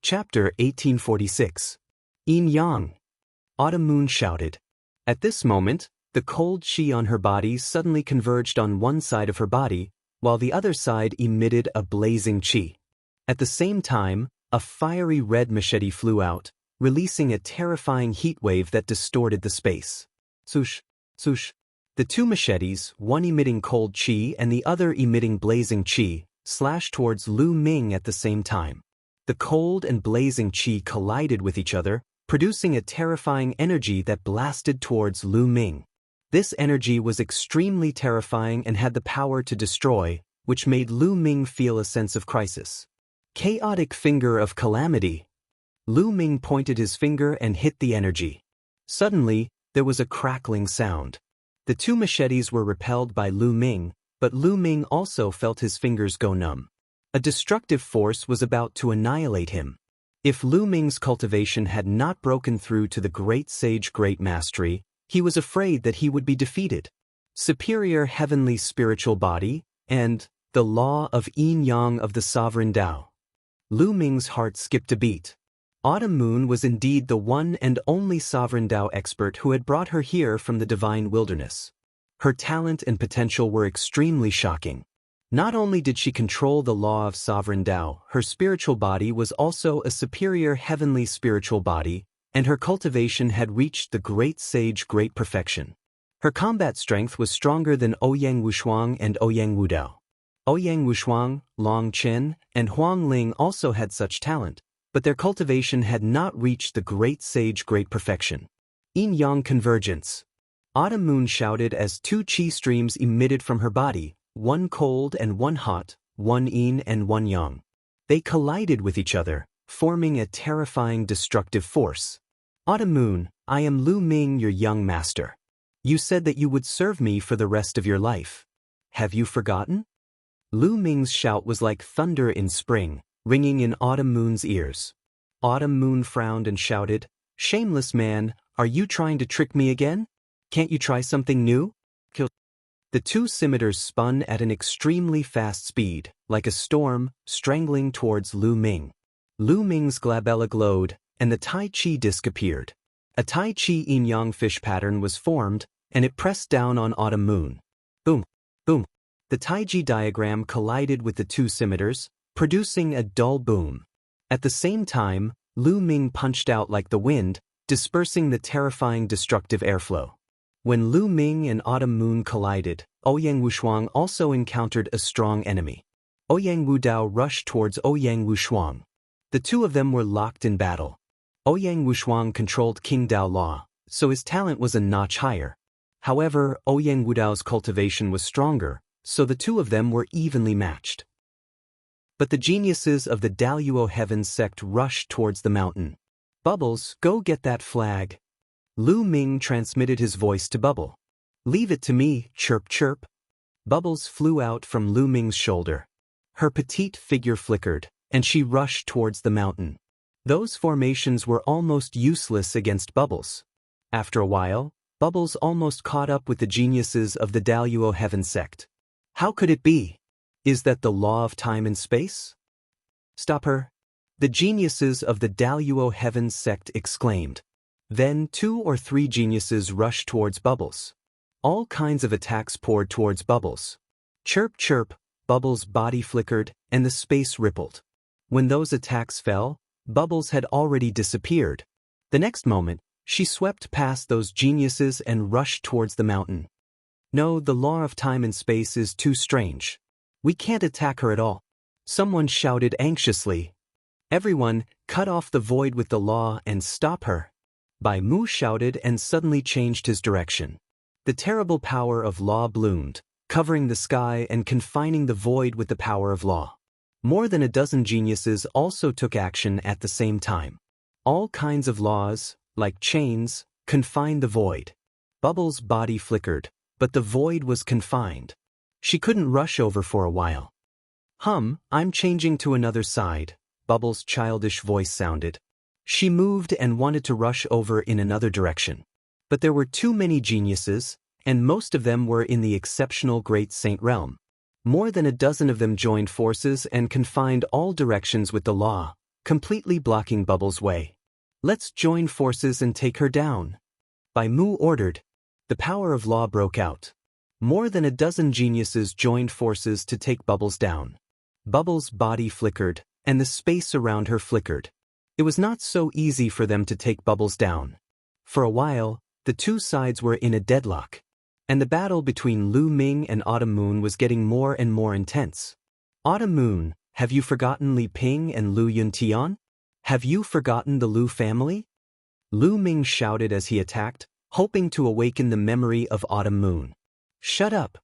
Chapter 1846. Yin Yang. Autumn Moon shouted. At this moment, the cold chi on her body suddenly converged on one side of her body, while the other side emitted a blazing chi. At the same time, a fiery red machete flew out, releasing a terrifying heat wave that distorted the space. Swoosh, swoosh. The two machetes, one emitting cold chi and the other emitting blazing chi, slashed towards Lu Ming at the same time. The cold and blazing chi collided with each other, producing a terrifying energy that blasted towards Lu Ming. This energy was extremely terrifying and had the power to destroy, which made Lu Ming feel a sense of crisis. Chaotic finger of calamity. Lu Ming pointed his finger and hit the energy. Suddenly, there was a crackling sound. The two machetes were repelled by Lu Ming, but Lu Ming also felt his fingers go numb. A destructive force was about to annihilate him. If Lu Ming's cultivation had not broken through to the great sage great mastery, he was afraid that he would be defeated. Superior heavenly spiritual body, and the law of Yin Yang of the sovereign Tao. Lu Ming's heart skipped a beat. Autumn Moon was indeed the one and only sovereign Tao expert who had brought her here from the divine wilderness. Her talent and potential were extremely shocking. Not only did she control the law of sovereign Tao, her spiritual body was also a superior heavenly spiritual body, and her cultivation had reached the great sage great perfection. Her combat strength was stronger than Ouyang Wushuang and Ouyang Wudao. Ouyang Wushuang, Long Chen, and Huang Ling also had such talent, but their cultivation had not reached the great sage great perfection. Yin Yang convergence. Autumn Moon shouted as two chi streams emitted from her body, one cold and one hot, one yin and one yang. They collided with each other, forming a terrifying destructive force. Autumn Moon, I am Lu Ming, your young master. You said that you would serve me for the rest of your life. Have you forgotten? Lu Ming's shout was like thunder in spring, ringing in Autumn Moon's ears. Autumn Moon frowned and shouted, "Shameless man, are you trying to trick me again? Can't you try something new?" The two scimitars spun at an extremely fast speed, like a storm, strangling towards Lu Ming. Lu Ming's glabella glowed, and the Tai Chi disc appeared. A Tai Chi yin-yang fish pattern was formed, and it pressed down on Autumn Moon. Boom, boom. The Tai Chi diagram collided with the two scimitars, producing a dull boom. At the same time, Lu Ming punched out like the wind, dispersing the terrifying destructive airflow. When Lu Ming and Autumn Moon collided, Ouyang Wushuang also encountered a strong enemy. Ouyang Wudao rushed towards Ouyang Wushuang. The two of them were locked in battle. Ouyang Wushuang controlled King Dao Law, so his talent was a notch higher. However, Ouyang Wudao's cultivation was stronger, so the two of them were evenly matched. But the geniuses of the Daluo Heaven sect rushed towards the mountain. Bubbles, go get that flag. Lu Ming transmitted his voice to Bubble. Leave it to me, chirp chirp. Bubbles flew out from Lu Ming's shoulder. Her petite figure flickered, and she rushed towards the mountain. Those formations were almost useless against Bubbles. After a while, Bubbles almost caught up with the geniuses of the Daluo Heaven sect. How could it be? Is that the law of time and space? Stop her! The geniuses of the Daluo Heaven sect exclaimed. Then 2 or 3 geniuses rushed towards Bubbles. All kinds of attacks poured towards Bubbles. Chirp chirp, Bubbles' body flickered, and the space rippled. When those attacks fell, Bubbles had already disappeared. The next moment, she swept past those geniuses and rushed towards the mountain. No, the law of time and space is too strange. We can't attack her at all. Someone shouted anxiously. Everyone, cut off the void with the law and stop her. Bai Mu shouted and suddenly changed his direction. The terrible power of law bloomed, covering the sky and confining the void with the power of law. More than a dozen geniuses also took action at the same time. All kinds of laws, like chains, confined the void. Bubbles' body flickered, but the void was confined. She couldn't rush over for a while. I'm changing to another side, Bubbles' childish voice sounded. She moved and wanted to rush over in another direction. But there were too many geniuses, and most of them were in the exceptional Great Saint realm. More than a dozen of them joined forces and confined all directions with the law, completely blocking Bubble's way. Let's join forces and take her down. Bai Mu ordered. The power of law broke out. More than a dozen geniuses joined forces to take Bubbles down. Bubbles' body flickered, and the space around her flickered. It was not so easy for them to take Bubbles down. For a while, the two sides were in a deadlock. And the battle between Lu Ming and Autumn Moon was getting more and more intense. Autumn Moon, have you forgotten Li Ping and Lu Yuntian? Have you forgotten the Lu family? Lu Ming shouted as he attacked, hoping to awaken the memory of Autumn Moon. Shut up!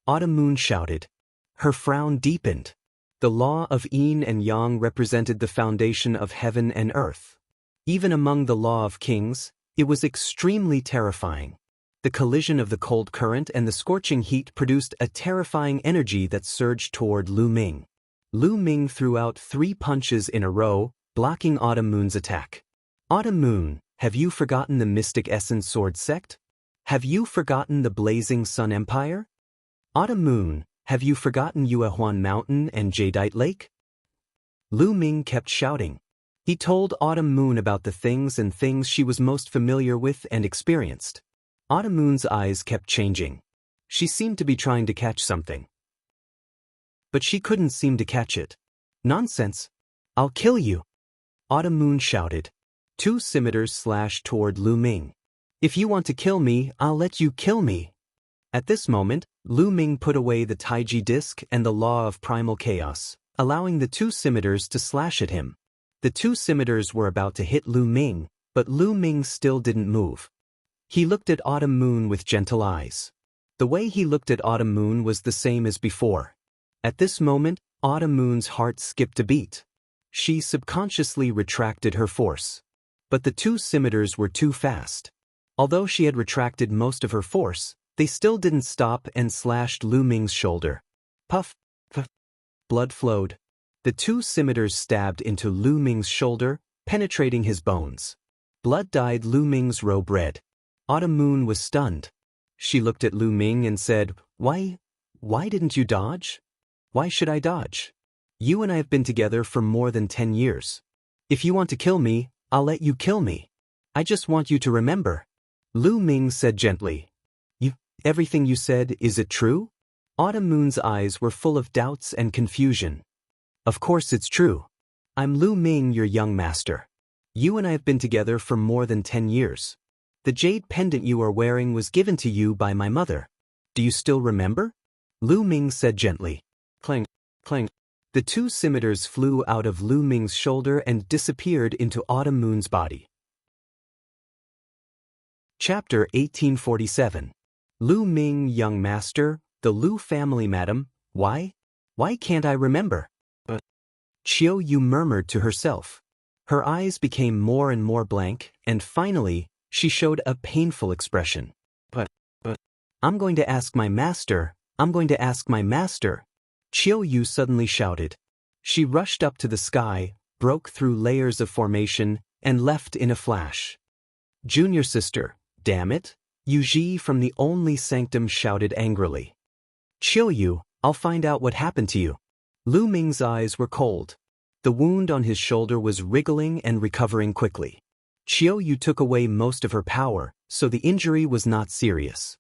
Autumn Moon shouted. Her frown deepened. The law of yin and yang represented the foundation of heaven and earth. Even among the law of kings, it was extremely terrifying. The collision of the cold current and the scorching heat produced a terrifying energy that surged toward Lu Ming. Lu Ming threw out 3 punches in a row, blocking Autumn Moon's attack. Autumn Moon, have you forgotten the Mystic Essence Sword Sect? Have you forgotten the Blazing Sun Empire? Autumn Moon, have you forgotten Yuehuan Mountain and Jadeite Lake? Lu Ming kept shouting. He told Autumn Moon about the things she was most familiar with and experienced. Autumn Moon's eyes kept changing. She seemed to be trying to catch something. But she couldn't seem to catch it. Nonsense! I'll kill you! Autumn Moon shouted. 2 scimitars slashed toward Lu Ming. If you want to kill me, I'll let you kill me. At this moment, Lu Ming put away the Taiji disc and the law of primal chaos, allowing the 2 scimitars to slash at him. The 2 scimitars were about to hit Lu Ming, but Lu Ming still didn't move. He looked at Autumn Moon with gentle eyes. The way he looked at Autumn Moon was the same as before. At this moment, Autumn Moon's heart skipped a beat. She subconsciously retracted her force. But the 2 scimitars were too fast. Although she had retracted most of her force, they still didn't stop and slashed Lu Ming's shoulder. Puff, puff. Blood flowed. The 2 scimitars stabbed into Lu Ming's shoulder, penetrating his bones. Blood dyed Lu Ming's robe red. Autumn Moon was stunned. She looked at Lu Ming and said, Why didn't you dodge? Why should I dodge? You and I have been together for more than 10 years. If you want to kill me, I'll let you kill me. I just want you to remember. Lu Ming said gently. Everything you said, is it true? Autumn Moon's eyes were full of doubts and confusion. Of course it's true. I'm Lu Ming, your young master. You and I have been together for more than 10 years. The jade pendant you are wearing was given to you by my mother. Do you still remember? Lu Ming said gently. Clang, clang. The 2 scimitars flew out of Lu Ming's shoulder and disappeared into Autumn Moon's body. Chapter 1847. Lu Ming, young master, the Lu family, madam, why can't I remember? Chiao Yu murmured to herself. Her eyes became more and more blank, and finally, she showed a painful expression. But, I'm going to ask my master, Chiao Yu suddenly shouted. She rushed up to the sky, broke through layers of formation, and left in a flash. Junior sister, damn it! Yu Ji from the only sanctum shouted angrily. Chiao Yu, I'll find out what happened to you. Lu Ming's eyes were cold. The wound on his shoulder was wriggling and recovering quickly. Chiao Yu took away most of her power, so the injury was not serious.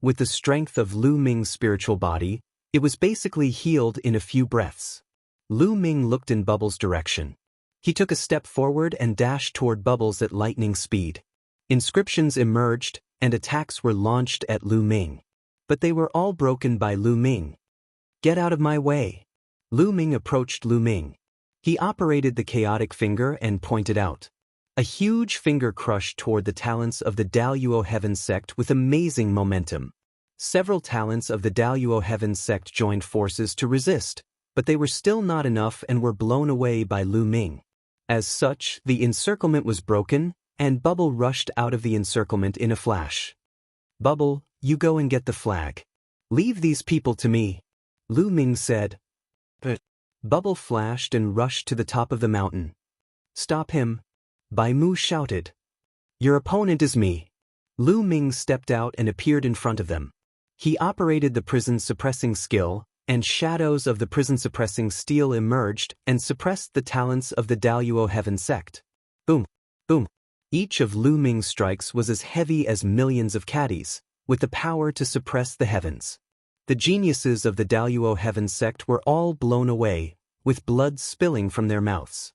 With the strength of Lu Ming's spiritual body, it was basically healed in a few breaths. Lu Ming looked in Bubbles' direction. He took a step forward and dashed toward Bubbles at lightning speed. Inscriptions emerged, and attacks were launched at Lu Ming. But they were all broken by Lu Ming. Get out of my way. Lu Ming approached Lu Ming. He operated the chaotic finger and pointed out. A huge finger crushed toward the talents of the Daluo Heaven sect with amazing momentum. Several talents of the Daluo Heaven sect joined forces to resist, but they were still not enough and were blown away by Lu Ming. As such, the encirclement was broken, and Bubble rushed out of the encirclement in a flash. Bubble, you go and get the flag. Leave these people to me, Lu Ming said. But Bubble flashed and rushed to the top of the mountain. Stop him, Bai Mu shouted. Your opponent is me. Lu Ming stepped out and appeared in front of them. He operated the prison suppressing skill, and shadows of the prison-suppressing steel emerged and suppressed the talents of the Daluo Heaven sect. Boom, boom. Each of Lu Ming's strikes was as heavy as millions of caddies, with the power to suppress the heavens. The geniuses of the Daluo Heaven sect were all blown away, with blood spilling from their mouths.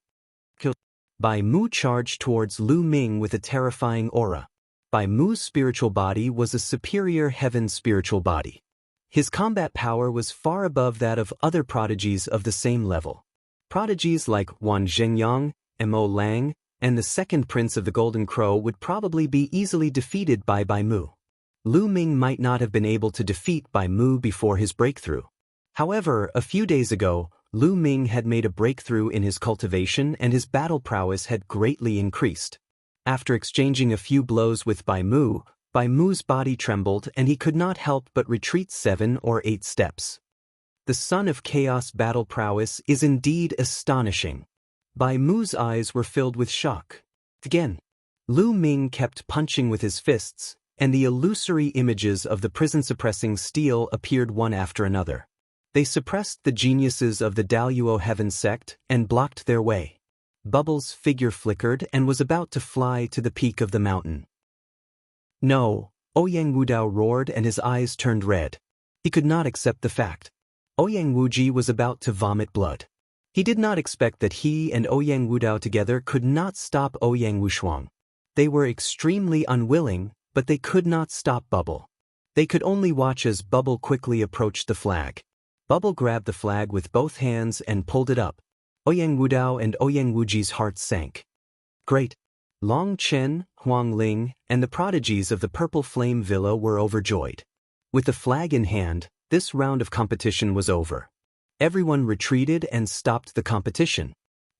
Bai Mu charged towards Lu Ming with a terrifying aura. Bai Mu's spiritual body was a superior heaven spiritual body. His combat power was far above that of other prodigies of the same level. Prodigies like Wan Zhengyang, Mo Lang, and the second prince of the Golden Crow would probably be easily defeated by Bai Mu. Lu Ming might not have been able to defeat Bai Mu before his breakthrough. However, a few days ago, Lu Ming had made a breakthrough in his cultivation and his battle prowess had greatly increased. After exchanging a few blows with Bai Mu's body trembled and he could not help but retreat 7 or 8 steps. The Son of Chaos battle prowess is indeed astonishing. Bai Mu's eyes were filled with shock. Again, Lu Ming kept punching with his fists, and the illusory images of the prison-suppressing steel appeared one after another. They suppressed the geniuses of the Daluo Heaven sect and blocked their way. Bubble's figure flickered and was about to fly to the peak of the mountain. No, Ouyang Wudao roared and his eyes turned red. He could not accept the fact. Ouyang Wuji was about to vomit blood. He did not expect that he and Ouyang Wudao together could not stop Ouyang Wushuang. They were extremely unwilling, but they could not stop Bubble. They could only watch as Bubble quickly approached the flag. Bubble grabbed the flag with both hands and pulled it up. Ouyang Wudao and Ouyang Wuji's hearts sank. Great! Long Chen, Huang Ling, and the prodigies of the Purple Flame Villa were overjoyed. With the flag in hand, this round of competition was over. Everyone retreated and stopped the competition.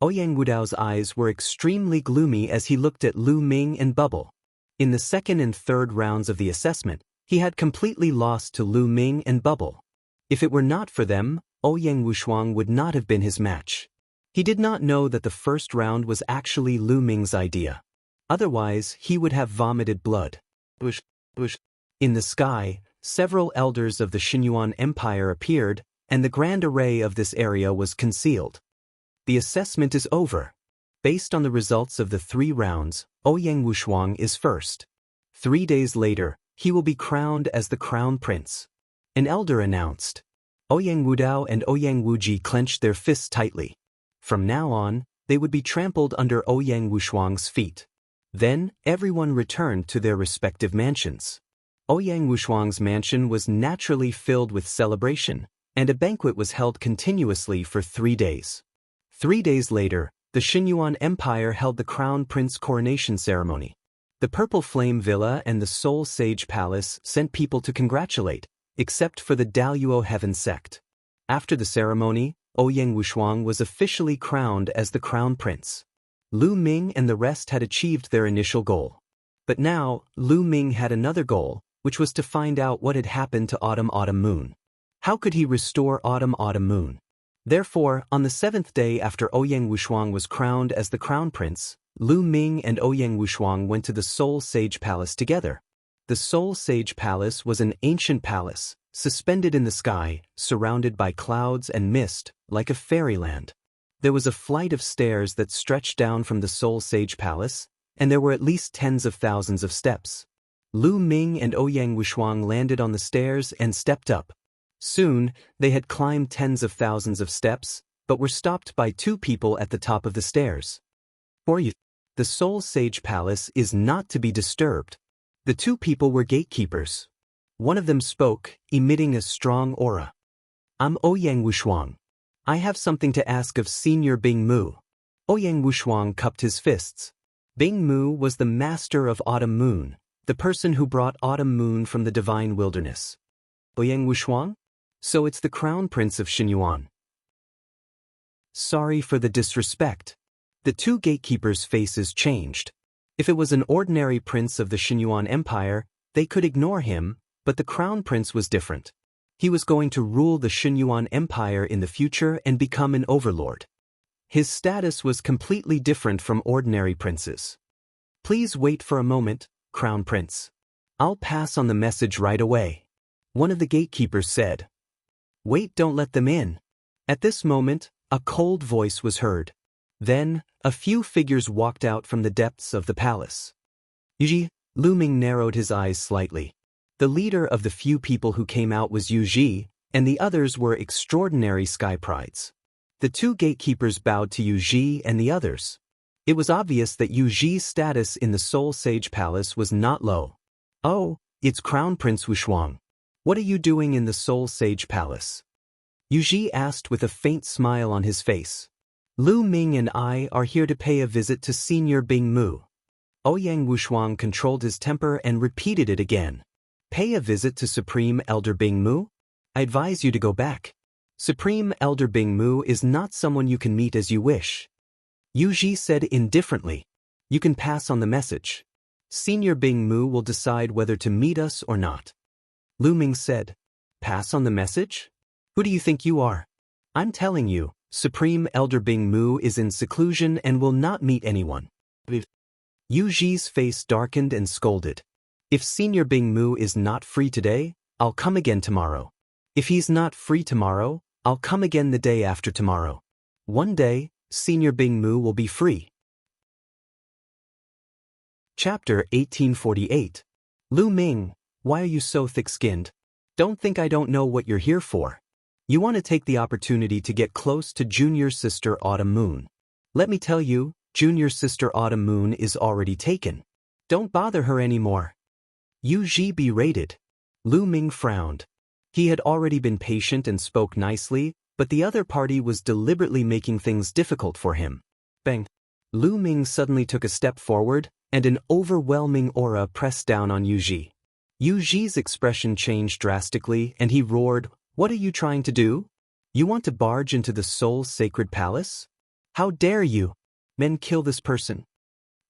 Ouyang Wudao's eyes were extremely gloomy as he looked at Lu Ming and Bubble. In the second and third rounds of the assessment, he had completely lost to Lu Ming and Bubble. If it were not for them, Ouyang Wushuang would not have been his match. He did not know that the first round was actually Lu Ming's idea. Otherwise, he would have vomited blood. In the sky, several elders of the Xinyuan Empire appeared, and the grand array of this area was concealed. The assessment is over. Based on the results of the 3 rounds, Ouyang Wushuang is first. 3 days later, he will be crowned as the Crown Prince. An elder announced. Ouyang Wudao and Ouyang Wuji clenched their fists tightly. From now on, they would be trampled under Ouyang Wushuang's feet. Then, everyone returned to their respective mansions. Ouyang Wushuang's mansion was naturally filled with celebration, and a banquet was held continuously for 3 days. 3 days later, the Xinyuan Empire held the Crown Prince coronation ceremony. The Purple Flame Villa and the Soul Sage Palace sent people to congratulate, except for the Daluo Heaven sect. After the ceremony, Ouyang Wushuang was officially crowned as the Crown Prince. Lu Ming and the rest had achieved their initial goal. But now, Lu Ming had another goal, which was to find out what had happened to Autumn Moon. How could he restore Autumn Moon? Therefore, on the 7th day after Ouyang Wushuang was crowned as the Crown Prince, Lu Ming and Ouyang Wushuang went to the Soul Sage Palace together. The Soul Sage Palace was an ancient palace, suspended in the sky, surrounded by clouds and mist, like a fairyland. There was a flight of stairs that stretched down from the Soul Sage Palace, and there were at least tens of thousands of steps. Lu Ming and Ouyang Wushuang landed on the stairs and stepped up. Soon, they had climbed tens of thousands of steps, but were stopped by 2 people at the top of the stairs. For you, the Soul Sage Palace is not to be disturbed. The 2 people were gatekeepers. One of them spoke, emitting a strong aura. I'm Ouyang Wushuang. I have something to ask of Senior Bing Mu. Ouyang Wushuang cupped his fists. Bing Mu was the master of Autumn Moon, the person who brought Autumn Moon from the divine wilderness. Ouyang Wushuang? So it's the Crown Prince of Xinyuan. Sorry for the disrespect. The 2 gatekeepers' faces changed. If it was an ordinary prince of the Xinyuan Empire, they could ignore him, but the Crown Prince was different. He was going to rule the Xinyuan Empire in the future and become an overlord. His status was completely different from ordinary princes. Please wait for a moment, Crown Prince. I'll pass on the message right away. One of the gatekeepers said. Wait, don't let them in. At this moment, a cold voice was heard. Then, a few figures walked out from the depths of the palace. Yuji, Lu Ming narrowed his eyes slightly. The leader of the few people who came out was Yuji, and the others were extraordinary sky prides. The two gatekeepers bowed to Yuji and the others. It was obvious that Yuji's status in the Soul Sage Palace was not low. Oh, it's Crown Prince Wuxia. What are you doing in the Soul Sage Palace? Yuji asked with a faint smile on his face. Lu Ming and I are here to pay a visit to Senior Bing Mu. Ouyang Wuxia controlled his temper and repeated it again. Pay a visit to Supreme Elder Bing Mu? I advise you to go back. Supreme Elder Bing Mu is not someone you can meet as you wish. Yuji said indifferently. You can pass on the message. Senior Bing Mu will decide whether to meet us or not. Lu Ming said. Pass on the message? Who do you think you are? I'm telling you, Supreme Elder Bing Mu is in seclusion and will not meet anyone. Yuji's face darkened and scolded. If Senior Bing Mu is not free today, I'll come again tomorrow. If he's not free tomorrow, I'll come again the day after tomorrow. One day, Senior Bing Mu will be free. Chapter 1848. Lu Ming, why are you so thick-skinned? Don't think I don't know what you're here for. You want to take the opportunity to get close to junior sister Autumn Moon. Let me tell you, junior sister Autumn Moon is already taken. Don't bother her anymore. Yuji berated. Lu Ming frowned. He had already been patient and spoke nicely, but the other party was deliberately making things difficult for him. Bang! Lu Ming suddenly took a step forward, and an overwhelming aura pressed down on Yuji. Yuji's expression changed drastically, and he roared, What are you trying to do? You want to barge into the Soul Sacred Palace? How dare you? Men, kill this person.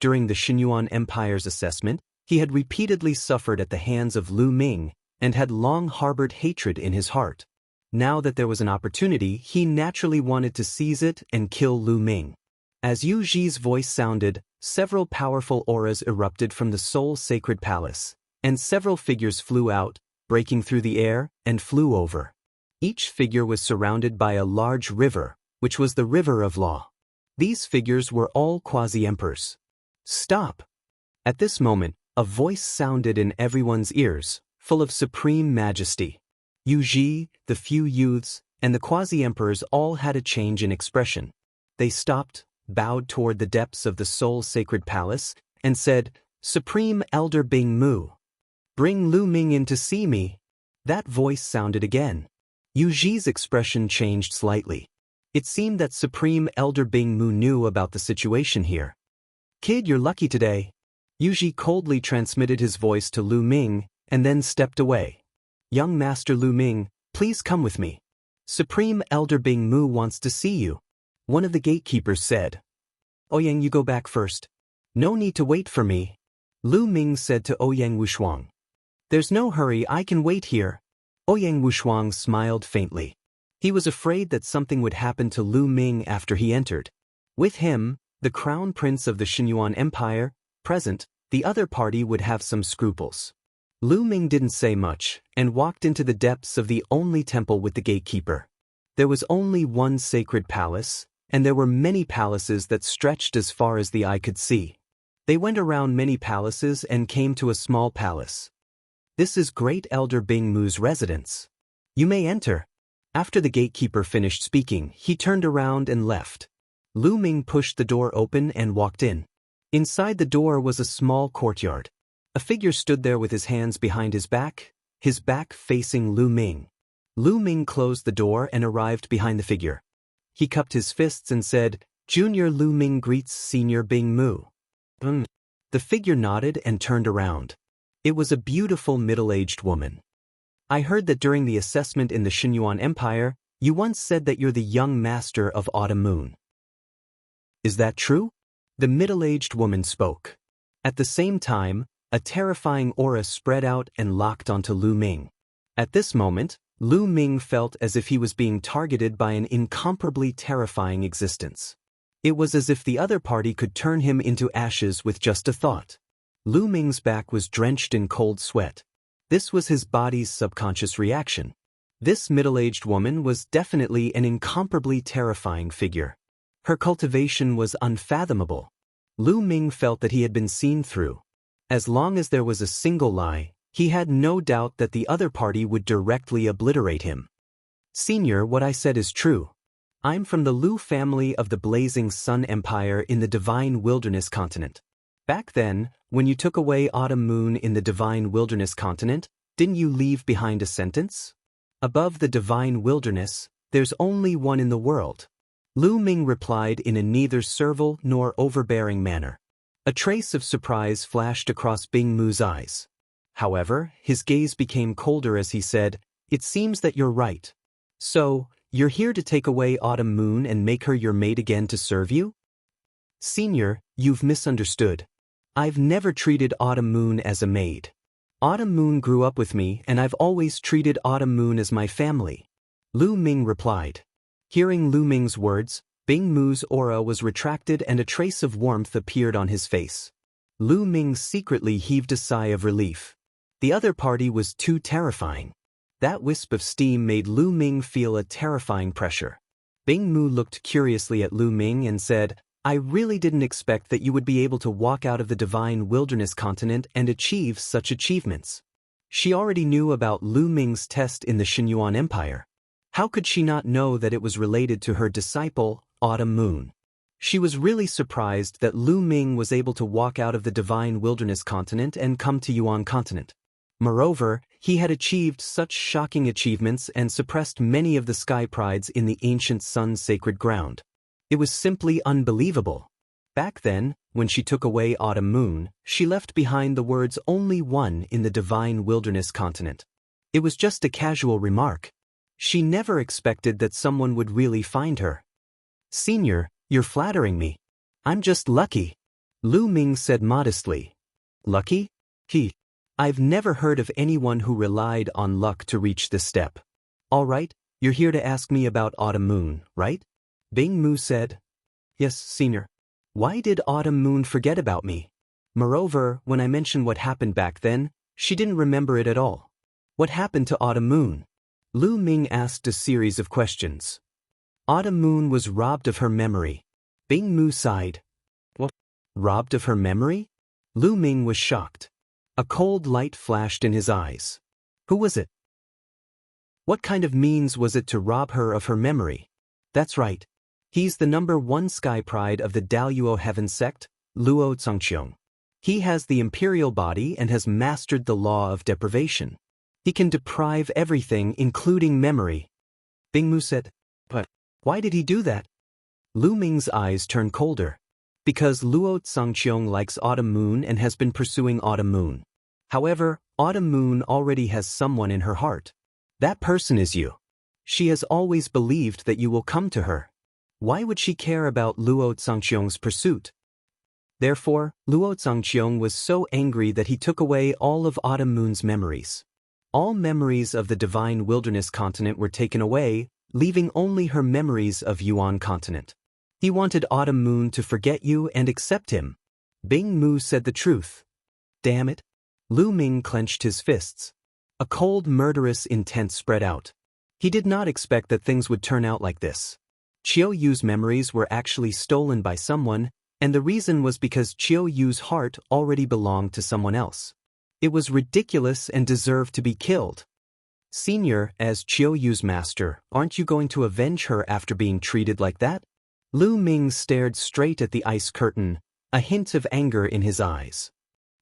During the Xinyuan Empire's assessment, he had repeatedly suffered at the hands of Lu Ming, and had long harbored hatred in his heart. Now that there was an opportunity, he naturally wanted to seize it and kill Lu Ming. As Yuji's voice sounded, several powerful auras erupted from the Soul Sacred Palace, and several figures flew out, breaking through the air, and flew over. Each figure was surrounded by a large river, which was the River of Law. These figures were all quasi-emperors. Stop! At this moment, a voice sounded in everyone's ears, full of supreme majesty. Yuji, the few youths, and the quasi-emperors all had a change in expression. They stopped, bowed toward the depths of the Soul Sacred Palace, and said, Supreme Elder Bing Mu. Bring Lu Ming in to see me. That voice sounded again. Yuji's expression changed slightly. It seemed that Supreme Elder Bing Mu knew about the situation here. Kid, you're lucky today. Yuji coldly transmitted his voice to Lu Ming, and then stepped away. Young Master Lu Ming, please come with me. Supreme Elder Bing Mu wants to see you. One of the gatekeepers said. Ouyang, you go back first. No need to wait for me. Lu Ming said to Ouyang Wuxia. There's no hurry, I can wait here. Ouyang Wuxia smiled faintly. He was afraid that something would happen to Lu Ming after he entered. With him, the Crown Prince of the Xinyuan Empire, present, the other party would have some scruples. Lu Ming didn't say much, and walked into the depths of the only temple with the gatekeeper. There was only one sacred palace, and there were many palaces that stretched as far as the eye could see. They went around many palaces and came to a small palace. This is Great Elder Bing Mu's residence. You may enter. After the gatekeeper finished speaking, he turned around and left. Lu Ming pushed the door open and walked in. Inside the door was a small courtyard. A figure stood there with his hands behind his back facing Lu Ming. Lu Ming closed the door and arrived behind the figure. He cupped his fists and said, Junior Lu Ming greets Senior Bing Mu. The figure nodded and turned around. It was a beautiful middle-aged woman. I heard that during the assessment in the Xinyuan Empire, you once said that you're the young master of Autumn Moon. Is that true? The middle-aged woman spoke. At the same time, a terrifying aura spread out and locked onto Lu Ming. At this moment, Lu Ming felt as if he was being targeted by an incomparably terrifying existence. It was as if the other party could turn him into ashes with just a thought. Lu Ming's back was drenched in cold sweat. This was his body's subconscious reaction. This middle-aged woman was definitely an incomparably terrifying figure. Her cultivation was unfathomable. Lu Ming felt that he had been seen through. As long as there was a single lie, he had no doubt that the other party would directly obliterate him. Senior, what I said is true. I'm from the Lu family of the Blazing Sun Empire in the Divine Wilderness Continent. Back then, when you took away Autumn Moon in the Divine Wilderness Continent, didn't you leave behind a sentence? Above the Divine Wilderness, there's only one in the world. Lu Ming replied in a neither servile nor overbearing manner. A trace of surprise flashed across Bing Mu's eyes. However, his gaze became colder as he said, "It seems that you're right. So, you're here to take away Autumn Moon and make her your maid again to serve you?" Senior, you've misunderstood. I've never treated Autumn Moon as a maid. Autumn Moon grew up with me and I've always treated Autumn Moon as my family. Lu Ming replied. Hearing Lu Ming's words, Bing Mu's aura was retracted and a trace of warmth appeared on his face. Lu Ming secretly heaved a sigh of relief. The other party was too terrifying. That wisp of steam made Lu Ming feel a terrifying pressure. Bing Mu looked curiously at Lu Ming and said, I really didn't expect that you would be able to walk out of the Divine Wilderness Continent and achieve such achievements. She already knew about Lu Ming's test in the Xinyuan Empire. How could she not know that it was related to her disciple, Autumn Moon? She was really surprised that Lu Ming was able to walk out of the Divine Wilderness Continent and come to Yuan Continent. Moreover, he had achieved such shocking achievements and suppressed many of the sky prides in the ancient Sun's sacred ground. It was simply unbelievable. Back then, when she took away Autumn Moon, she left behind the words only one in the Divine Wilderness Continent. It was just a casual remark. She never expected that someone would really find her. Senior, you're flattering me. I'm just lucky. Lu Ming said modestly. Lucky? I've never heard of anyone who relied on luck to reach this step. All right, you're here to ask me about Autumn Moon, right? Bing Mu said. Yes, Senior. Why did Autumn Moon forget about me? Moreover, when I mentioned what happened back then, she didn't remember it at all. What happened to Autumn Moon? Lu Ming asked a series of questions. Autumn Moon was robbed of her memory. Bing Mu sighed. What? Robbed of her memory? Lu Ming was shocked. A cold light flashed in his eyes. Who was it? What kind of means was it to rob her of her memory? That's right. He's the #1 sky pride of the Daluo Heaven sect, Luo Zongqiong. He has the imperial body and has mastered the law of deprivation. He can deprive everything, including memory. Bing Mu said. But why did he do that? Lu Ming's eyes turned colder. Because Luo Zongqiong likes Autumn Moon and has been pursuing Autumn Moon. However, Autumn Moon already has someone in her heart. That person is you. She has always believed that you will come to her. Why would she care about Luo Zongqiong's pursuit? Therefore, Luo Zongqiong was so angry that he took away all of Autumn Moon's memories. All memories of the Divine Wilderness Continent were taken away, leaving only her memories of Yuan Continent. He wanted Autumn Moon to forget you and accept him. Bing Mu said the truth. Damn it. Lu Ming clenched his fists. A cold, murderous intent spread out. He did not expect that things would turn out like this. Qiu Yu's memories were actually stolen by someone, and the reason was because Qiu Yu's heart already belonged to someone else. It was ridiculous and deserved to be killed. Senior, as Qiu Yu's master, aren't you going to avenge her after being treated like that? Lu Ming stared straight at the ice curtain, a hint of anger in his eyes.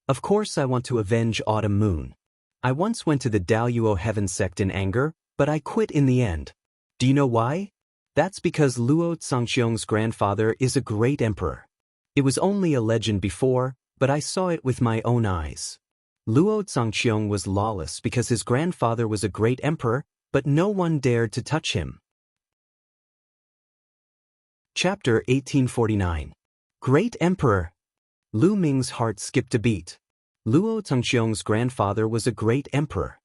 Of course I want to avenge Autumn Moon. I once went to the Daluo Heaven sect in anger, but I quit in the end. Do you know why? That's because Luo Zongqiong's grandfather is a great emperor. It was only a legend before, but I saw it with my own eyes. Luo Zongqiong was lawless because his grandfather was a great emperor, but no one dared to touch him. Chapter 1849. Great Emperor. Lu Ming's heart skipped a beat. Luo Zongqiong's grandfather was a great emperor.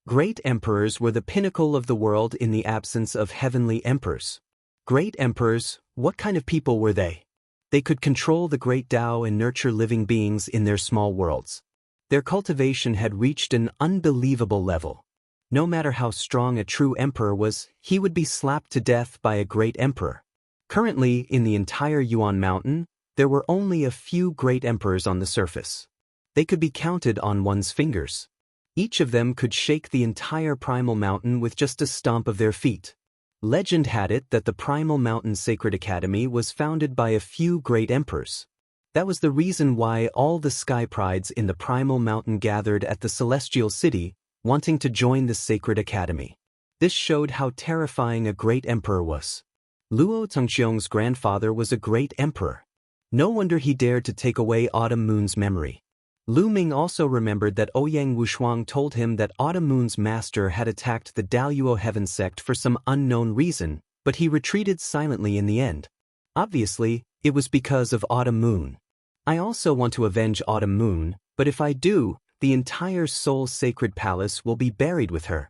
Great emperors were the pinnacle of the world in the absence of heavenly emperors. Great emperors, what kind of people were they? They could control the great Tao and nurture living beings in their small worlds. Their cultivation had reached an unbelievable level. No matter how strong a true emperor was, he would be slapped to death by a great emperor. Currently, in the entire Yuan Mountain, there were only a few great emperors on the surface. They could be counted on one's fingers. Each of them could shake the entire Primal Mountain with just a stomp of their feet. Legend had it that the Primal Mountain Sacred Academy was founded by a few great emperors. That was the reason why all the Sky Prides in the Primal Mountain gathered at the Celestial City, wanting to join the Sacred Academy. This showed how terrifying a great emperor was. Luo Tongxiong's grandfather was a great emperor. No wonder he dared to take away Autumn Moon's memory. Lu Ming also remembered that Ouyang Wushuang told him that Autumn Moon's master had attacked the Daluo Heaven sect for some unknown reason, but he retreated silently in the end. Obviously, it was because of Autumn Moon. I also want to avenge Autumn Moon, but if I do, the entire Soul Sacred Palace will be buried with her.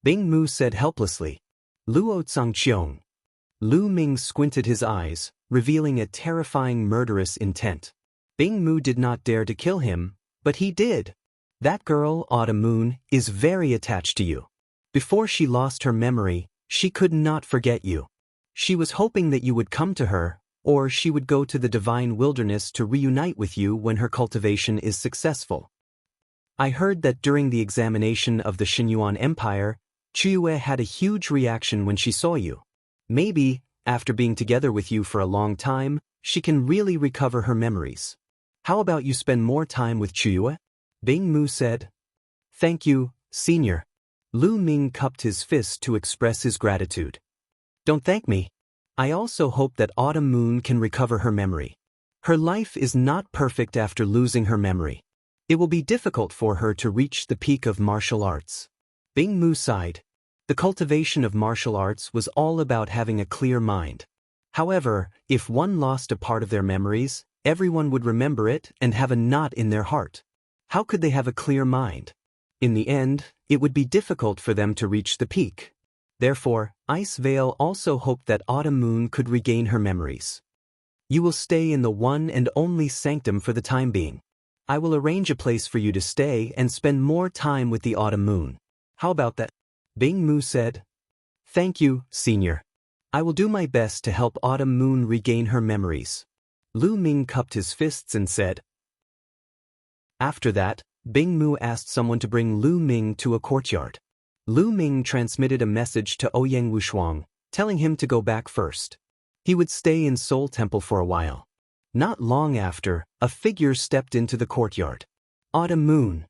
Bing Mu said helplessly. Luo Tsangqiong. Lu Ming squinted his eyes, revealing a terrifying murderous intent. Bing Mu did not dare to kill him, but he did. That girl, Autumn Moon, is very attached to you. Before she lost her memory, she could not forget you. She was hoping that you would come to her, or she would go to the Divine Wilderness to reunite with you when her cultivation is successful. I heard that during the examination of the Xinyuan Empire, Chiyue had a huge reaction when she saw you. Maybe, after being together with you for a long time, she can really recover her memories. How about you spend more time with Chiyue? Bing Mu said. Thank you, Senior. Lu Ming cupped his fist to express his gratitude. Don't thank me. I also hope that Autumn Moon can recover her memory. Her life is not perfect after losing her memory. It will be difficult for her to reach the peak of martial arts. Bing Mu sighed. The cultivation of martial arts was all about having a clear mind. However, if one lost a part of their memories, everyone would remember it and have a knot in their heart. How could they have a clear mind? In the end, it would be difficult for them to reach the peak. Therefore, Ice Veil also hoped that Autumn Moon could regain her memories. You will stay in the one and only sanctum for the time being. I will arrange a place for you to stay and spend more time with the Autumn Moon. How about that? Bing Mu said. Thank you, Senior. I will do my best to help Autumn Moon regain her memories. Lu Ming cupped his fists and said. After that, Bing Mu asked someone to bring Lu Ming to a courtyard. Lu Ming transmitted a message to Ouyang Wushuang, telling him to go back first. He would stay in Soul Temple for a while. Not long after, a figure stepped into the courtyard. Autumn Moon.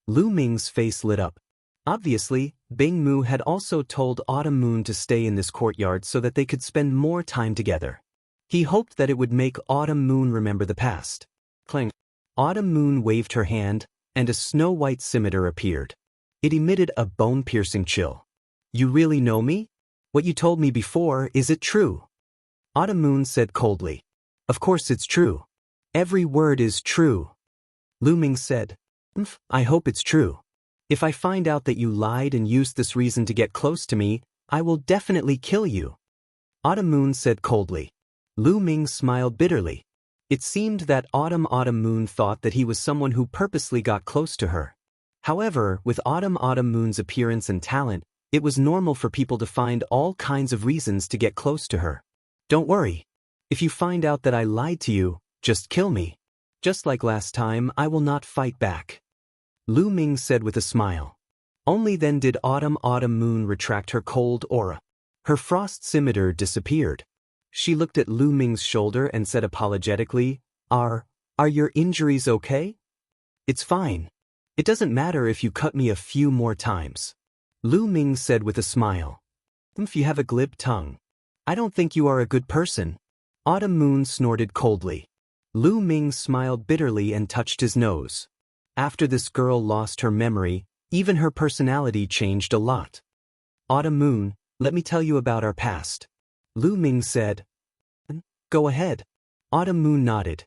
Lu Ming's face lit up. Obviously, Bing Mu had also told Autumn Moon to stay in this courtyard so that they could spend more time together. He hoped that it would make Autumn Moon remember the past. Clang. Autumn Moon waved her hand, and a snow-white scimitar appeared. It emitted a bone-piercing chill. You really know me? What you told me before, is it true? Autumn Moon said coldly. Of course it's true. Every word is true. Lu Ming said. I hope it's true. If I find out that you lied and used this reason to get close to me, I will definitely kill you. Autumn Moon said coldly. Lu Ming smiled bitterly. It seemed that Autumn Moon thought that he was someone who purposely got close to her. However, with Autumn Moon's appearance and talent, it was normal for people to find all kinds of reasons to get close to her. Don't worry. If you find out that I lied to you, just kill me. Just like last time, I will not fight back. Lu Ming said with a smile. Only then did Autumn Moon retract her cold aura. Her frost scimitar disappeared. She looked at Lu Ming's shoulder and said apologetically, Are your injuries okay? It's fine. It doesn't matter if you cut me a few more times. Lu Ming said with a smile. If you have a glib tongue. I don't think you are a good person. Autumn Moon snorted coldly. Lu Ming smiled bitterly and touched his nose. After this girl lost her memory, even her personality changed a lot. Autumn Moon, let me tell you about our past. Lu Ming said. Go ahead. Autumn Moon nodded.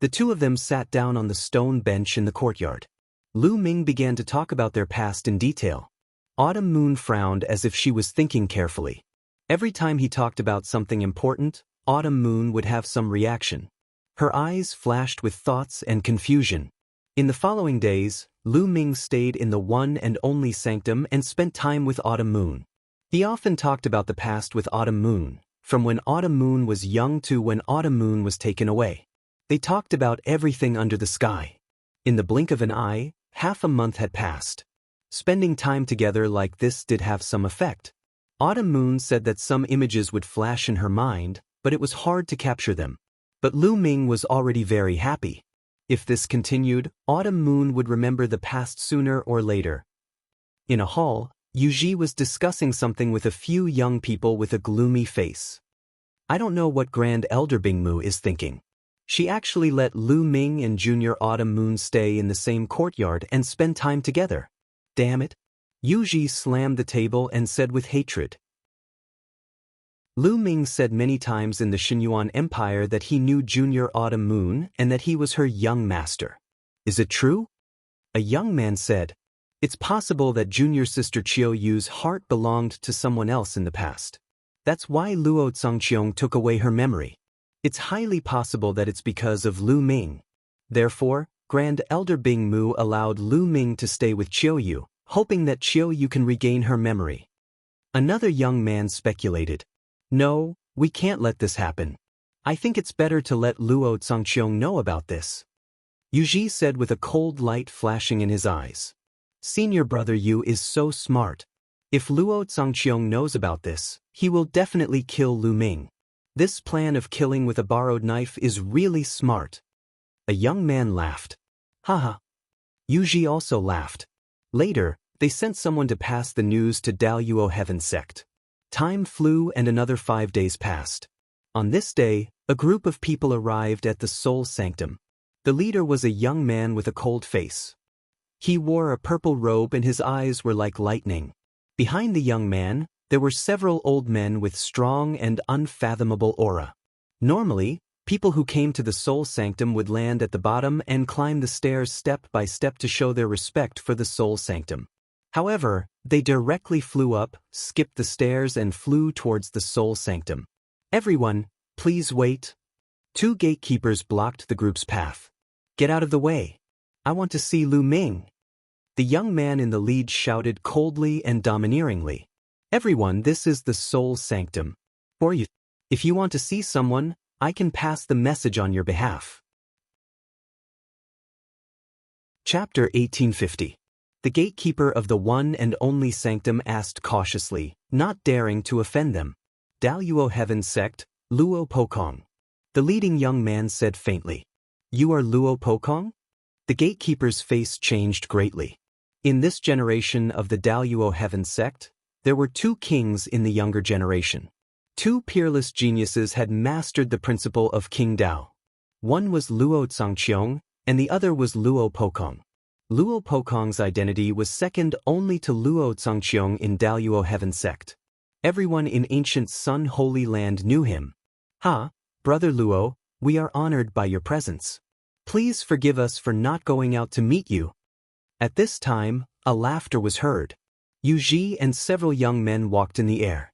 The two of them sat down on the stone bench in the courtyard. Lu Ming began to talk about their past in detail. Autumn Moon frowned as if she was thinking carefully. Every time he talked about something important, Autumn Moon would have some reaction. Her eyes flashed with thoughts and confusion. In the following days, Lu Ming stayed in the one and only sanctum and spent time with Autumn Moon. He often talked about the past with Autumn Moon, from when Autumn Moon was young to when Autumn Moon was taken away. They talked about everything under the sky. In the blink of an eye, half a month had passed. Spending time together like this did have some effect. Autumn Moon said that some images would flash in her mind, but it was hard to capture them. But Lu Ming was already very happy. If this continued, Autumn Moon would remember the past sooner or later. In a hall, Yuji was discussing something with a few young people with a gloomy face. I don't know what Grand Elder Bingmu is thinking. She actually let Lu Ming and Junior Autumn Moon stay in the same courtyard and spend time together. Damn it. Yuji slammed the table and said with hatred. Lu Ming said many times in the Xinyuan Empire that he knew Junior Autumn Moon and that he was her young master. Is it true? A young man said, it's possible that junior sister Chiao Yu's heart belonged to someone else in the past. That's why Luo Zhangqiong took away her memory. It's highly possible that it's because of Lu Ming. Therefore, Grand Elder Bingmu allowed Lu Ming to stay with Chiao Yu, hoping that Chiao Yu can regain her memory. Another young man speculated. No, we can't let this happen. I think it's better to let Luo Zhangqiong know about this. Yuji said with a cold light flashing in his eyes. Senior brother Yu is so smart. If Luo Zhangqiong knows about this, he will definitely kill Lu Ming. This plan of killing with a borrowed knife is really smart. A young man laughed. Haha. Yuji also laughed. Later, they sent someone to pass the news to Daluo Heaven Sect. Time flew and another 5 days passed. On this day, a group of people arrived at the Soul Sanctum. The leader was a young man with a cold face. He wore a purple robe and his eyes were like lightning. Behind the young man, there were several old men with strong and unfathomable aura. Normally, people who came to the Soul Sanctum would land at the bottom and climb the stairs step by step to show their respect for the Soul Sanctum. However, they directly flew up, skipped the stairs and flew towards the Soul Sanctum. Everyone, please wait. 2 gatekeepers blocked the group's path. Get out of the way. I want to see Lu Ming. The young man in the lead shouted coldly and domineeringly. Everyone, this is the Soul Sanctum. For you. If you want to see someone, I can pass the message on your behalf. Chapter 1850. The gatekeeper of the one and only sanctum asked cautiously, not daring to offend them. Daluo Heaven Sect, Luo Pokong. The leading young man said faintly. You are Luo Pokong? The gatekeeper's face changed greatly. In this generation of the Daluo Heaven Sect, there were 2 kings in the younger generation. 2 peerless geniuses had mastered the principle of King Dao. One was Luo Zhangqiong, and the other was Luo Pokong. Luo Pokong's identity was second only to Luo Zhangqiong in Daluo Heaven Sect. Everyone in ancient Sun Holy Land knew him. Ha, Brother Luo, we are honored by your presence. Please forgive us for not going out to meet you. At this time, a laughter was heard. Yuji and several young men walked in the air.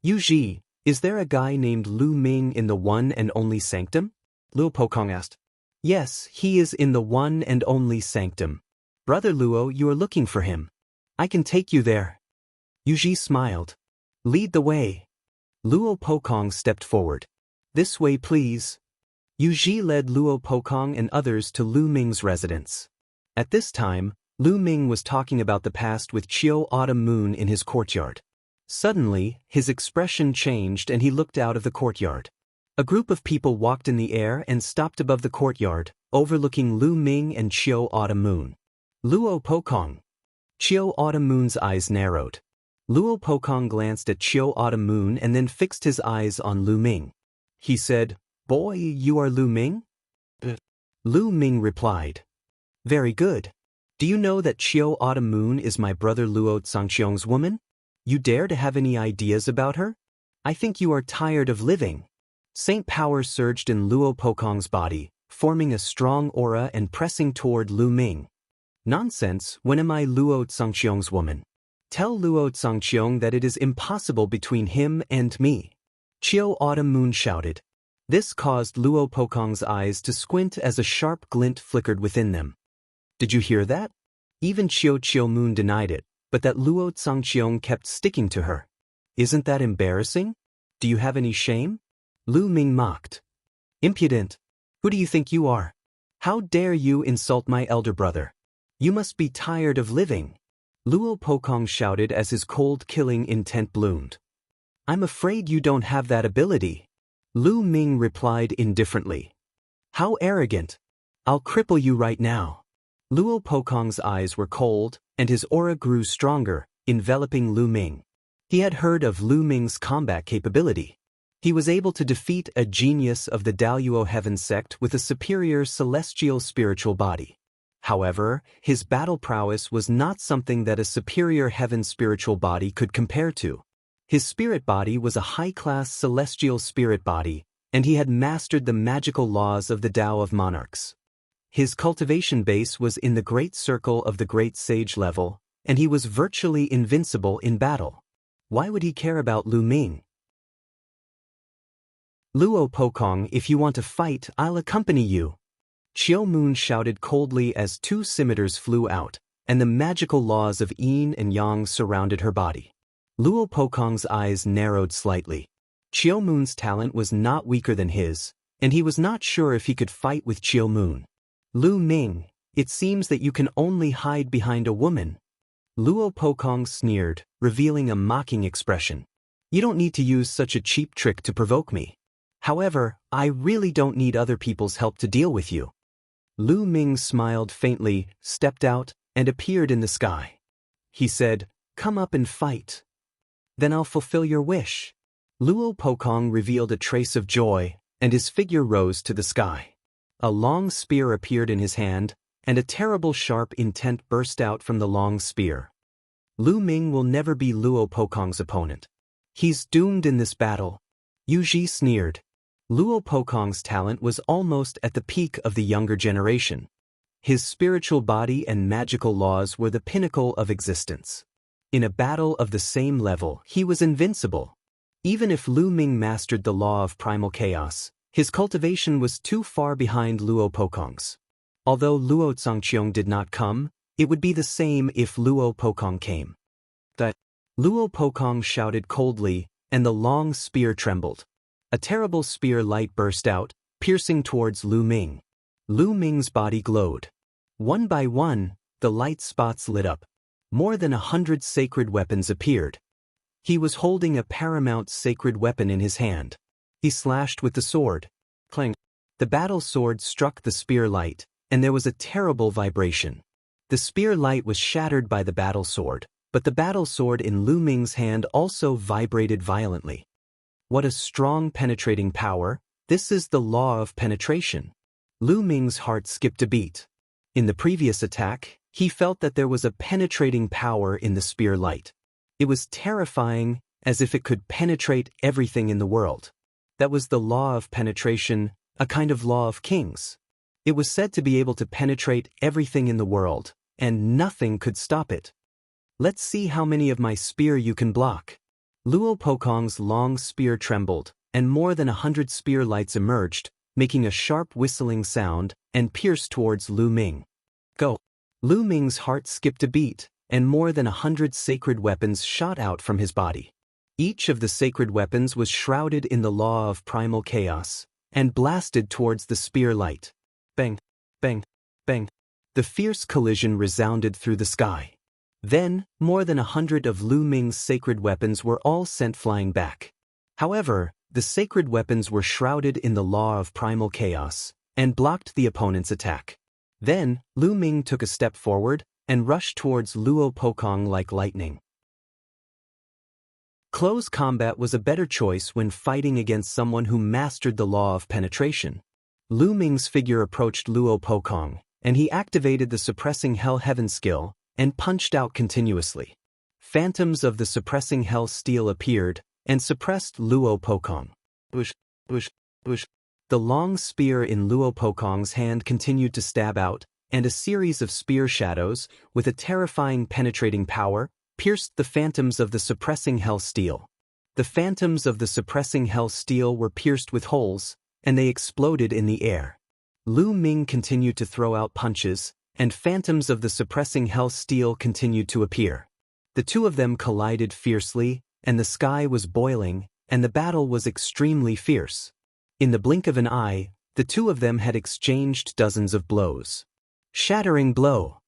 Yuji, is there a guy named Lu Ming in the one and only sanctum? Luo Pokong asked. Yes, he is in the one and only sanctum. Brother Luo, you are looking for him. I can take you there. Yuji smiled. Lead the way. Luo Pokong stepped forward. This way, please. Yuji led Luo Pokong and others to Lu Ming's residence. At this time, Lu Ming was talking about the past with Chiao Autumn Moon in his courtyard. Suddenly, his expression changed and he looked out of the courtyard. A group of people walked in the air and stopped above the courtyard, overlooking Lu Ming and Chiao Autumn Moon. Luo Pokong. Chiao Autumn Moon's eyes narrowed. Luo Pokong glanced at Chiao Autumn Moon and then fixed his eyes on Lu Ming. He said, Boy, you are Lu Ming? Lu Ming replied. Very good. Do you know that Chiao Autumn Moon is my brother Luo Zhangqiong's woman? You dare to have any ideas about her? I think you are tired of living. Saint power surged in Luo Pokong's body, forming a strong aura and pressing toward Lu Ming. Nonsense, when am I Luo Zhangqiong's woman? Tell Luo Zhangqiong that it is impossible between him and me. Chiao Autumn Moon shouted. This caused Luo Pokong's eyes to squint as a sharp glint flickered within them. Did you hear that? Even Qiu Moon denied it, but that Luo Zhangqiong kept sticking to her. Isn't that embarrassing? Do you have any shame? Lu Ming mocked. Impudent! Who do you think you are? How dare you insult my elder brother? You must be tired of living. Luo Pokong shouted as his cold killing intent bloomed. I'm afraid you don't have that ability. Lu Ming replied indifferently. How arrogant! I'll cripple you right now. Luo Pokong's eyes were cold, and his aura grew stronger, enveloping Lu Ming. He had heard of Lu Ming's combat capability. He was able to defeat a genius of the Daluo Heaven sect with a superior celestial spiritual body. However, his battle prowess was not something that a superior heaven spiritual body could compare to. His spirit body was a high-class celestial spirit body, and he had mastered the magical laws of the Tao of Monarchs. His cultivation base was in the Great Circle of the Great Sage level, and he was virtually invincible in battle. Why would he care about Lu Ming? Luo Pokong, if you want to fight, I'll accompany you. Qiu Moon shouted coldly as two scimitars flew out, and the magical laws of yin and yang surrounded her body. Luo Pokong's eyes narrowed slightly. Qiu Moon's talent was not weaker than his, and he was not sure if he could fight with Qiu Moon. Lu Ming, it seems that you can only hide behind a woman. Luo Pokong sneered, revealing a mocking expression. You don't need to use such a cheap trick to provoke me. However, I really don't need other people's help to deal with you. Lu Ming smiled faintly, stepped out, and appeared in the sky. He said, Come up and fight. Then I'll fulfill your wish. Luo Pokong revealed a trace of joy, and his figure rose to the sky. A long spear appeared in his hand, and a terrible sharp intent burst out from the long spear. Lu Ming will never be Luo Pokong's opponent. He's doomed in this battle. Yu Ji sneered. Luo Pokong's talent was almost at the peak of the younger generation. His spiritual body and magical laws were the pinnacle of existence. In a battle of the same level, he was invincible. Even if Lu Ming mastered the law of primal chaos, his cultivation was too far behind Luo Pokong's. Although Luo Zhangqiong did not come, it would be the same if Luo Pokong came. That Luo Pokong shouted coldly, and the long spear trembled. A terrible spear light burst out, piercing towards Lu Ming. Lu Ming's body glowed. One by one, the light spots lit up. More than 100 sacred weapons appeared. He was holding a paramount sacred weapon in his hand. He slashed with the sword. Clang! The battle sword struck the spear light, and there was a terrible vibration. The spear light was shattered by the battle sword, but the battle sword in Lu Ming's hand also vibrated violently. What a strong penetrating power! This is the law of penetration. Lu Ming's heart skipped a beat. In the previous attack, he felt that there was a penetrating power in the spear light. It was terrifying, as if it could penetrate everything in the world. That was the law of penetration, a kind of law of kings. It was said to be able to penetrate everything in the world, and nothing could stop it. Let's see how many of my spear you can block. Luo Pokong's long spear trembled, and more than 100 spear lights emerged, making a sharp whistling sound, and pierced towards Lu Ming. Go! Lu Ming's heart skipped a beat, and more than 100 sacred weapons shot out from his body. Each of the sacred weapons was shrouded in the law of primal chaos, and blasted towards the spear light. Bang! Bang! Bang! The fierce collision resounded through the sky. Then, more than 100 of Lu Ming's sacred weapons were all sent flying back. However, the sacred weapons were shrouded in the law of primal chaos, and blocked the opponent's attack. Then, Lu Ming took a step forward, and rushed towards Luo Pokong like lightning. Close combat was a better choice when fighting against someone who mastered the law of penetration. Lu Ming's figure approached Luo Pokong, and he activated the Suppressing Hell Heaven skill, and punched out continuously. Phantoms of the Suppressing Hell steel appeared, and suppressed Luo Pokong. Bush, bush, bush. The long spear in Luo Pokong's hand continued to stab out, and a series of spear shadows, with a terrifying penetrating power, pierced the phantoms of the Suppressing Hell steel. The phantoms of the Suppressing Hell steel were pierced with holes, and they exploded in the air. Lu Ming continued to throw out punches, and phantoms of the suppressing hell steel continued to appear. The two of them collided fiercely, and the sky was boiling, and the battle was extremely fierce. In the blink of an eye, the two of them had exchanged dozens of blows. Shattering blow.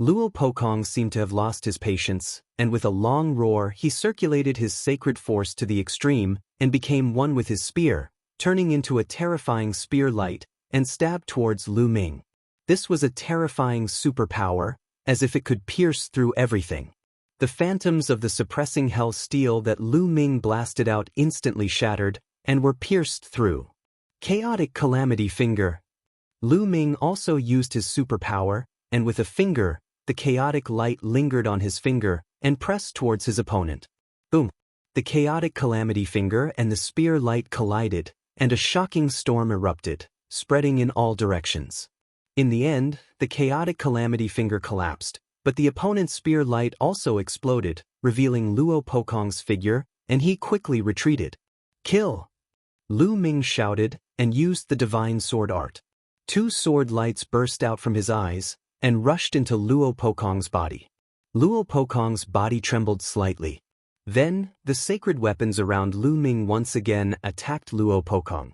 Luo Pokong seemed to have lost his patience, and with a long roar he circulated his sacred force to the extreme and became one with his spear, turning into a terrifying spear light, and stabbed towards Lu Ming. This was a terrifying superpower, as if it could pierce through everything. The phantoms of the suppressing hell steel that Lu Ming blasted out instantly shattered, and were pierced through. Chaotic Calamity Finger. Lu Ming also used his superpower, and with a finger, the chaotic light lingered on his finger and pressed towards his opponent. Boom! The chaotic Calamity Finger and the spear light collided, and a shocking storm erupted, spreading in all directions. In the end, the chaotic Calamity Finger collapsed, but the opponent's spear light also exploded, revealing Luo Pokong's figure, and he quickly retreated. Kill! Lu Ming shouted, and used the divine sword art. Two sword lights burst out from his eyes, and rushed into Luo Pokong's body. Luo Pokong's body trembled slightly. Then, the sacred weapons around Lu Ming once again attacked Luo Pokong.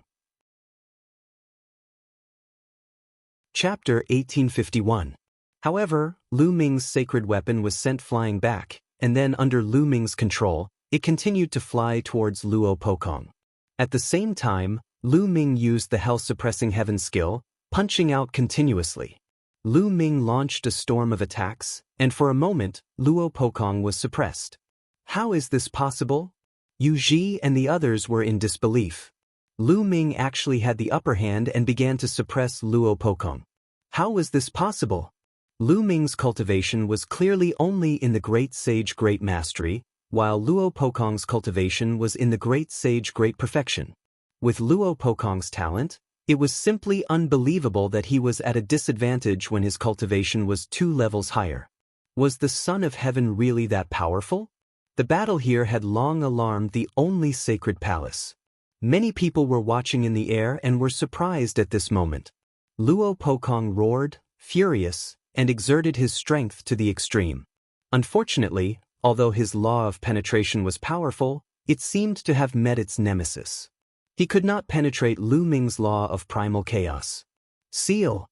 Chapter 1851. However, Lu Ming's sacred weapon was sent flying back, and then under Lu Ming's control, it continued to fly towards Luo Pokong. At the same time, Lu Ming used the hell-suppressing heaven skill, punching out continuously. Lu Ming launched a storm of attacks, and for a moment, Luo Pokong was suppressed. How is this possible? Yu Ji and the others were in disbelief. Lu Ming actually had the upper hand and began to suppress Luo Pokong. How was this possible? Lu Ming's cultivation was clearly only in the Great Sage Great Mastery, while Luo Pokong's cultivation was in the Great Sage Great Perfection. With Luo Pokong's talent, it was simply unbelievable that he was at a disadvantage when his cultivation was 2 levels higher. Was the Son of Heaven really that powerful? The battle here had long alarmed the only sacred palace. Many people were watching in the air and were surprised at this moment. Luo Pokong roared, furious, and exerted his strength to the extreme. Unfortunately, although his law of penetration was powerful, it seemed to have met its nemesis. He could not penetrate Lu Ming's law of primal chaos. Seal!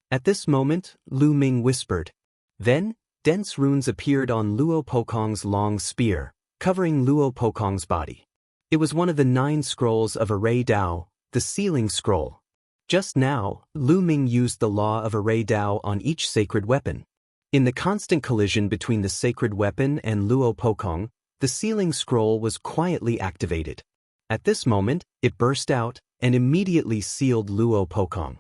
At this moment, Lu Ming whispered. Then, dense runes appeared on Luo Pokong's long spear, covering Luo Pokong's body. It was one of the 9 scrolls of Array Dao, the sealing scroll. Just now, Lu Ming used the law of Array Dao on each sacred weapon. In the constant collision between the sacred weapon and Luo Pokong, the sealing scroll was quietly activated. At this moment, it burst out and immediately sealed Luo Pokong.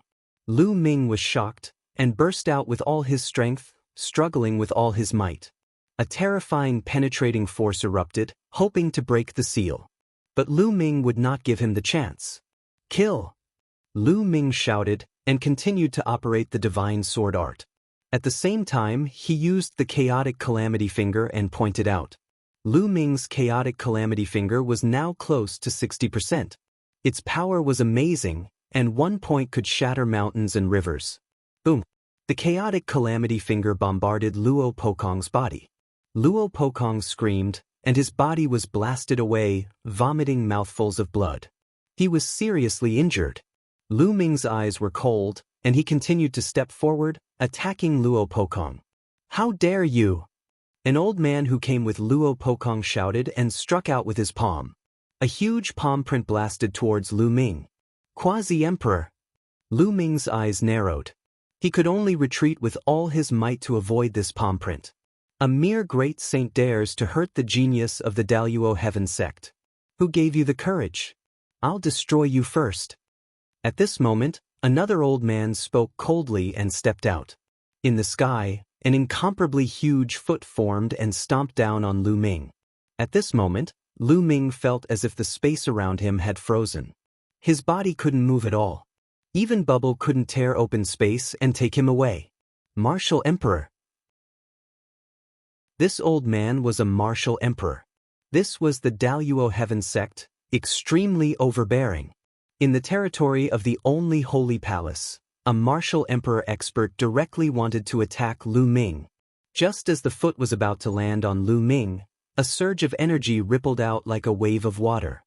Lu Ming was shocked and burst out with all his strength, struggling with all his might. A terrifying penetrating force erupted, hoping to break the seal. But Lu Ming would not give him the chance. Kill! Lu Ming shouted and continued to operate the divine sword art. At the same time, he used the chaotic Calamity Finger and pointed out. Lu Ming's chaotic Calamity Finger was now close to 60%. Its power was amazing, and one point could shatter mountains and rivers. Boom! The chaotic Calamity Finger bombarded Luo Pokong's body. Luo Pokong screamed, and his body was blasted away, vomiting mouthfuls of blood. He was seriously injured. Lu Ming's eyes were cold, and he continued to step forward, attacking Luo Pokong. How dare you! An old man who came with Luo Pokong shouted and struck out with his palm. A huge palm print blasted towards Lu Ming. Quasi-Emperor! Lu Ming's eyes narrowed. He could only retreat with all his might to avoid this palm print. A mere great saint dares to hurt the genius of the Daluo Heaven sect. Who gave you the courage? I'll destroy you first. At this moment, another old man spoke coldly and stepped out. In the sky, an incomparably huge foot formed and stomped down on Lu Ming. At this moment, Lu Ming felt as if the space around him had frozen. His body couldn't move at all. Even bubble couldn't tear open space and take him away. Martial Emperor. This old man was a martial emperor. This was the Daluo Heaven sect, extremely overbearing. In the territory of the only holy palace, a martial emperor expert directly wanted to attack Lu Ming. Just as the foot was about to land on Lu Ming, a surge of energy rippled out like a wave of water.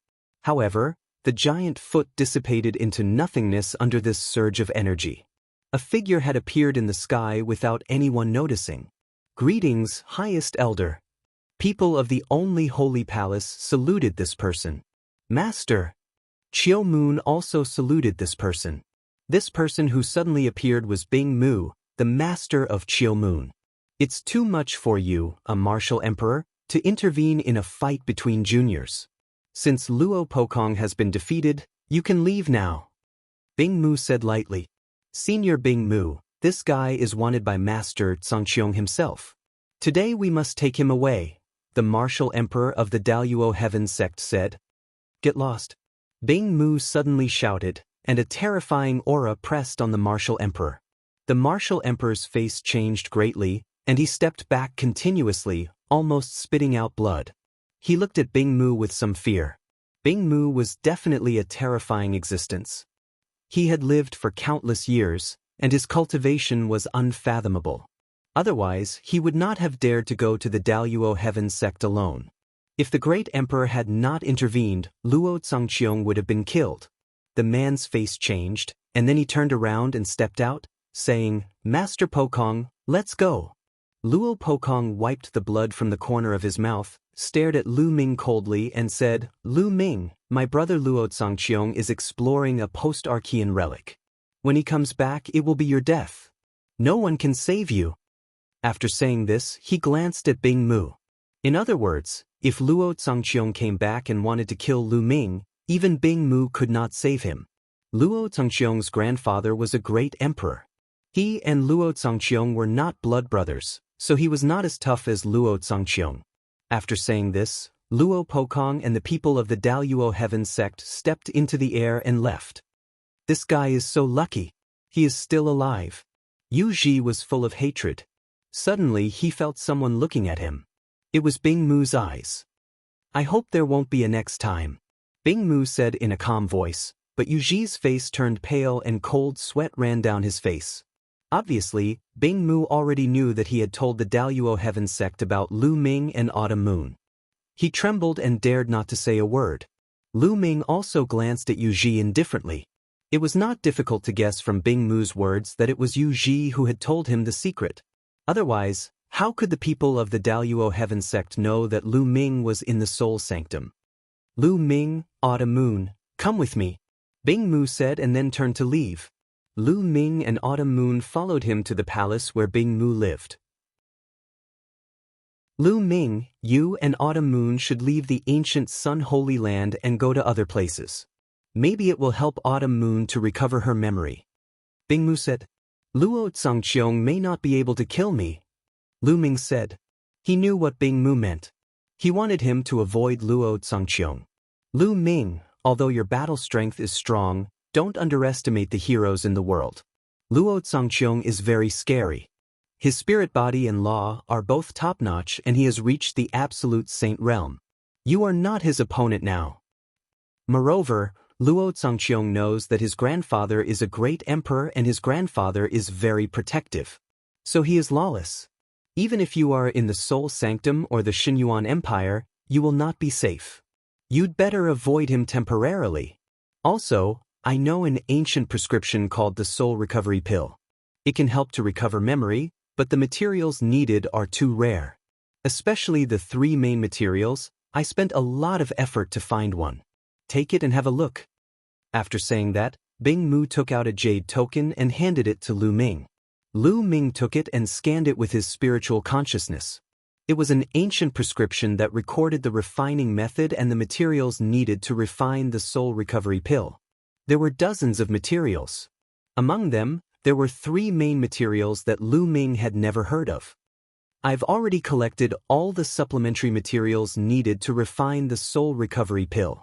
However, the giant foot dissipated into nothingness under this surge of energy. A figure had appeared in the sky without anyone noticing. "Greetings, highest elder." People of the only holy palace saluted this person. "Master." Chiu Moon also saluted this person. This person who suddenly appeared was Bing Mu, the master of Chiu Moon. "It's too much for you, a martial emperor, to intervene in a fight between juniors. Since Luo Pokong has been defeated, you can leave now." Bing Mu said lightly. "Senior Bing Mu, this guy is wanted by Master Zhangqiong himself. Today we must take him away," the martial emperor of the Daluo Heaven sect said. "Get lost." Bing Mu suddenly shouted, and a terrifying aura pressed on the martial emperor. The martial emperor's face changed greatly, and he stepped back continuously, almost spitting out blood. He looked at Bing Mu with some fear. Bing Mu was definitely a terrifying existence. He had lived for countless years, and his cultivation was unfathomable. Otherwise, he would not have dared to go to the Daluo Heaven sect alone. If the great emperor had not intervened, Luo Zhangqiong would have been killed. The man's face changed, and then he turned around and stepped out, saying, "Master Pokong, let's go." Luo Pokong wiped the blood from the corner of his mouth, stared at Lu Ming coldly and said, "Lu Ming, my brother Luo Zhangqiong is exploring a post-Archean relic. When he comes back, it will be your death. No one can save you." After saying this, he glanced at Bing Mu. In other words, if Luo Zhangqiong came back and wanted to kill Lu Ming, even Bing Mu could not save him. Luo Zhangqiong's grandfather was a great emperor. He and Luo Zhangqiong were not blood brothers, so he was not as tough as Luo Zhangqiong. After saying this, Luo Pokong and the people of the Daluo Heaven sect stepped into the air and left. "This guy is so lucky. He is still alive." Yu Ji was full of hatred. Suddenly he felt someone looking at him. It was Bing Mu's eyes. "I hope there won't be a next time," Bing Mu said in a calm voice, but Yu Ji's face turned pale and cold sweat ran down his face. Obviously, Bing Mu already knew that he had told the Daluo Heaven sect about Lu Ming and Autumn Moon. He trembled and dared not to say a word. Lu Ming also glanced at Yu Ji indifferently. It was not difficult to guess from Bing Mu's words that it was Yu Ji who had told him the secret. Otherwise, how could the people of the Daluo Heaven sect know that Lu Ming was in the Soul Sanctum? "Lu Ming, Autumn Moon, come with me," Bing Mu said and then turned to leave. Lu Ming and Autumn Moon followed him to the palace where Bing Mu lived. "Lu Ming, you and Autumn Moon should leave the ancient Sun Holy Land and go to other places. Maybe it will help Autumn Moon to recover her memory." Bing Mu said. "Luo Zhangqiong may not be able to kill me," Lu Ming said. He knew what Bing Mu meant. He wanted him to avoid Luo Zhangqiong. "Lu Ming, although your battle strength is strong, don't underestimate the heroes in the world. Luo Zhangqiong is very scary. His spirit body and law are both top-notch and he has reached the absolute saint realm. You are not his opponent now. Moreover, Luo Zhangqiong knows that his grandfather is a great emperor and his grandfather is very protective. So he is lawless. Even if you are in the Soul Sanctum or the Xinyuan Empire, you will not be safe. You'd better avoid him temporarily. Also, I know an ancient prescription called the Soul Recovery Pill. It can help to recover memory, but the materials needed are too rare. Especially the three main materials, I spent a lot of effort to find one. Take it and have a look." After saying that, Bing Mu took out a jade token and handed it to Lu Ming. Lu Ming took it and scanned it with his spiritual consciousness. It was an ancient prescription that recorded the refining method and the materials needed to refine the soul recovery pill. There were dozens of materials. Among them, there were three main materials that Lu Ming had never heard of. "I've already collected all the supplementary materials needed to refine the soul recovery pill.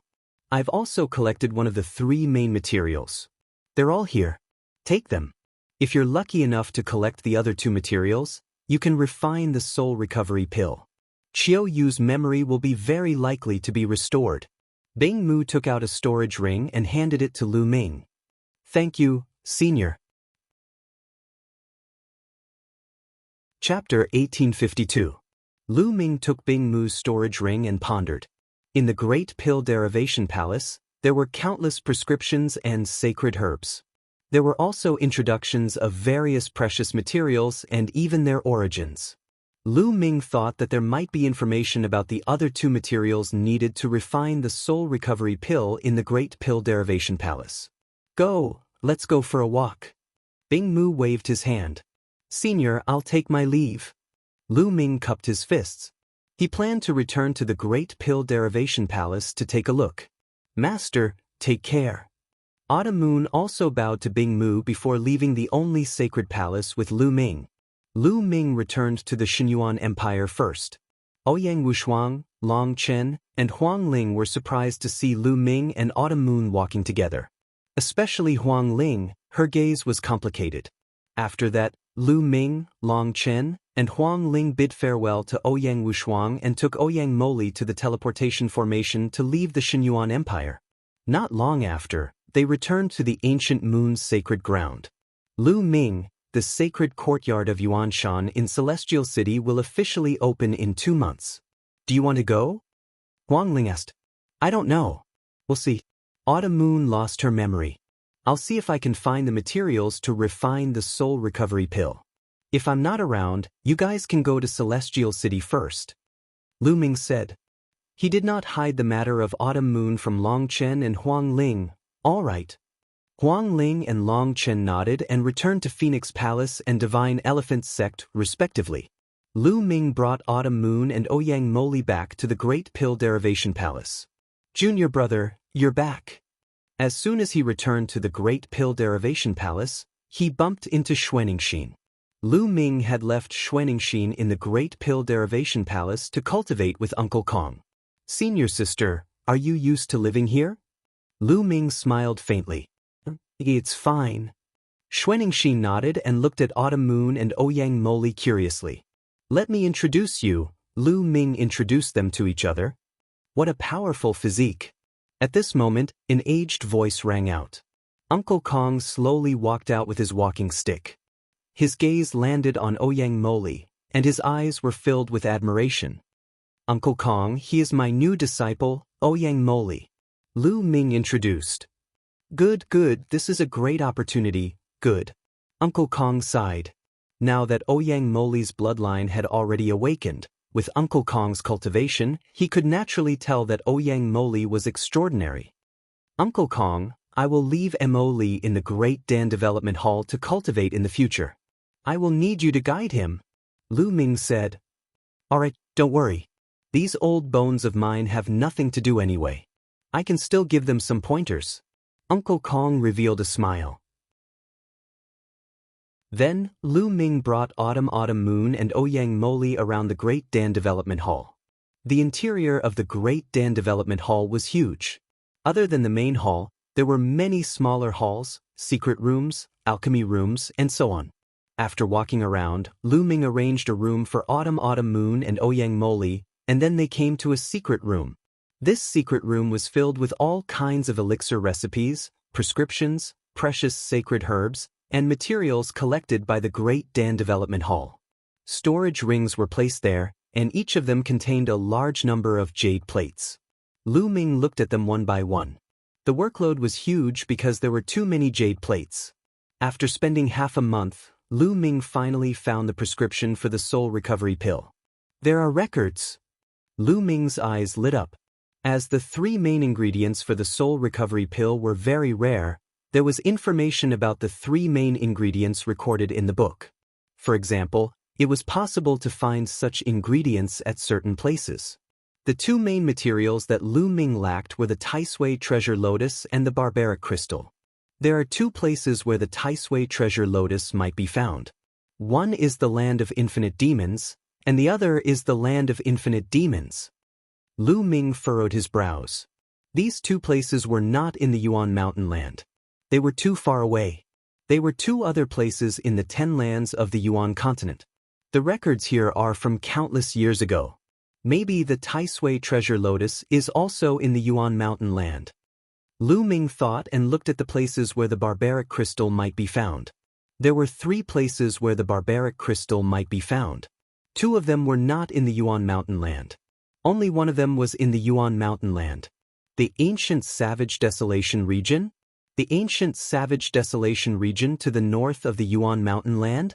I've also collected one of the three main materials. They're all here. Take them. If you're lucky enough to collect the other two materials, you can refine the soul recovery pill. Qiu Yu's memory will be very likely to be restored." Bing Mu took out a storage ring and handed it to Lu Ming. "Thank you, Senior." Chapter 1852. Lu Ming took Bing Mu's storage ring and pondered. In the Great Pill Derivation Palace, there were countless prescriptions and sacred herbs. There were also introductions of various precious materials and even their origins. Lu Ming thought that there might be information about the other two materials needed to refine the soul recovery pill in the Great Pill Derivation Palace. Let's go for a walk. Bing Mu waved his hand. Senior, I'll take my leave. Lu Ming cupped his fists. He planned to return to the Great Pill Derivation Palace to take a look. Master, take care. Autumn Moon also bowed to Bing Mu before leaving the only sacred palace with Lu Ming. Lu Ming returned to the Xinyuan Empire first. Ouyang Wushuang, Long Chen, and Huang Ling were surprised to see Lu Ming and Autumn Moon walking together. Especially Huang Ling, her gaze was complicated. After that, Lu Ming, Long Chen, and Huang Ling bid farewell to Ouyang Wushuang and took Ouyang Moli to the teleportation formation to leave the Xinyuan Empire. Not long after, they returned to the ancient moon's sacred ground. Lu Ming, the sacred courtyard of Yuanshan in Celestial City will officially open in 2 months. Do you want to go? Huang Ling asked. I don't know. We'll see. Autumn Moon lost her memory. I'll see if I can find the materials to refine the soul recovery pill. If I'm not around, you guys can go to Celestial City first. Lu Ming said. He did not hide the matter of Autumn Moon from Long Chen and Huang Ling. All right. Huang Ling and Long Chen nodded and returned to Phoenix Palace and Divine Elephant Sect, respectively. Lu Ming brought Autumn Moon and Ouyang Moli back to the Great Pill Derivation Palace. Junior brother, you're back. As soon as he returned to the Great Pill Derivation Palace, he bumped into Xuaningxin. Lu Ming had left Xuaningxin in the Great Pill Derivation Palace to cultivate with Uncle Kong. Senior sister, are you used to living here? Lu Ming smiled faintly. It's fine. Xuaningxin nodded and looked at Autumn Moon and Ouyang Moli curiously. Let me introduce you. Lu Ming introduced them to each other. What a powerful physique. At this moment, an aged voice rang out. Uncle Kong slowly walked out with his walking stick. His gaze landed on Ouyang Moli, and his eyes were filled with admiration. Uncle Kong, he is my new disciple, Ouyang Moli. Lu Ming introduced. Good, this is a great opportunity, good. Uncle Kong sighed. Now that Ouyang Moli's bloodline had already awakened, with Uncle Kong's cultivation, he could naturally tell that Ouyang Moli was extraordinary. Uncle Kong, I will leave Moli in the Great Dan Development Hall to cultivate in the future. I will need you to guide him, Lu Ming said. Alright, don't worry. These old bones of mine have nothing to do anyway. I can still give them some pointers. Uncle Kong revealed a smile. Then, Lu Ming brought Autumn Moon and Ouyang Moli around the Great Dan Development Hall. The interior of the Great Dan Development Hall was huge. Other than the main hall, there were many smaller halls, secret rooms, alchemy rooms, and so on. After walking around, Lu Ming arranged a room for Autumn Moon and Ouyang Moli, and then they came to a secret room. This secret room was filled with all kinds of elixir recipes, prescriptions, precious sacred herbs, and materials collected by the Great Dan Development Hall. Storage rings were placed there, and each of them contained a large number of jade plates. Lu Ming looked at them one by one. The workload was huge because there were too many jade plates. After spending half a month, Lu Ming finally found the prescription for the soul recovery pill. There are records. Lu Ming's eyes lit up. As the 3 main ingredients for the soul recovery pill were very rare, there was information about the 3 main ingredients recorded in the book. For example, it was possible to find such ingredients at certain places. The 2 main materials that Lu Ming lacked were the Taisui Treasure Lotus and the Barbaric Crystal. There are 2 places where the Taisui Treasure Lotus might be found. One is the Land of Infinite Demons, and the other is the Land of Infinite Demons. Lu Ming furrowed his brows. These 2 places were not in the Yuan Mountain Land. They were too far away. They were 2 other places in the 10 lands of the Yuan continent. The records here are from countless years ago. Maybe the Taisui Treasure Lotus is also in the Yuan Mountain Land. Lu Ming thought and looked at the places where the Barbaric Crystal might be found. There were 3 places where the barbaric crystal might be found. 2 of them were not in the Yuan Mountain Land. Only one of them was in the Yuan Mountain Land. The ancient Savage Desolation region? The ancient Savage Desolation region to the north of the Yuan Mountain Land?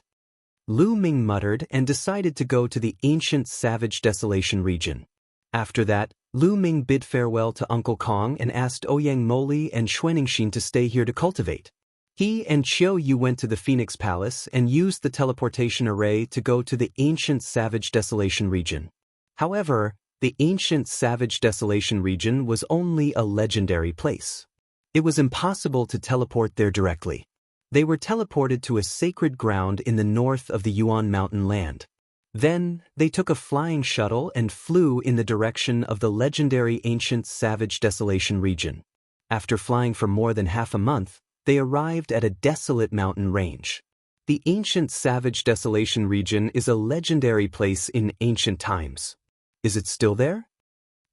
Lu Ming muttered and decided to go to the ancient Savage Desolation region. After that, Lu Ming bid farewell to Uncle Kong and asked Ouyang Moli and Xuanixin to stay here to cultivate. He and Qiu Yu went to the Phoenix Palace and used the teleportation array to go to the ancient Savage Desolation region. However, the ancient Savage Desolation region was only a legendary place. It was impossible to teleport there directly. They were teleported to a sacred ground in the north of the Yuan Mountain Land. Then, they took a flying shuttle and flew in the direction of the legendary ancient Savage Desolation region. After flying for more than half a month, they arrived at a desolate mountain range. The ancient Savage Desolation region is a legendary place in ancient times. Is it still there?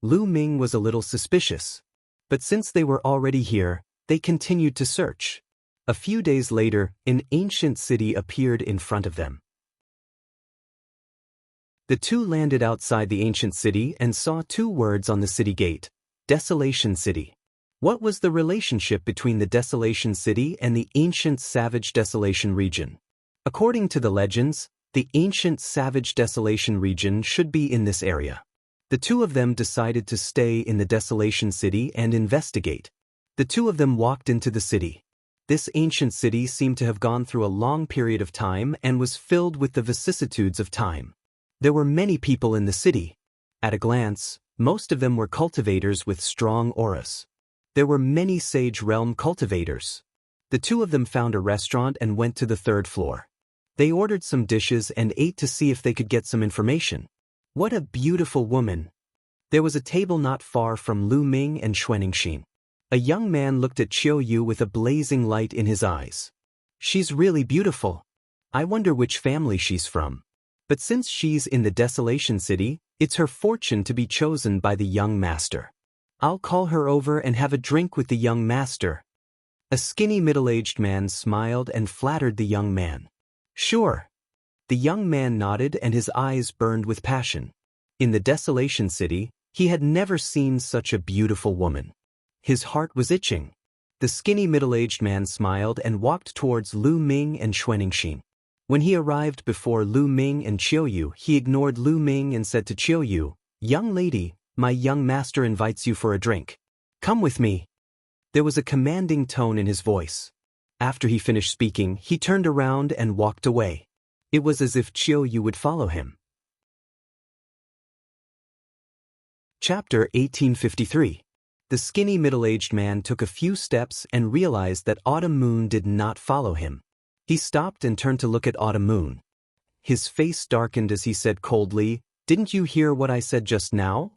Lu Ming was a little suspicious. But since they were already here, they continued to search. A few days later, an ancient city appeared in front of them. The 2 landed outside the ancient city and saw 2 words on the city gate: Desolation City. What was the relationship between the Desolation City and the ancient Savage Desolation region? According to the legends, the ancient Savage Desolation region should be in this area. The 2 of them decided to stay in the Desolation City and investigate. The 2 of them walked into the city. This ancient city seemed to have gone through a long period of time and was filled with the vicissitudes of time. There were many people in the city. At a glance, most of them were cultivators with strong auras. There were many Sage Realm cultivators. The 2 of them found a restaurant and went to the 3rd floor. They ordered some dishes and ate to see if they could get some information. What a beautiful woman! There was a table not far from Lu Ming and Xuanixin. A young man looked at Qiu Yu with a blazing light in his eyes. She's really beautiful. I wonder which family she's from. But since she's in the Desolation City, it's her fortune to be chosen by the young master. I'll call her over and have a drink with the young master. A skinny middle-aged man smiled and flattered the young man. Sure. The young man nodded and his eyes burned with passion. In the Desolation City, he had never seen such a beautiful woman. His heart was itching. The skinny middle-aged man smiled and walked towards Lu Ming and Xuanixin. When he arrived before Lu Ming and Qiu Yu, he ignored Lu Ming and said to Qiu Yu, "Young lady, my young master invites you for a drink. Come with me." There was a commanding tone in his voice. After he finished speaking, he turned around and walked away. It was as if Qiu Yu would follow him. Chapter 1853. The skinny middle-aged man took a few steps and realized that Autumn Moon did not follow him. He stopped and turned to look at Autumn Moon. His face darkened as he said coldly, "Didn't you hear what I said just now?"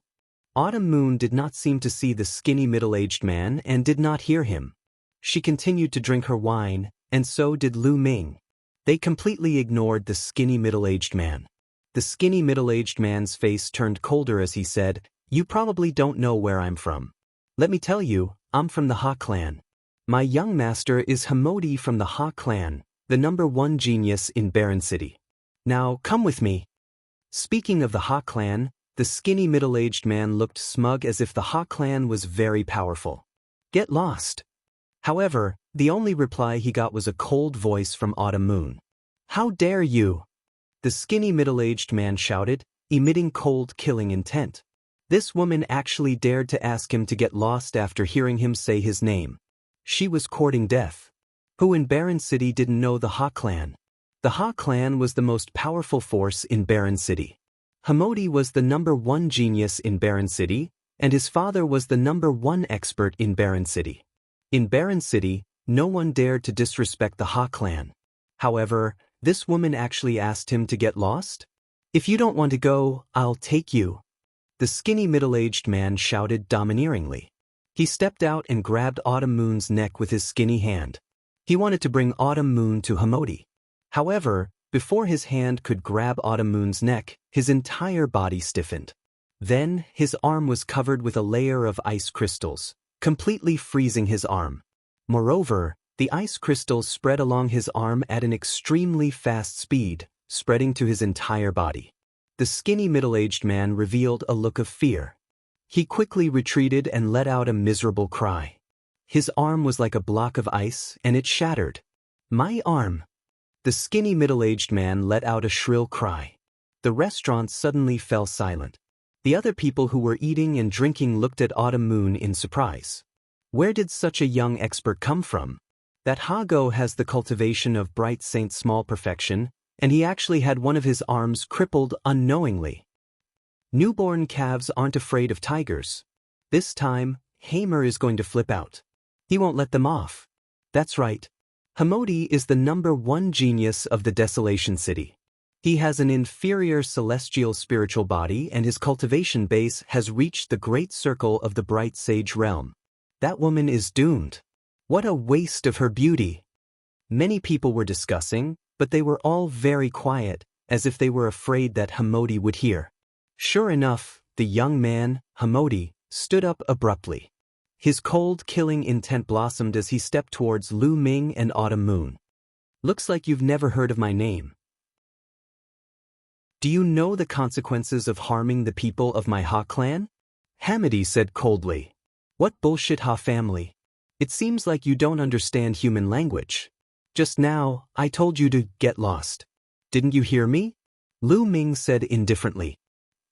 Autumn Moon did not seem to see the skinny middle-aged man and did not hear him. She continued to drink her wine, and so did Lu Ming. They completely ignored the skinny middle-aged man. The skinny middle-aged man's face turned colder as he said, "You probably don't know where I'm from. Let me tell you, I'm from the Ha clan. My young master is Hamodi from the Ha clan, the #1 genius in Barren City. Now, come with me." Speaking of the Ha clan, the skinny middle-aged man looked smug as if the Ha clan was very powerful. "Get lost." However, the only reply he got was a cold voice from Autumn Moon. "How dare you!" The skinny middle-aged man shouted, emitting cold killing intent. This woman actually dared to ask him to get lost after hearing him say his name. She was courting death. Who in Barren City didn't know the Ha clan? The Ha clan was the most powerful force in Barren City. Hamodi was the #1 genius in Barren City, and his father was the #1 expert in Barren City. In Barren City, no one dared to disrespect the Ha clan. However, this woman actually asked him to get lost? "If you don't want to go, I'll take you." The skinny middle-aged man shouted domineeringly. He stepped out and grabbed Autumn Moon's neck with his skinny hand. He wanted to bring Autumn Moon to Hamodi. However, before his hand could grab Autumn Moon's neck, his entire body stiffened. Then, his arm was covered with a layer of ice crystals, completely freezing his arm. Moreover, The ice crystals spread along his arm at an extremely fast speed, spreading to his entire body. The skinny middle-aged man revealed a look of fear. He quickly retreated and let out a miserable cry. His arm was like a block of ice, and it shattered. "My arm!" The skinny middle-aged man let out a shrill cry. The restaurant suddenly fell silent. The other people who were eating and drinking looked at Autumn Moon in surprise. Where did such a young expert come from? That Hago has the cultivation of bright Saint Small perfection, and he actually had one of his arms crippled unknowingly. Newborn calves aren't afraid of tigers. This time, Hamer is going to flip out. He won't let them off. That's right. Hamodi is the #1 genius of the Desolation City. He has an inferior celestial spiritual body, and his cultivation base has reached the great circle of the bright sage realm. That woman is doomed. What a waste of her beauty. Many people were discussing, but they were all very quiet, as if they were afraid that Hamodi would hear. Sure enough, the young man, Hamodi, stood up abruptly. His cold, killing intent blossomed as he stepped towards Lu Ming and Autumn Moon. "Looks like you've never heard of my name. Do you know the consequences of harming the people of my Ha clan?" Hamodi said coldly. "What bullshit Ha family? It seems like you don't understand human language. Just now, I told you to get lost. Didn't you hear me?" Lu Ming said indifferently.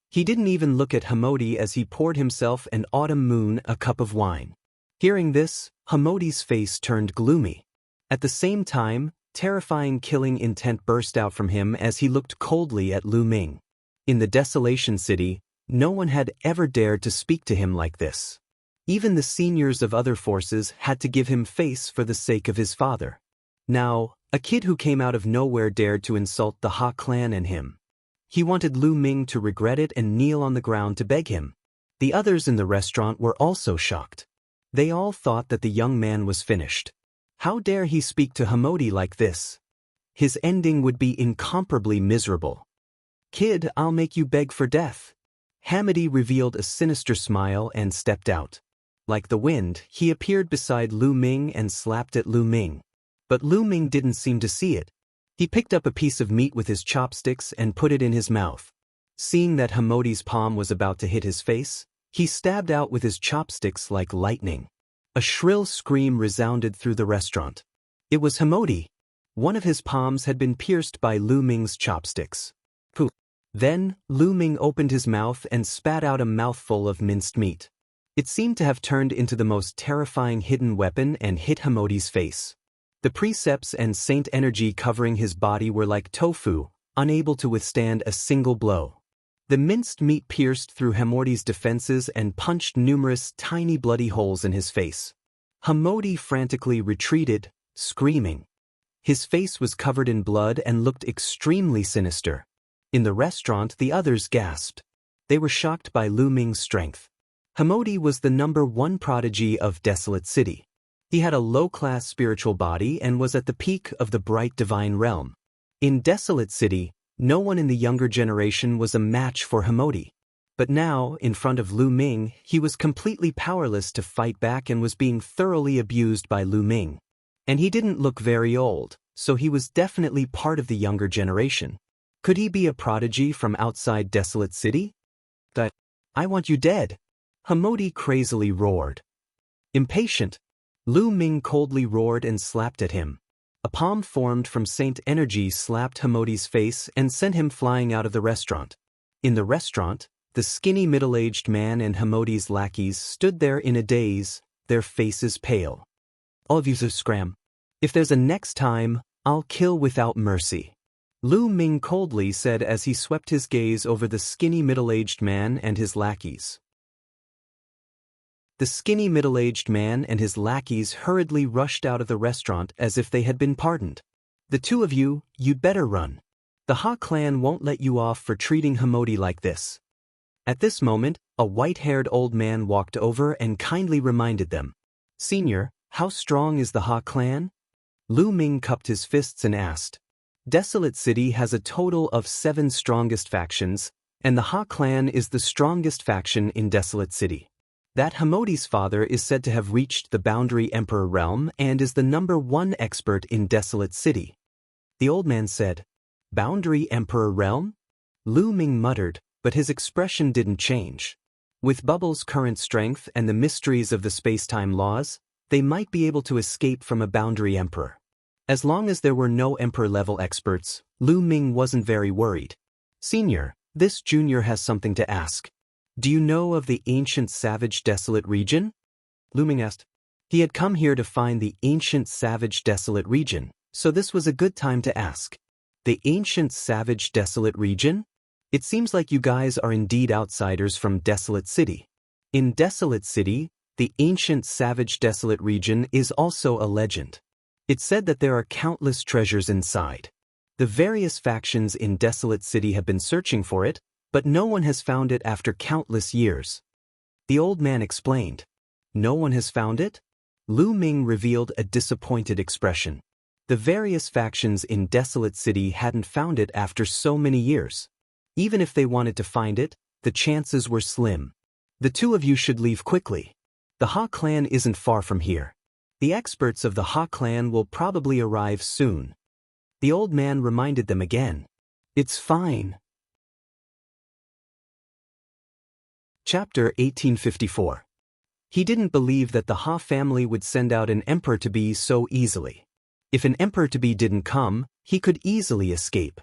He didn't even look at Hamodi as he poured himself and Autumn Moon a cup of wine. Hearing this, Hamodi's face turned gloomy. At the same time, terrifying killing intent burst out from him as he looked coldly at Lu Ming. In the Desolation City, no one had ever dared to speak to him like this. Even the seniors of other forces had to give him face for the sake of his father. Now, a kid who came out of nowhere dared to insult the Ha clan and him. He wanted Lu Ming to regret it and kneel on the ground to beg him. The others in the restaurant were also shocked. They all thought that the young man was finished. How dare he speak to Hamodi like this? His ending would be incomparably miserable. "Kid, I'll make you beg for death." Hamodi revealed a sinister smile and stepped out. Like the wind, he appeared beside Lu Ming and slapped at Lu Ming. But Lu Ming didn't seem to see it. He picked up a piece of meat with his chopsticks and put it in his mouth. Seeing that Hamodi's palm was about to hit his face, he stabbed out with his chopsticks like lightning. A shrill scream resounded through the restaurant. It was Hamodi. One of his palms had been pierced by Lu Ming's chopsticks. Poof. Then, Lu Ming opened his mouth and spat out a mouthful of minced meat. It seemed to have turned into the most terrifying hidden weapon and hit Hamodi's face. The precepts and saint energy covering his body were like tofu, unable to withstand a single blow. The minced meat pierced through Hamodi's defenses and punched numerous tiny bloody holes in his face. Hamodi frantically retreated, screaming. His face was covered in blood and looked extremely sinister. In the restaurant, the others gasped. They were shocked by Lu Ming's strength. Hamodi was the #1 prodigy of Desolate City. He had a low-class spiritual body and was at the peak of the bright divine realm. In Desolate City, no one in the younger generation was a match for Hamodi. But now, in front of Lu Ming, he was completely powerless to fight back and was being thoroughly abused by Lu Ming. And he didn't look very old, so he was definitely part of the younger generation. Could he be a prodigy from outside Desolate City? "I want you dead!" Hamodi crazily roared. Impatient, Lu Ming coldly roared and slapped at him. A palm formed from saint energy slapped Hamodi's face and sent him flying out of the restaurant. In the restaurant, the skinny middle-aged man and Hamodi's lackeys stood there in a daze, their faces pale. "All of you scram. If there's a next time, I'll kill without mercy," Lu Ming coldly said as he swept his gaze over the skinny middle-aged man and his lackeys. The skinny middle-aged man and his lackeys hurriedly rushed out of the restaurant as if they had been pardoned. "The two of you, you'd better run. The Ha clan won't let you off for treating Hamodi like this." At this moment, a white-haired old man walked over and kindly reminded them. "Senior, how strong is the Ha clan?" Lu Ming cupped his fists and asked. Desolate City has a total of 7 strongest factions, and the Ha clan is the strongest faction in Desolate City. That Hamodi's father is said to have reached the Boundary Emperor realm and is the #1 expert in Desolate City. The old man said, "Boundary Emperor realm?" Lu Ming muttered, but his expression didn't change. With Bubble's current strength and the mysteries of the space-time laws, they might be able to escape from a Boundary Emperor. As long as there were no Emperor-level experts, Lu Ming wasn't very worried. "Senior, this junior has something to ask. Do you know of the ancient savage desolate region?" Lu Ming asked. He had come here to find the ancient savage desolate region, so this was a good time to ask. The ancient savage desolate region? It seems like you guys are indeed outsiders from Desolate City. In Desolate City, the ancient savage desolate region is also a legend. It's said that there are countless treasures inside. The various factions in Desolate City have been searching for it, but no one has found it after countless years. The old man explained. No one has found it? Lu Ming revealed a disappointed expression. The various factions in Desolate City hadn't found it after so many years. Even if they wanted to find it, the chances were slim. The two of you should leave quickly. The Ha clan isn't far from here. The experts of the Ha clan will probably arrive soon. The old man reminded them again. It's fine. Chapter 1854. He didn't believe that the Ha family would send out an emperor-to-be so easily. If an emperor-to-be didn't come, he could easily escape.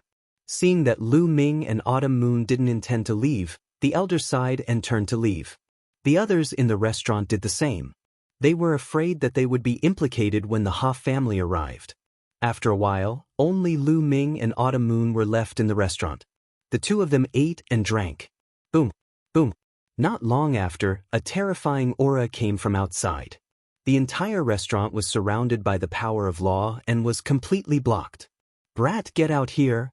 Seeing that Lu Ming and Autumn Moon didn't intend to leave, the elder sighed and turned to leave. The others in the restaurant did the same. They were afraid that they would be implicated when the Ha family arrived. After a while, only Lu Ming and Autumn Moon were left in the restaurant. The two of them ate and drank. Boom, boom. Not long after, a terrifying aura came from outside. The entire restaurant was surrounded by the power of law and was completely blocked. "Brat, get out here!"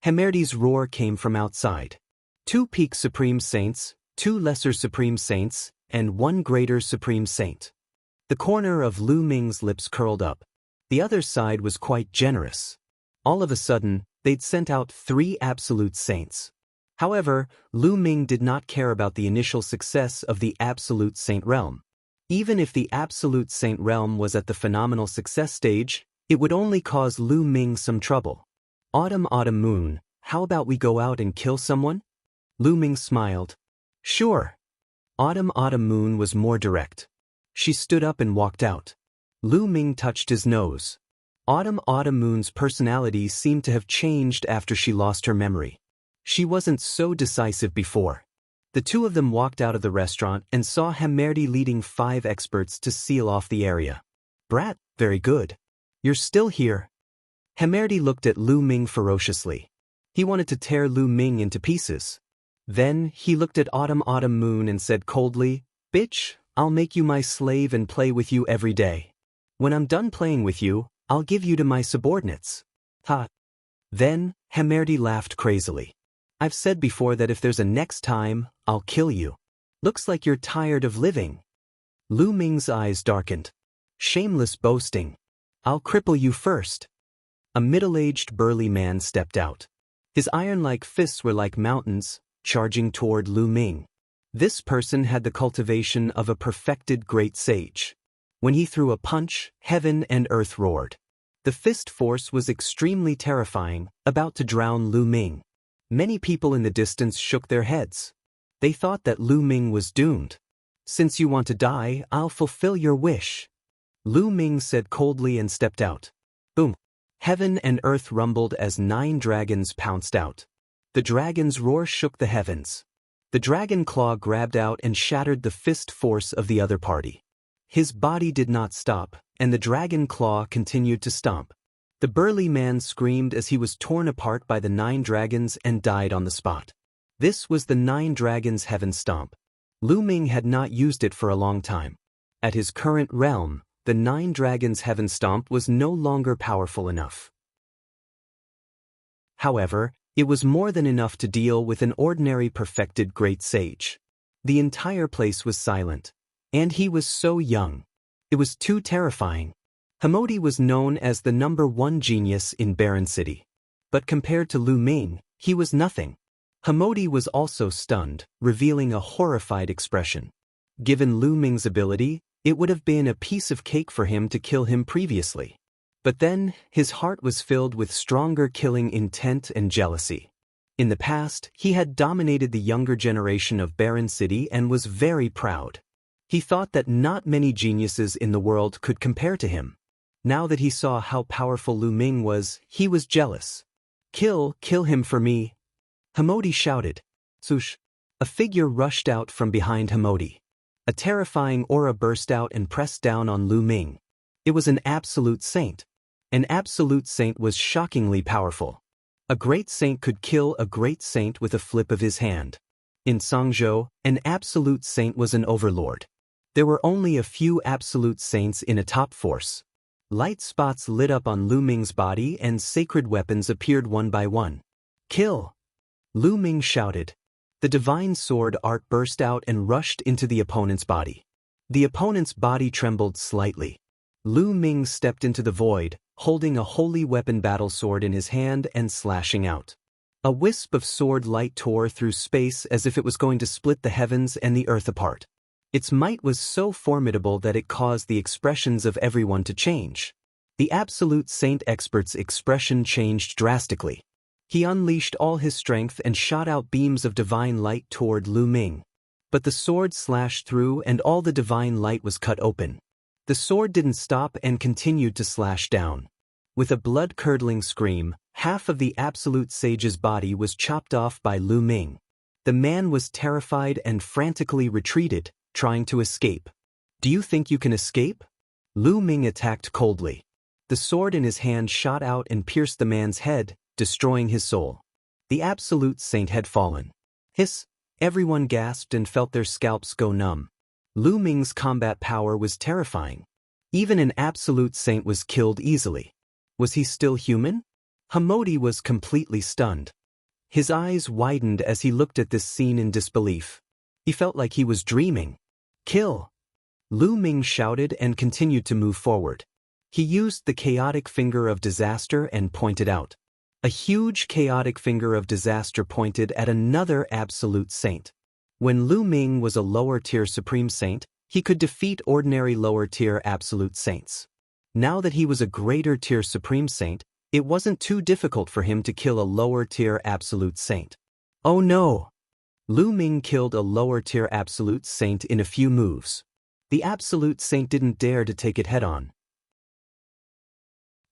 Hamerdi's roar came from outside. 2 peak Supreme Saints, 2 lesser Supreme Saints, and 1 greater Supreme Saint. The corner of Lu Ming's lips curled up. The other side was quite generous. All of a sudden, they'd sent out 3 Absolute Saints. However, Lu Ming did not care about the initial success of the Absolute Saint realm. Even if the Absolute Saint realm was at the phenomenal success stage, it would only cause Lu Ming some trouble. Autumn Moon, how about we go out and kill someone?" Lu Ming smiled. "Sure." Autumn Moon was more direct. She stood up and walked out. Lu Ming touched his nose. Autumn Moon's personality seemed to have changed after she lost her memory. She wasn't so decisive before. The two of them walked out of the restaurant and saw Hamerdi leading 5 experts to seal off the area. "Brat, very good. You're still here." Hamerdi looked at Lu Ming ferociously. He wanted to tear Lu Ming into pieces. Then he looked at Autumn Moon and said coldly, "Bitch, I'll make you my slave and play with you every day. When I'm done playing with you, I'll give you to my subordinates." Ha! Then, Hamerdi laughed crazily. "I've said before that if there's a next time, I'll kill you. Looks like you're tired of living." Lu Ming's eyes darkened. "Shameless boasting. I'll cripple you first." A middle-aged burly man stepped out. His iron-like fists were like mountains, charging toward Lu Ming. This person had the cultivation of a perfected great sage. When he threw a punch, heaven and earth roared. The fist force was extremely terrifying, about to drown Lu Ming. Many people in the distance shook their heads. They thought that Lu Ming was doomed. "Since you want to die, I'll fulfill your wish." Lu Ming said coldly and stepped out. Boom! Heaven and earth rumbled as 9 dragons pounced out. The dragon's roar shook the heavens. The dragon claw grabbed out and shattered the fist force of the other party. His body did not stop, and the dragon claw continued to stomp. The burly man screamed as he was torn apart by the 9 dragons and died on the spot. This was the 9 dragons' heaven stomp. Lu Ming had not used it for a long time. At his current realm, the 9 dragons' heaven stomp was no longer powerful enough. However, it was more than enough to deal with an ordinary perfected great sage. The entire place was silent. And he was so young. It was too terrifying. Hamodi was known as the #1 genius in Barren City. But compared to Lu Ming, he was nothing. Hamodi was also stunned, revealing a horrified expression. Given Lu Ming's ability, it would have been a piece of cake for him to kill him previously. But then, his heart was filled with stronger killing intent and jealousy. In the past, he had dominated the younger generation of Baron City and was very proud. He thought that not many geniuses in the world could compare to him. Now that he saw how powerful Lu Ming was, he was jealous. Kill him for me!" Hamodi shouted. Swoosh! A figure rushed out from behind Hamodi. A terrifying aura burst out and pressed down on Lu Ming. It was an absolute saint. An absolute saint was shockingly powerful. A great saint could kill a great saint with a flip of his hand. In Songzhou, an absolute saint was an overlord. There were only a few absolute saints in a top force. Light spots lit up on Lu Ming's body and sacred weapons appeared one by one. "Kill!" Lu Ming shouted. The divine sword art burst out and rushed into the opponent's body. The opponent's body trembled slightly. Lu Ming stepped into the void, holding a holy weapon battle sword in his hand and slashing out. A wisp of sword light tore through space as if it was going to split the heavens and the earth apart. Its might was so formidable that it caused the expressions of everyone to change. The absolute saint expert's expression changed drastically. He unleashed all his strength and shot out beams of divine light toward Lu Ming. But the sword slashed through and all the divine light was cut open. The sword didn't stop and continued to slash down. With a blood-curdling scream, half of the absolute sage's body was chopped off by Lu Ming. The man was terrified and frantically retreated, trying to escape. "Do you think you can escape?" Lu Ming attacked coldly. The sword in his hand shot out and pierced the man's head, destroying his soul. The absolute saint had fallen. Hiss! Everyone gasped and felt their scalps go numb. Lu Ming's combat power was terrifying. Even an absolute saint was killed easily. Was he still human? Hamodi was completely stunned. His eyes widened as he looked at this scene in disbelief. He felt like he was dreaming. "Kill!" Lu Ming shouted and continued to move forward. He used the chaotic finger of disaster and pointed out. A huge chaotic finger of disaster pointed at another absolute saint. When Lu Ming was a lower-tier supreme saint, he could defeat ordinary lower-tier absolute saints. Now that he was a greater-tier supreme saint, it wasn't too difficult for him to kill a lower-tier absolute saint. Oh no! Lu Ming killed a lower-tier absolute saint in a few moves. The absolute saint didn't dare to take it head-on.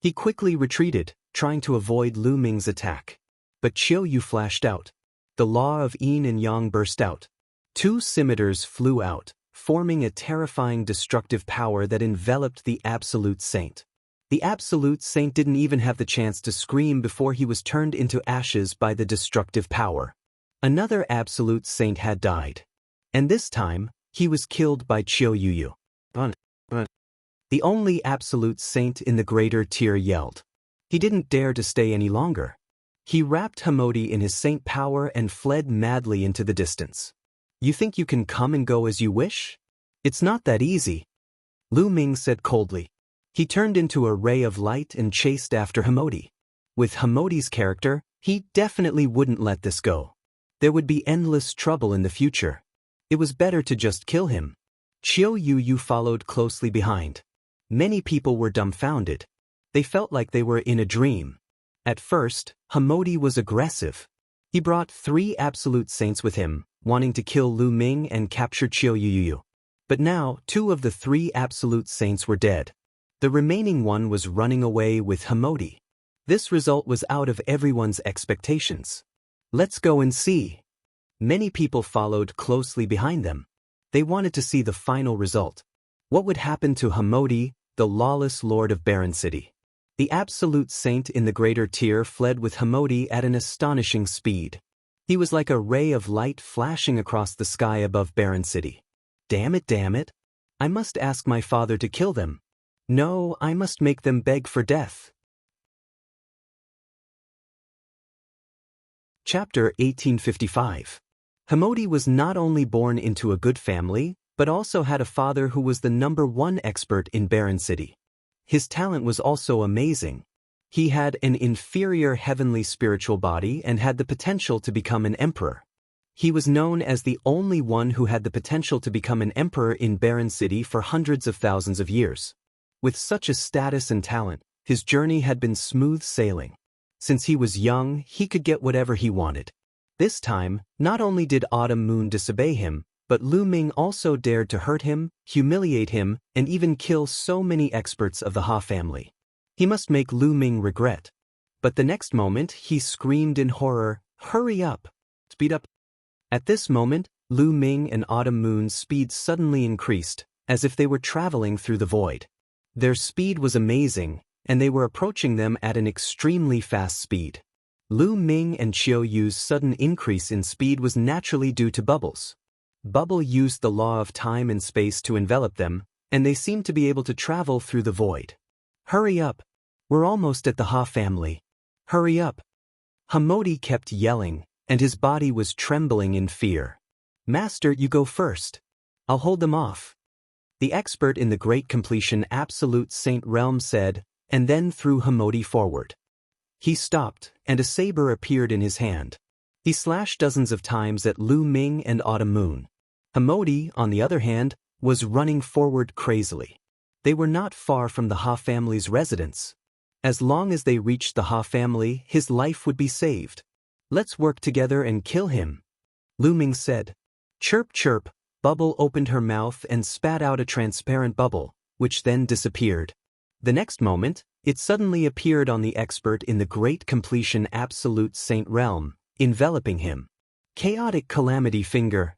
He quickly retreated, trying to avoid Lu Ming's attack. But Qiu Yu flashed out. The law of yin and yang burst out. Two scimitars flew out, forming a terrifying destructive power that enveloped the absolute saint. The absolute saint didn't even have the chance to scream before he was turned into ashes by the destructive power. Another absolute saint had died. And this time, he was killed by Qiu Yu. The only absolute saint in the greater tier yelled. He didn't dare to stay any longer. He wrapped Hamodi in his saint power and fled madly into the distance. "You think you can come and go as you wish? It's not that easy," Lu Ming said coldly. He turned into a ray of light and chased after Hamodi. With Hamodi's character, he definitely wouldn't let this go. There would be endless trouble in the future. It was better to just kill him. Qiu Yu followed closely behind. Many people were dumbfounded. They felt like they were in a dream. At first, Hamodi was aggressive. He brought 3 absolute saints with him, wanting to kill Lu Ming and capture Qiu Yu. But now, 2 of the 3 absolute saints were dead. The remaining one was running away with Hamodi. This result was out of everyone's expectations. "Let's go and see." Many people followed closely behind them. They wanted to see the final result. What would happen to Hamodi, the lawless lord of Baron City? The absolute saint in the greater tier fled with Hamodi at an astonishing speed. He was like a ray of light flashing across the sky above Baron City. Damn it. I must ask my father to kill them. No, I must make them beg for death. Chapter 1855. Hamodi was not only born into a good family, but also had a father who was the #1 expert in Baron City. His talent was also amazing. He had an inferior heavenly spiritual body and had the potential to become an emperor. He was known as the only one who had the potential to become an emperor in Barren City for hundreds of thousands of years. With such a status and talent, his journey had been smooth sailing. Since he was young, he could get whatever he wanted. This time, not only did Autumn Moon disobey him, but Lu Ming also dared to hurt him, humiliate him, and even kill so many experts of the Ha family. He must make Lu Ming regret. But the next moment, he screamed in horror, "Hurry up! Speed up!" At this moment, Lu Ming and Autumn Moon's speed suddenly increased, as if they were traveling through the void. Their speed was amazing, and they were approaching them at an extremely fast speed. Lu Ming and Qiu Yu's sudden increase in speed was naturally due to bubbles. Bubble used the law of time and space to envelop them, and they seemed to be able to travel through the void. "Hurry up! We're almost at the Ha family. Hurry up!" Hamodi kept yelling, and his body was trembling in fear. "Master, you go first. I'll hold them off," the expert in the Great Completion Absolute Saint Realm said, and then threw Hamodi forward. He stopped, and a saber appeared in his hand. He slashed dozens of times at Lu Ming and Autumn Moon. Hamodi, on the other hand, was running forward crazily. They were not far from the Ha family's residence. As long as they reached the Ha family, his life would be saved. "Let's work together and kill him," Lu Ming said. Chirp chirp, Bubble opened her mouth and spat out a transparent bubble, which then disappeared. The next moment, it suddenly appeared on the expert in the Great Completion Absolute Saint Realm, enveloping him. Chaotic Calamity Finger.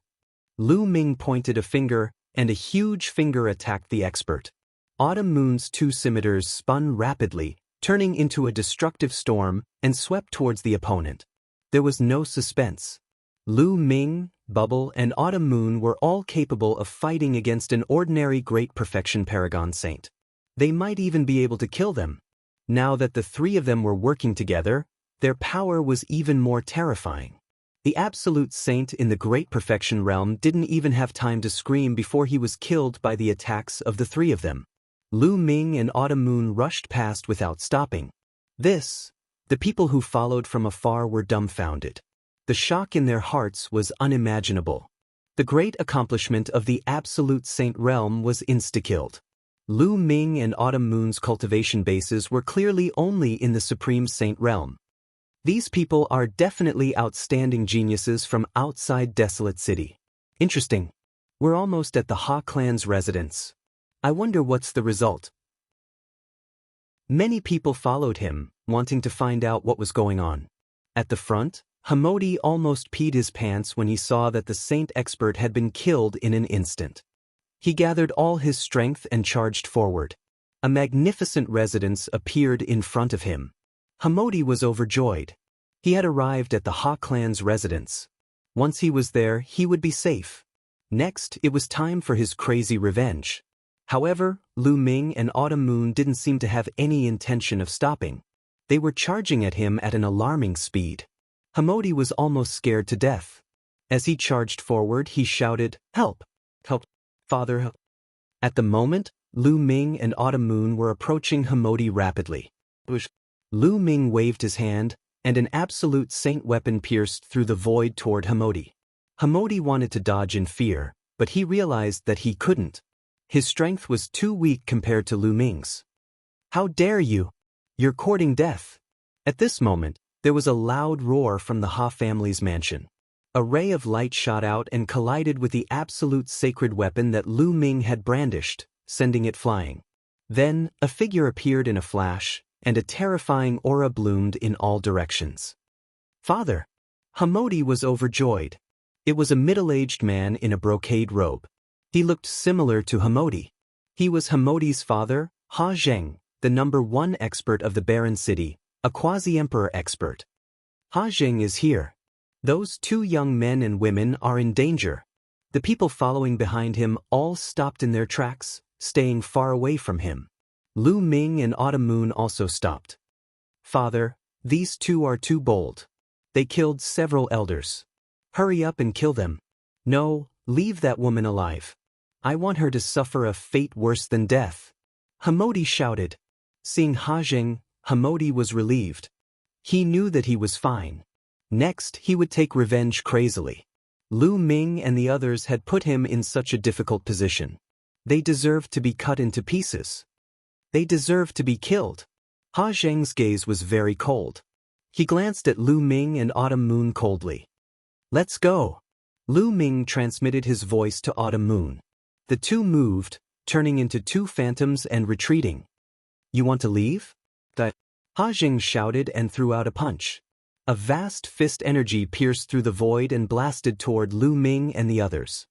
Lu Ming pointed a finger, and a huge finger attacked the expert. Autumn Moon's two scimitars spun rapidly, turning into a destructive storm, and swept towards the opponent. There was no suspense. Lu Ming, Bubble, and Autumn Moon were all capable of fighting against an ordinary Great Perfection Paragon Saint. They might even be able to kill them. Now that the three of them were working together, their power was even more terrifying. The Absolute Saint in the Great Perfection Realm didn't even have time to scream before he was killed by the attacks of the three of them. Lu Ming and Autumn Moon rushed past without stopping. The people who followed from afar were dumbfounded. The shock in their hearts was unimaginable. The great accomplishment of the Absolute Saint Realm was insta-killed. Lu Ming and Autumn Moon's cultivation bases were clearly only in the Supreme Saint Realm. These people are definitely outstanding geniuses from outside Desolate City. Interesting. We're almost at the Ha clan's residence. I wonder what's the result. Many people followed him, wanting to find out what was going on. At the front, Hamodi almost peed his pants when he saw that the saint expert had been killed in an instant. He gathered all his strength and charged forward. A magnificent residence appeared in front of him. Hamodi was overjoyed. He had arrived at the Ha clan's residence. Once he was there, he would be safe. Next, it was time for his crazy revenge. However, Lu Ming and Autumn Moon didn't seem to have any intention of stopping. They were charging at him at an alarming speed. Hamodi was almost scared to death. As he charged forward, he shouted, "Help! Help! Father, help!" At the moment, Lu Ming and Autumn Moon were approaching Hamodi rapidly. Lu Ming waved his hand, and an absolute saint weapon pierced through the void toward Hamodi. Hamodi wanted to dodge in fear, but he realized that he couldn't. His strength was too weak compared to Lu Ming's. "How dare you! You're courting death!" At this moment, there was a loud roar from the Ha family's mansion. A ray of light shot out and collided with the absolute sacred weapon that Lu Ming had brandished, sending it flying. Then, a figure appeared in a flash, and a terrifying aura bloomed in all directions. "Father!" Hamodi was overjoyed. It was a middle-aged man in a brocade robe. He looked similar to Hamodi. He was Hamodi's father, Ha Zheng, the #1 expert of the Barren City, a quasi-emperor expert. "Ha Zheng is here. Those two young men and women are in danger." The people following behind him all stopped in their tracks, staying far away from him. Lu Ming and Autumn Moon also stopped. "Father, these two are too bold. They killed several elders. Hurry up and kill them. No, leave that woman alive. I want her to suffer a fate worse than death." Hamodi shouted. Seeing Ha Zheng, Hamodi was relieved. He knew that he was fine. Next, he would take revenge crazily. Lu Ming and the others had put him in such a difficult position. They deserved to be cut into pieces. They deserved to be killed. Ha Zheng's gaze was very cold. He glanced at Lu Ming and Autumn Moon coldly. Let's go. Lu Ming transmitted his voice to Autumn Moon. The two moved, turning into two phantoms and retreating. You want to leave? Ha Zheng shouted and threw out a punch. A vast fist energy pierced through the void and blasted toward Lu Ming and the others.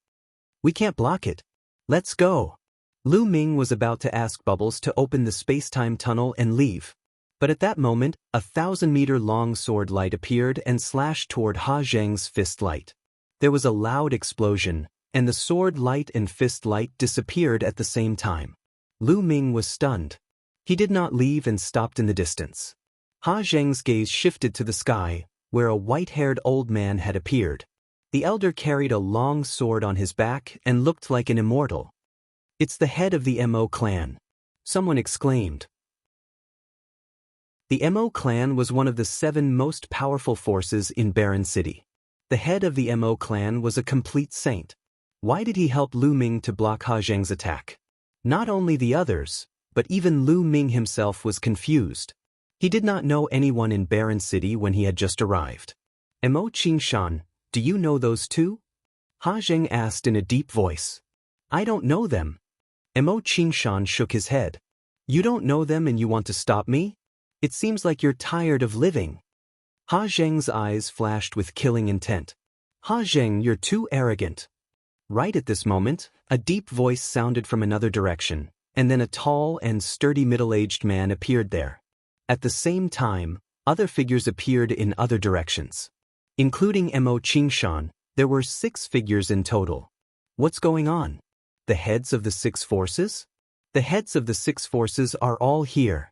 We can't block it. Let's go. Lu Ming was about to ask Bubbles to open the space-time tunnel and leave. But at that moment, a 1,000-meter-long sword light appeared and slashed toward Ha Zheng's fist light. There was a loud explosion, and the sword light and fist light disappeared at the same time. Lu Ming was stunned. He did not leave and stopped in the distance. Ha Zheng's gaze shifted to the sky, where a white-haired old man had appeared. The elder carried a long sword on his back and looked like an immortal. It's the head of the Mo clan. Someone exclaimed. The Mo clan was one of the 7 most powerful forces in Barren City. The head of the Mo clan was a complete saint. Why did he help Lu Ming to block Ha Zheng's attack? Not only the others, but even Lu Ming himself was confused. He did not know anyone in Barren City when he had just arrived. Mo Qingshan, do you know those two? Ha Zheng asked in a deep voice. I don't know them. Mo Qingshan shook his head. You don't know them and you want to stop me? It seems like you're tired of living. Ha Zheng's eyes flashed with killing intent. Ha Zheng, you're too arrogant. Right at this moment, a deep voice sounded from another direction, and then a tall and sturdy middle-aged man appeared there. At the same time, other figures appeared in other directions. Including Mo Qingshan, there were 6 figures in total. What's going on? The heads of the 6 forces? The heads of the 6 forces are all here.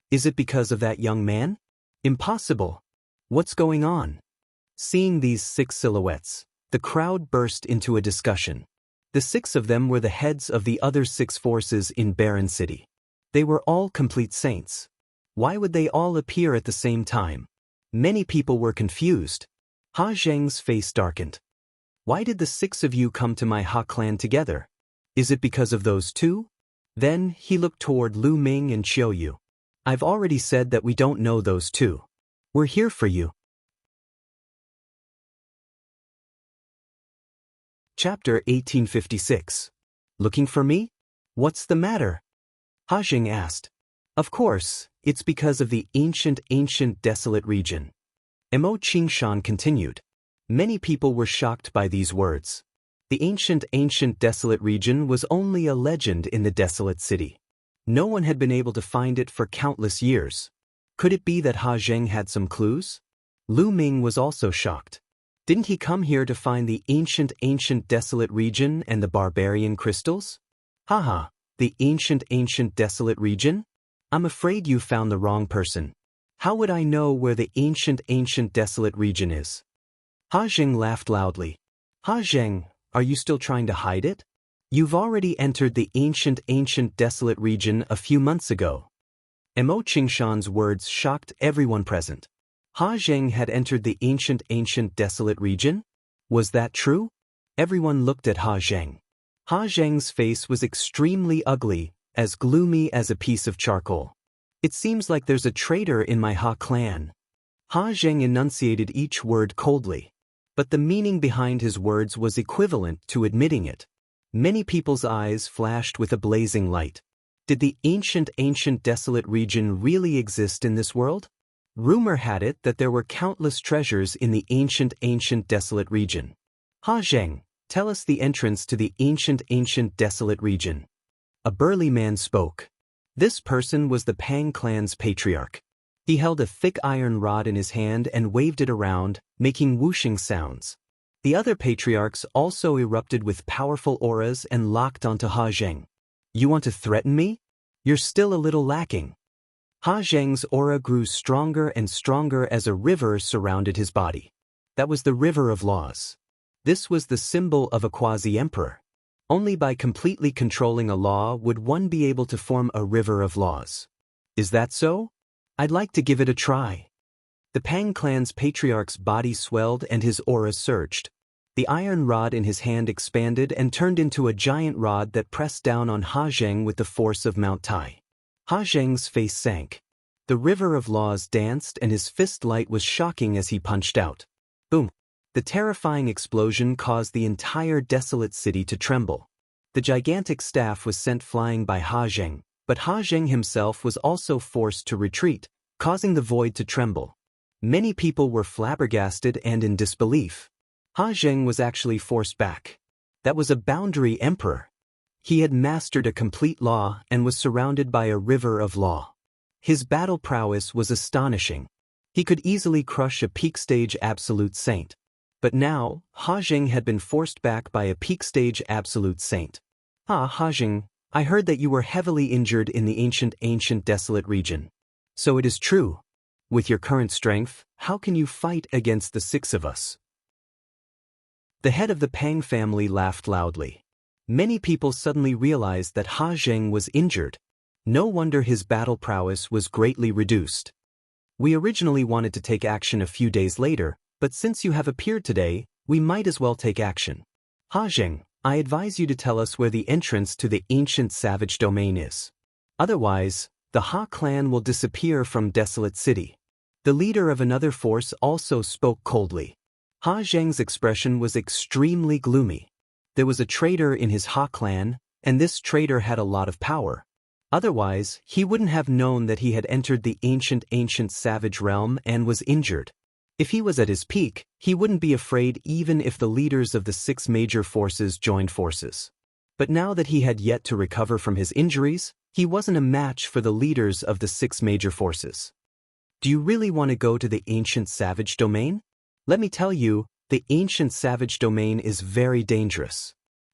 Is it because of that young man? Impossible. What's going on? Seeing these 6 silhouettes, the crowd burst into a discussion. The 6 of them were the heads of the other 6 forces in Barren City. They were all complete saints. Why would they all appear at the same time? Many people were confused. Ha Zheng's face darkened. Why did the 6 of you come to my Ha clan together? Is it because of those 2? Then he looked toward Lu Ming and Qiuyu. I've already said that we don't know those 2. We're here for you. Chapter 1856. Looking for me? What's the matter? Ha Zheng asked. Of course, it's because of the ancient desolate region. Mo Qingshan continued. Many people were shocked by these words. The ancient desolate region was only a legend in the desolate city. No one had been able to find it for countless years. Could it be that Ha Zheng had some clues? Lu Ming was also shocked. Didn't he come here to find the ancient desolate region and the barbarian crystals? Haha, the ancient desolate region? I'm afraid you found the wrong person. How would I know where the ancient desolate region is? Ha Zheng laughed loudly. Ha Zheng, are you still trying to hide it? You've already entered the ancient desolate region a few months ago. Mo Qingshan's words shocked everyone present. Ha Zheng had entered the ancient desolate region? Was that true? Everyone looked at Ha Zheng. Ha Zheng's face was extremely ugly, as gloomy as a piece of charcoal. It seems like there's a traitor in my Ha clan. Ha Zheng enunciated each word coldly. But the meaning behind his words was equivalent to admitting it. Many people's eyes flashed with a blazing light. Did the ancient desolate region really exist in this world? Rumor had it that there were countless treasures in the ancient desolate region. Ha Zheng, tell us the entrance to the ancient desolate region. A burly man spoke. This person was the Pang clan's patriarch. He held a thick iron rod in his hand and waved it around, making whooshing sounds. The other patriarchs also erupted with powerful auras and locked onto Ha Zheng. You want to threaten me? You're still a little lacking. Ha Zheng's aura grew stronger and stronger as a river surrounded his body. That was the river of laws. This was the symbol of a quasi-emperor. Only by completely controlling a law would one be able to form a river of laws. Is that so? I'd like to give it a try. The Pang clan's patriarch's body swelled and his aura surged. The iron rod in his hand expanded and turned into a giant rod that pressed down on Ha Zheng with the force of Mount Tai. Ha Zheng's face sank. The river of laws danced and his fist light was shocking as he punched out. Boom! The terrifying explosion caused the entire desolate city to tremble. The gigantic staff was sent flying by Ha Zheng, but Ha Zheng himself was also forced to retreat, causing the void to tremble. Many people were flabbergasted and in disbelief. Ha Zheng was actually forced back. That was a boundary emperor. He had mastered a complete law and was surrounded by a river of law. His battle prowess was astonishing. He could easily crush a peak-stage absolute saint. But now, Ha Zheng had been forced back by a peak-stage absolute saint. Ha Zheng, I heard that you were heavily injured in the ancient desolate region. So it is true. With your current strength, how can you fight against the six of us? The head of the Pang family laughed loudly. Many people suddenly realized that Ha Zheng was injured. No wonder his battle prowess was greatly reduced. We originally wanted to take action a few days later, but since you have appeared today, we might as well take action. Ha Zheng, I advise you to tell us where the entrance to the ancient savage domain is. Otherwise, the Ha clan will disappear from Desolate City. The leader of another force also spoke coldly. Ha Zheng's expression was extremely gloomy. There was a traitor in his Ha clan, and this traitor had a lot of power. Otherwise, he wouldn't have known that he had entered the ancient savage realm and was injured. If he was at his peak, he wouldn't be afraid even if the leaders of the six major forces joined forces. But now that he had yet to recover from his injuries, he wasn't a match for the leaders of the six major forces. Do you really want to go to the ancient savage domain? Let me tell you, the ancient savage domain is very dangerous.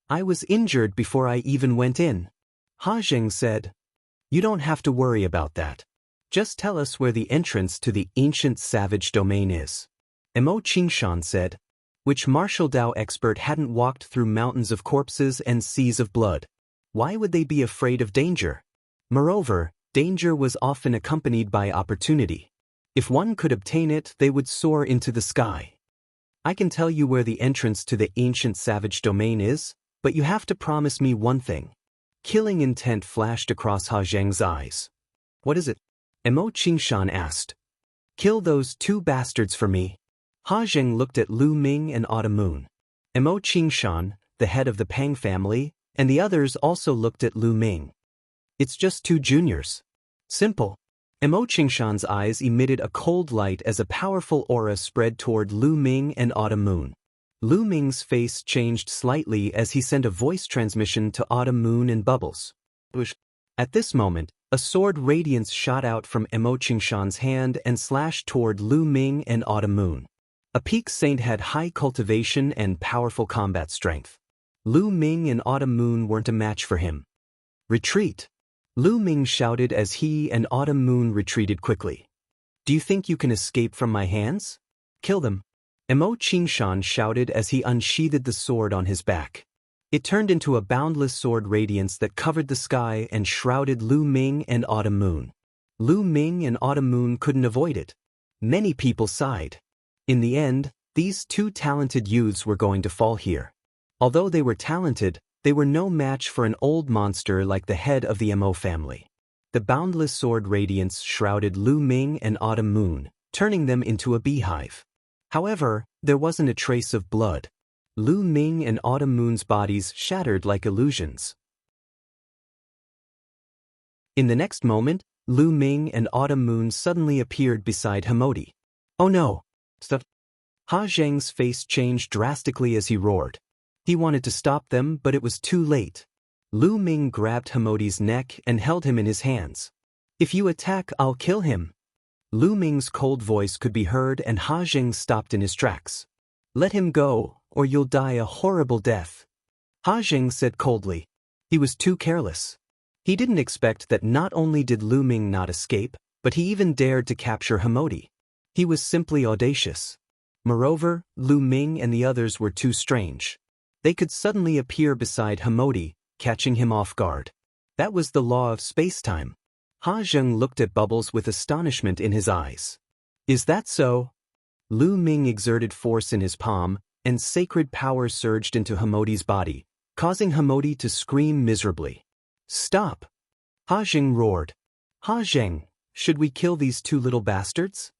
I was injured before I even went in. Ha Zheng said. You don't have to worry about that. Just tell us where the entrance to the ancient savage domain is. Mo Qingshan said. Which martial Dao expert hadn't walked through mountains of corpses and seas of blood? Why would they be afraid of danger? Moreover, danger was often accompanied by opportunity. If one could obtain it, they would soar into the sky. I can tell you where the entrance to the ancient savage domain is, but you have to promise me one thing. Killing intent flashed across Ha Zheng's eyes. What is it? Mo Qingshan asked. Kill those two bastards for me. Ha Zheng looked at Lu Ming and Autumn Moon. Mo Qingshan, the head of the Pang family, and the others also looked at Lu Ming. It's just two juniors. Simple. Mo Qingshan's eyes emitted a cold light as a powerful aura spread toward Lu Ming and Autumn Moon. Lu Ming's face changed slightly as he sent a voice transmission to Autumn Moon and Bubbles. At this moment, a sword radiance shot out from Mo Qingshan's hand and slashed toward Lu Ming and Autumn Moon. A peak saint had high cultivation and powerful combat strength. Lu Ming and Autumn Moon weren't a match for him. Retreat! Lu Ming shouted as he and Autumn Moon retreated quickly. Do you think you can escape from my hands? Kill them! Mo Qingshan shouted as he unsheathed the sword on his back. It turned into a boundless sword radiance that covered the sky and shrouded Lu Ming and Autumn Moon. Lu Ming and Autumn Moon couldn't avoid it. Many people sighed. In the end, these two talented youths were going to fall here. Although they were talented, they were no match for an old monster like the head of the Mo family. The boundless sword radiance shrouded Lu Ming and Autumn Moon, turning them into a beehive. However, there wasn't a trace of blood. Lu Ming and Autumn Moon's bodies shattered like illusions. In the next moment, Lu Ming and Autumn Moon suddenly appeared beside Hemoti. Oh no! Stop! Ha Zheng's face changed drastically as he roared. He wanted to stop them, but it was too late. Lu Ming grabbed Hemoti's neck and held him in his hands. If you attack, I'll kill him. Lu Ming's cold voice could be heard and Ha Zheng stopped in his tracks. Let him go, or you'll die a horrible death. Ha Zheng said coldly. He was too careless. He didn't expect that not only did Lu Ming not escape, but he even dared to capture Hemoti. He was simply audacious. Moreover, Lu Ming and the others were too strange. They could suddenly appear beside Hemoti, catching him off guard. That was the law of space-time. Ha Zheng looked at Bubbles with astonishment in his eyes. Is that so? Lu Ming exerted force in his palm, and sacred power surged into Himodi's body, causing Himodi to scream miserably. "Stop!" Ha Jing roared. "Ha Jing, should we kill these two little bastards?"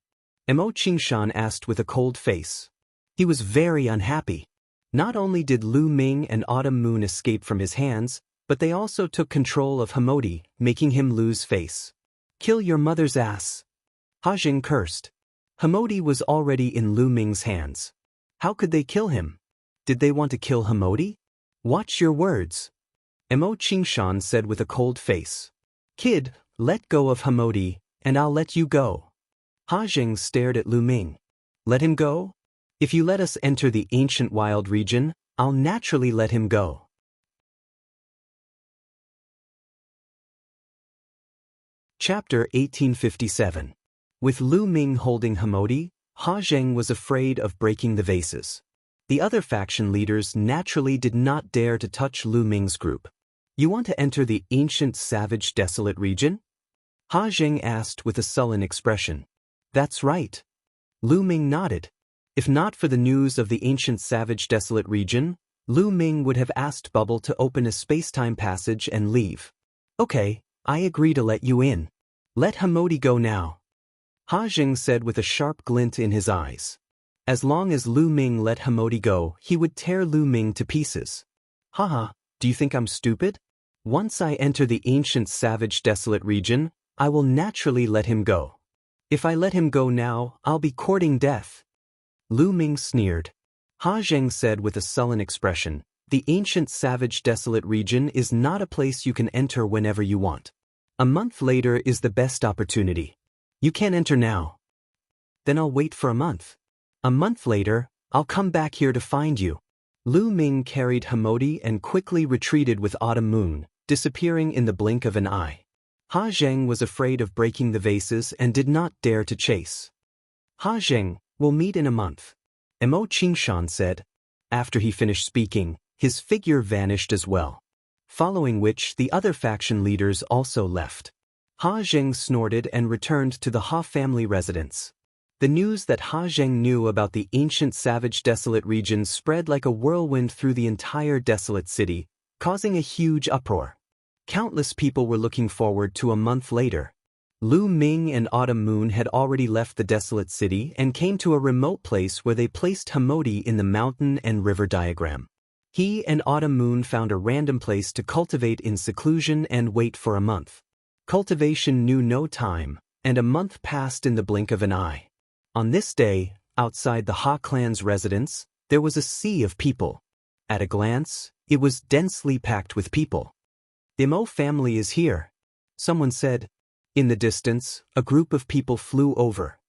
Mo Qingshan asked with a cold face. He was very unhappy. Not only did Lu Ming and Autumn Moon escape from his hands, but they also took control of Himodi, making him lose face. "Kill your mother's ass!" Ha Jing cursed. Himodi was already in Lu Ming's hands. How could they kill him? Did they want to kill Himodi? "Watch your words," Mo Qingshan said with a cold face. "Kid, let go of Himodi, and I'll let you go." Ha Jing stared at Lu Ming. "Let him go? If you let us enter the ancient wild region, I'll naturally let him go." Chapter 1857. With Lu Ming holding Himodi, Ha Zheng was afraid of breaking the vases. The other faction leaders naturally did not dare to touch Lu Ming's group. "You want to enter the ancient savage desolate region?" Ha Zheng asked with a sullen expression. "That's right." Lu Ming nodded. If not for the news of the ancient savage desolate region, Lu Ming would have asked Bubble to open a space-time passage and leave. "Okay, I agree to let you in. Let Himodi go now," Ha Jing said with a sharp glint in his eyes. As long as Lu Ming let Himodi go, he would tear Lu Ming to pieces. "Haha, do you think I'm stupid? Once I enter the ancient savage desolate region, I will naturally let him go. If I let him go now, I'll be courting death." Lu Ming sneered. Ha Zheng said with a sullen expression, "The ancient savage desolate region is not a place you can enter whenever you want. A month later is the best opportunity. You can't enter now. Then I'll wait for a month. A month later, I'll come back here to find you." Lu Ming carried Himodi and quickly retreated with Autumn Moon, disappearing in the blink of an eye. Ha Zheng was afraid of breaking the vases and did not dare to chase. "Ha Zheng, we'll meet in a month," Mo Qingshan said. After he finished speaking, his figure vanished as well. Following which, the other faction leaders also left. Ha Zheng snorted and returned to the Ha family residence. The news that Ha Zheng knew about the ancient savage desolate region spread like a whirlwind through the entire desolate city, causing a huge uproar. Countless people were looking forward to a month later. Lu Ming and Autumn Moon had already left the desolate city and came to a remote place where they placed Himodi in the mountain and river diagram. He and Autumn Moon found a random place to cultivate in seclusion and wait for a month. Cultivation knew no time, and a month passed in the blink of an eye. On this day, outside the Ha clan's residence, there was a sea of people. At a glance, it was densely packed with people. "The Mo family is here," someone said. In the distance, a group of people flew over.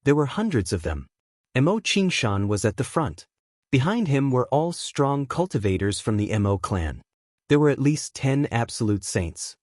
There were hundreds of them. Mo Qingshan was at the front. Behind him were all strong cultivators from the Mo clan. There were at least 10 absolute saints.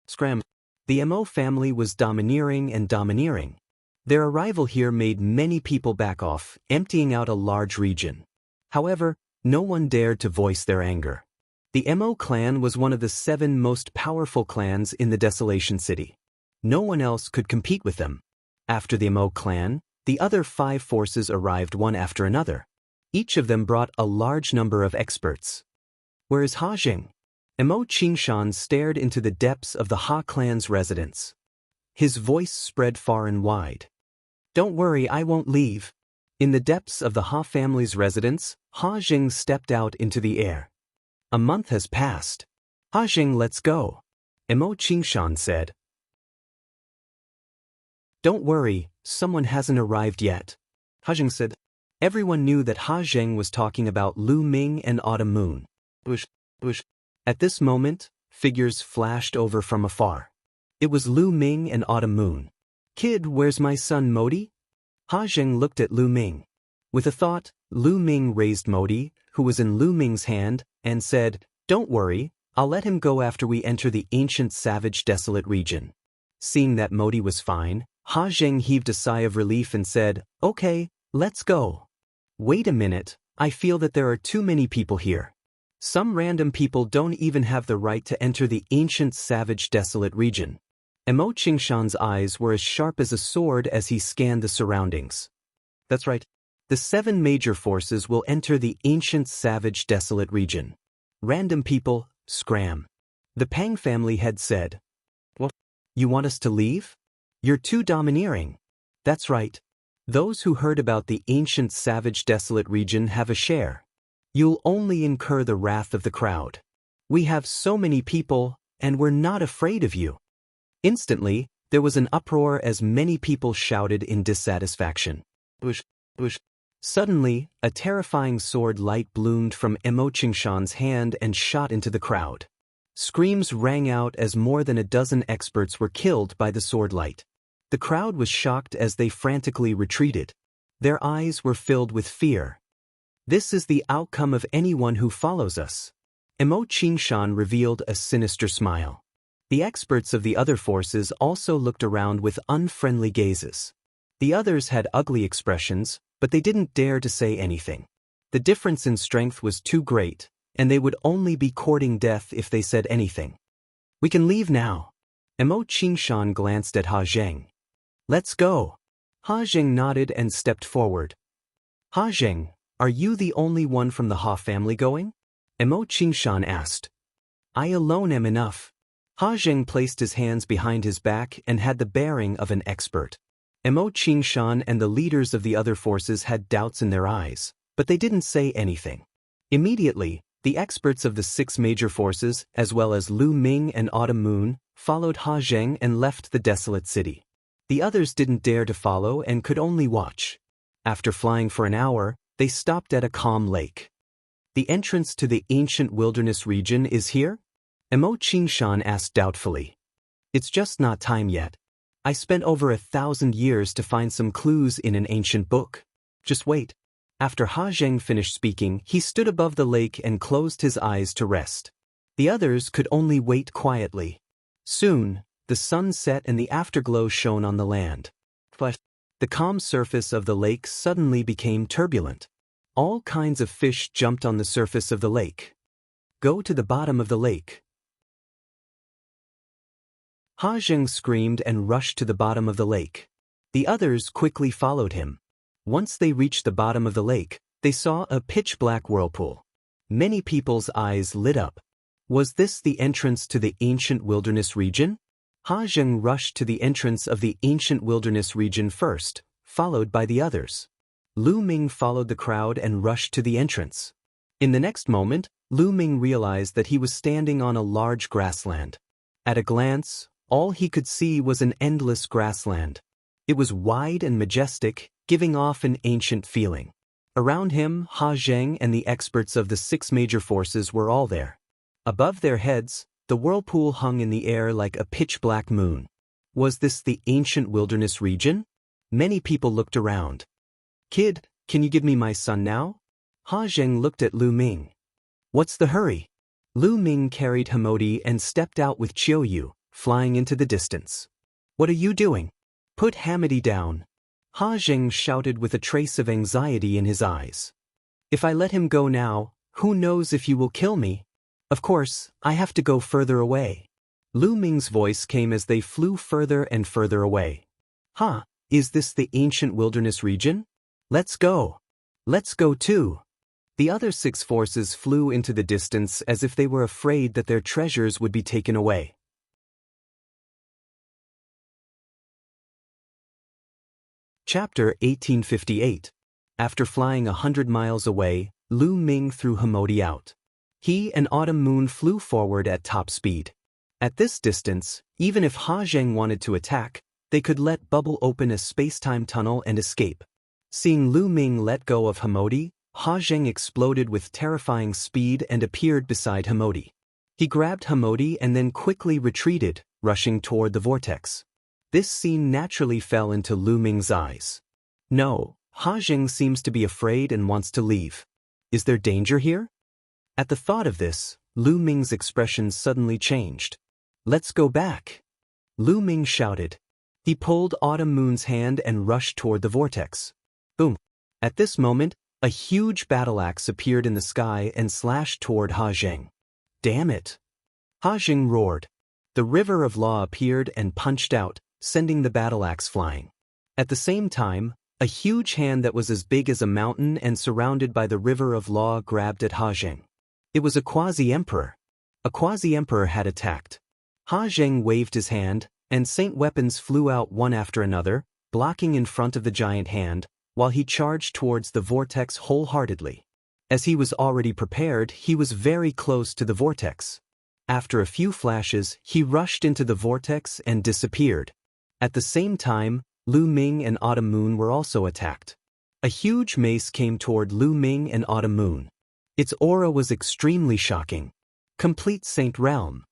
Scram. The Mo family was domineering and domineering. Their arrival here made many people back off, emptying out a large region. However, no one dared to voice their anger. The Mo clan was one of the 7 most powerful clans in the Desolation City. No one else could compete with them. After the Mo clan, the other 5 forces arrived one after another. Each of them brought a large number of experts. "Where is Ha Jing?" Mo Qingshan stared into the depths of the Ha clan's residence. His voice spread far and wide. "Don't worry, I won't leave." In the depths of the Ha family's residence, Ha Jing stepped out into the air. "A month has passed. Ha Jing, let's go," Mo Qingshan said. "Don't worry, someone hasn't arrived yet," Ha Jing said. Everyone knew that Ha Zheng was talking about Lu Ming and Autumn Moon. At this moment, figures flashed over from afar. It was Lu Ming and Autumn Moon. "Kid, where's my son Modi?" Ha Zheng looked at Lu Ming. With a thought, Lu Ming raised Modi, who was in Lu Ming's hand, and said, "Don't worry, I'll let him go after we enter the ancient savage desolate region." Seeing that Modi was fine, Ha Zheng heaved a sigh of relief and said, "Okay, let's go." "Wait a minute, I feel that there are too many people here. Some random people don't even have the right to enter the ancient savage desolate region." Mo Qingshan's eyes were as sharp as a sword as he scanned the surroundings. "That's right. The 7 major forces will enter the ancient savage desolate region. Random people, scram. The Pang family had said. What? You want us to leave? You're too domineering. That's right. Those who heard about the ancient savage desolate region have a share. You'll only incur the wrath of the crowd. We have so many people, and we're not afraid of you. Instantly, there was an uproar as many people shouted in dissatisfaction. Bush, bush. Suddenly, a terrifying sword light bloomed from Imochingshan's hand and shot into the crowd. Screams rang out as more than a dozen experts were killed by the sword light. The crowd was shocked as they frantically retreated. Their eyes were filled with fear. This is the outcome of anyone who follows us. Imochingshan revealed a sinister smile. The experts of the other forces also looked around with unfriendly gazes. The others had ugly expressions, but they didn't dare to say anything. The difference in strength was too great, and they would only be courting death if they said anything. We can leave now. Imochingshan glanced at Ha Zheng. Let's go. Ha Zheng nodded and stepped forward. Ha Zheng, are you the only one from the Ha family going? Imochingshan asked. I alone am enough. Ha Zheng placed his hands behind his back and had the bearing of an expert. Imochingshan and the leaders of the other forces had doubts in their eyes, but they didn't say anything. Immediately, the experts of the 6 major forces, as well as Lu Ming and Autumn Moon, followed Ha Zheng and left the desolate city. The others didn't dare to follow and could only watch. After flying for an hour, they stopped at a calm lake. The entrance to the ancient wilderness region is here? Imochingshan asked doubtfully. It's just not time yet. I spent over 1,000 years to find some clues in an ancient book. Just wait. After Ha Zheng finished speaking, he stood above the lake and closed his eyes to rest. The others could only wait quietly. Soon, the sun set and the afterglow shone on the land. The calm surface of the lake suddenly became turbulent. All kinds of fish jumped on the surface of the lake. Go to the bottom of the lake. Ha Zheng screamed and rushed to the bottom of the lake. The others quickly followed him. Once they reached the bottom of the lake, they saw a pitch-black whirlpool. Many people's eyes lit up. Was this the entrance to the ancient wilderness region? Ha Zheng rushed to the entrance of the ancient wilderness region first, followed by the others. Lu Ming followed the crowd and rushed to the entrance. In the next moment, Lu Ming realized that he was standing on a large grassland. At a glance, all he could see was an endless grassland. It was wide and majestic, giving off an ancient feeling. Around him, Ha Zheng and the experts of the 6 major forces were all there. Above their heads, the whirlpool hung in the air like a pitch-black moon. Was this the ancient wilderness region? Many people looked around. Kid, can you give me my son now? Ha Zheng looked at Lu Ming. What's the hurry? Lu Ming carried Hamodi and stepped out with Qiuyu, flying into the distance. What are you doing? Put Hamodi down. Ha Zheng shouted with a trace of anxiety in his eyes. If I let him go now, who knows if you will kill me? Of course, I have to go further away. Lu Ming's voice came as they flew further and further away. Ha, is this the ancient wilderness region? Let's go. Let's go too. The other 6 forces flew into the distance as if they were afraid that their treasures would be taken away. Chapter 1858. After flying 100 miles away, Lu Ming threw Hamodi out. He and Autumn Moon flew forward at top speed. At this distance, even if Ha Zheng wanted to attack, they could let Bubble open a space-time tunnel and escape. Seeing Lu Ming let go of Hamodi, Ha Zheng exploded with terrifying speed and appeared beside Hamodi. He grabbed Hamodi and then quickly retreated, rushing toward the vortex. This scene naturally fell into Lu Ming's eyes. No, Ha Zheng seems to be afraid and wants to leave. Is there danger here? At the thought of this, Lu Ming's expression suddenly changed. Let's go back. Lu Ming shouted. He pulled Autumn Moon's hand and rushed toward the vortex. Boom. At this moment, a huge battle axe appeared in the sky and slashed toward Ha Zheng. Damn it! Ha Zheng roared. The river of law appeared and punched out, sending the battle axe flying. At the same time, A huge hand that was as big as a mountain and surrounded by the river of law grabbed at Ha Zheng. It was a quasi-emperor. A quasi-emperor had attacked. Ha Zheng waved his hand, and saint weapons flew out one after another, blocking in front of the giant hand, while he charged towards the vortex wholeheartedly. As he was already prepared, he was very close to the vortex. After a few flashes, he rushed into the vortex and disappeared. At the same time, Lu Ming and Autumn Moon were also attacked. A huge mace came toward Lu Ming and Autumn Moon. Its aura was extremely shocking. Complete Saint Realm.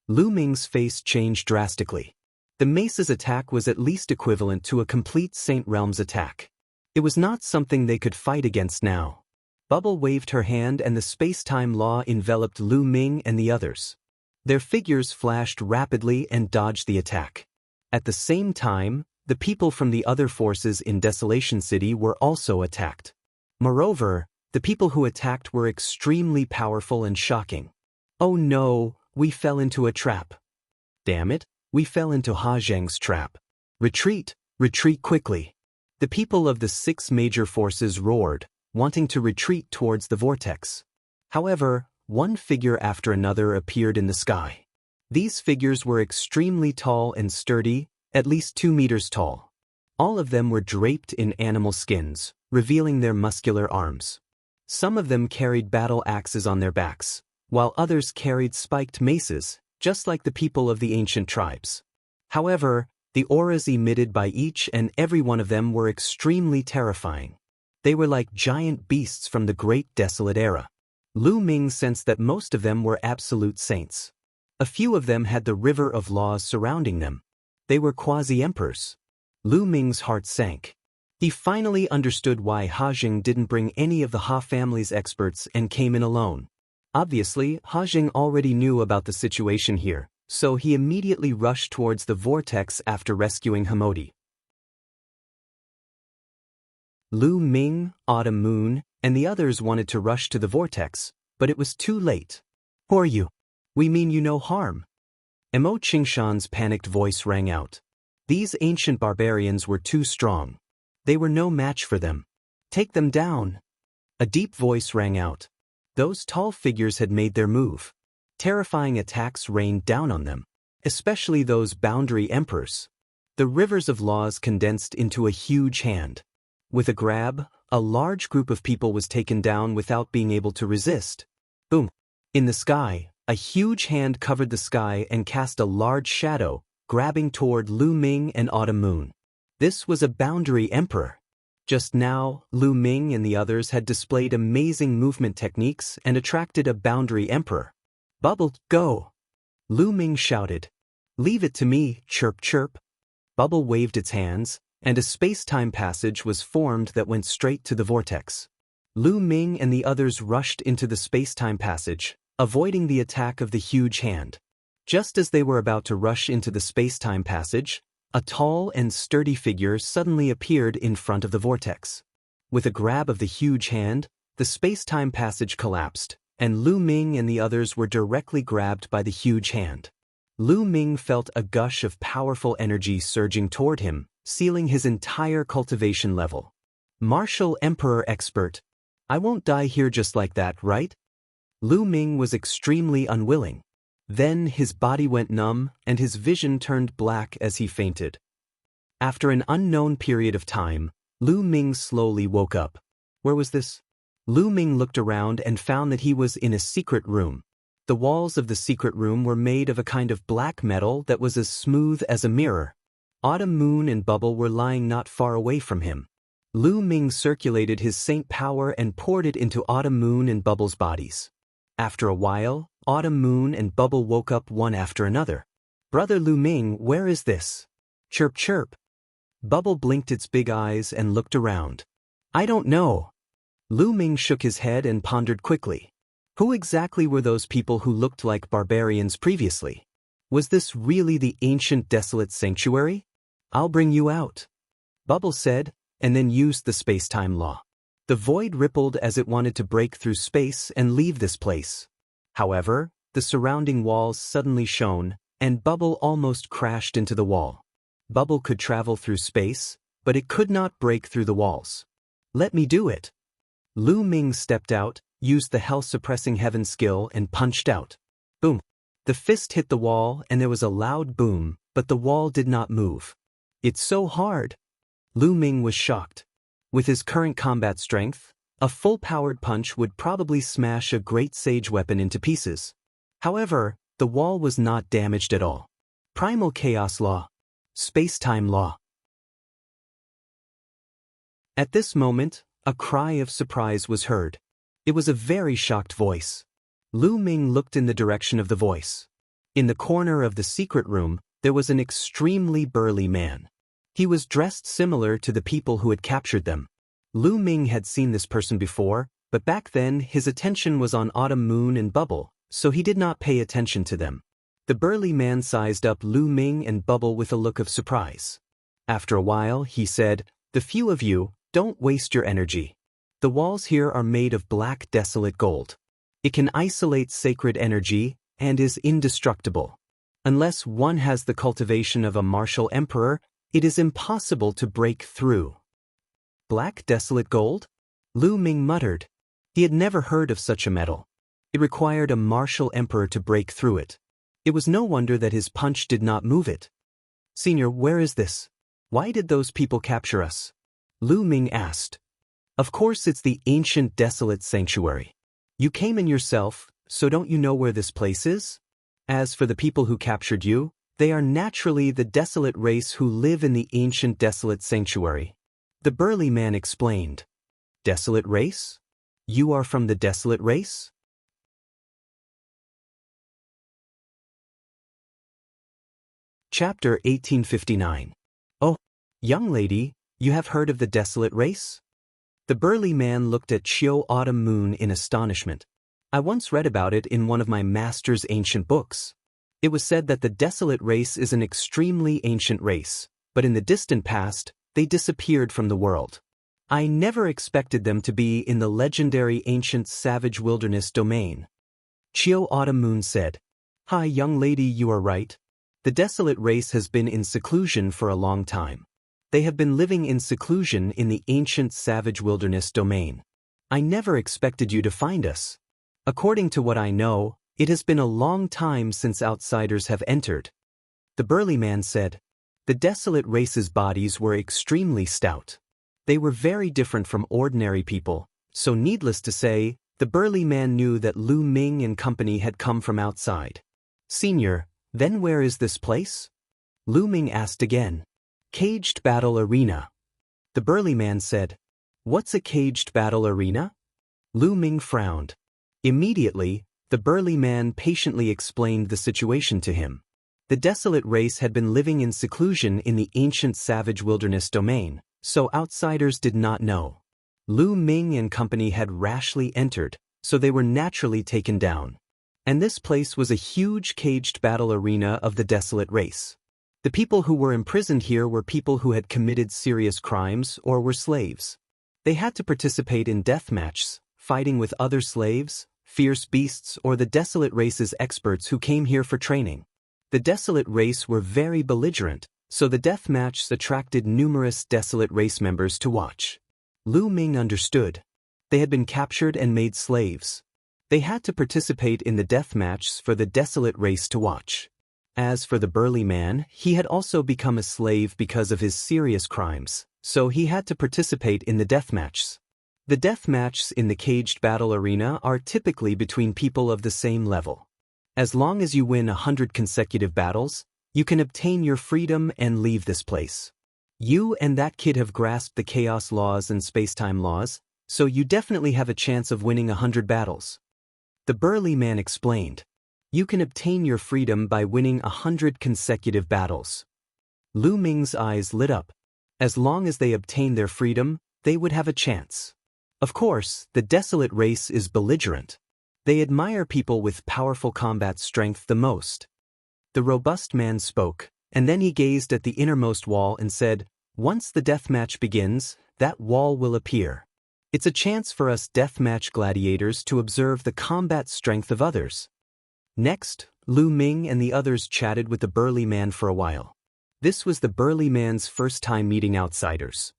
Lu Ming's face changed drastically. The mace's attack was at least equivalent to a complete Saint Realm's attack. It was not something they could fight against now. Bubble waved her hand and the space-time law enveloped Lu Ming and the others. Their figures flashed rapidly and dodged the attack. At the same time, the people from the other forces in Desolation City were also attacked. Moreover, the people who attacked were extremely powerful and shocking. Oh no, we fell into a trap. Damn it, we fell into Ha Zheng's trap. Retreat, retreat quickly. The people of the 6 major forces roared, wanting to retreat towards the vortex. However, one figure after another appeared in the sky. These figures were extremely tall and sturdy, at least 2 meters tall. All of them were draped in animal skins, revealing their muscular arms. Some of them carried battle axes on their backs, while others carried spiked maces, just like the people of the ancient tribes. However, the auras emitted by each and every one of them were extremely terrifying. They were like giant beasts from the Great Desolate Era. Lu Ming sensed that most of them were absolute saints. A few of them had the river of laws surrounding them. They were quasi-emperors. Lu Ming's heart sank. He finally understood why Ha Zheng didn't bring any of the Ha family's experts and came in alone. Obviously, Ha Zheng already knew about the situation here, so he immediately rushed towards the vortex after rescuing Hamodi. Lu Ming, Autumn Moon, and the others wanted to rush to the vortex, but it was too late. Who are you? We mean you no harm. Mo Qingshan's panicked voice rang out. These ancient barbarians were too strong. They were no match for them. Take them down. A deep voice rang out. Those tall figures had made their move. Terrifying attacks rained down on them, especially those boundary emperors. The rivers of laws condensed into a huge hand. With a grab, a large group of people was taken down without being able to resist. Boom. In the sky, a huge hand covered the sky and cast a large shadow, grabbing toward Lu Ming and Autumn Moon. This was a boundary emperor. Just now, Lu Ming and the others had displayed amazing movement techniques and attracted a boundary emperor. Bubble, go! Lu Ming shouted. Leave it to me, chirp chirp. Bubble waved its hands, and a space-time passage was formed that went straight to the vortex. Lu Ming and the others rushed into the space-time passage, avoiding the attack of the huge hand. Just as they were about to rush into the space-time passage, a tall and sturdy figure suddenly appeared in front of the vortex. With a grab of the huge hand, the space-time passage collapsed, and Lu Ming and the others were directly grabbed by the huge hand. Lu Ming felt a gush of powerful energy surging toward him, sealing his entire cultivation level. Martial Emperor Expert. I won't die here just like that, right? Lu Ming was extremely unwilling. Then his body went numb and his vision turned black as he fainted. After an unknown period of time, Lu Ming slowly woke up. Where was this? Lu Ming looked around and found that he was in a secret room. The walls of the secret room were made of a kind of black metal that was as smooth as a mirror. Autumn Moon and Bubble were lying not far away from him. Lu Ming circulated his saint power and poured it into Autumn Moon and Bubble's bodies. After a while, Autumn Moon and Bubble woke up one after another. Brother Lu Ming, where is this? Chirp chirp. Bubble blinked its big eyes and looked around. I don't know. Lu Ming shook his head and pondered quickly. Who exactly were those people who looked like barbarians previously? Was this really the ancient desolate sanctuary? I'll bring you out, Bubble said, and then used the space-time law. The void rippled as it wanted to break through space and leave this place. However, the surrounding walls suddenly shone, and Bubble almost crashed into the wall. Bubble could travel through space, but it could not break through the walls. Let me do it. Lu Ming stepped out, used the hell-suppressing heaven skill and punched out. Boom. The fist hit the wall and there was a loud boom, but the wall did not move. It's so hard. Lu Ming was shocked. With his current combat strength, a full-powered punch would probably smash a great sage weapon into pieces. However, the wall was not damaged at all. Primal Chaos Law. Space-time law. At this moment, a cry of surprise was heard. It was a very shocked voice. Lu Ming looked in the direction of the voice. In the corner of the secret room, there was an extremely burly man. He was dressed similar to the people who had captured them. Lu Ming had seen this person before, but back then his attention was on Autumn Moon and Bubble, so he did not pay attention to them. The burly man sized up Lu Ming and Bubble with a look of surprise. After a while, he said, "The few of you, don't waste your energy. The walls here are made of black desolate gold. It can isolate sacred energy and is indestructible. Unless one has the cultivation of a martial emperor, it is impossible to break through." Black desolate gold? Lu Ming muttered. He had never heard of such a metal. It required a martial emperor to break through it. It was no wonder that his punch did not move it. "Senior, where is this? Why did those people capture us?" Lu Ming asked. "Of course it's the ancient desolate sanctuary. You came in yourself, so don't you know where this place is? As for the people who captured you, they are naturally the desolate race who live in the ancient desolate sanctuary." The burly man explained. "Desolate race? You are from the desolate race?" Chapter 1859. "Oh, young lady, you have heard of the desolate race?" The burly man looked at Chiu Autumn Moon in astonishment. "I once read about it in one of my master's ancient books. It was said that the desolate race is an extremely ancient race, but in the distant past, they disappeared from the world. I never expected them to be in the legendary ancient savage wilderness domain." Chiu Autumn Moon said, "Hi, young lady, you are right. The desolate race has been in seclusion for a long time. They have been living in seclusion in the ancient savage wilderness domain. I never expected you to find us. According to what I know, it has been a long time since outsiders have entered." The burly man said, "The desolate race's bodies were extremely stout. They were very different from ordinary people, so needless to say, the burly man knew that Lu Ming and company had come from outside." "Senior, then where is this place?" Lu Ming asked again. "Caged Battle Arena." The burly man said, "What's a caged battle arena?" Lu Ming frowned. Immediately, the burly man patiently explained the situation to him. The desolate race had been living in seclusion in the ancient savage wilderness domain, so outsiders did not know. Lu Ming and company had rashly entered, so they were naturally taken down. And this place was a huge caged battle arena of the desolate race. The people who were imprisoned here were people who had committed serious crimes or were slaves. They had to participate in death matches, fighting with other slaves, fierce beasts, or the desolate race's experts who came here for training. The desolate race were very belligerent, so the death matches attracted numerous desolate race members to watch. Lu Ming understood. They had been captured and made slaves. They had to participate in the death matches for the desolate race to watch. As for the burly man, he had also become a slave because of his serious crimes, so he had to participate in the death matches. The death matches in the caged battle arena are typically between people of the same level. As long as you win 100 consecutive battles, you can obtain your freedom and leave this place. You and that kid have grasped the chaos laws and space-time laws, so you definitely have a chance of winning 100 battles. The burly man explained. You can obtain your freedom by winning 100 consecutive battles. Lu Ming's eyes lit up. As long as they obtained their freedom, they would have a chance. Of course, the desolate race is belligerent. They admire people with powerful combat strength the most. The robust man spoke, and then he gazed at the innermost wall and said, "Once the deathmatch begins, that wall will appear. It's a chance for us deathmatch gladiators to observe the combat strength of others." Next, Lu Ming and the others chatted with the burly man for a while. This was the burly man's first time meeting outsiders.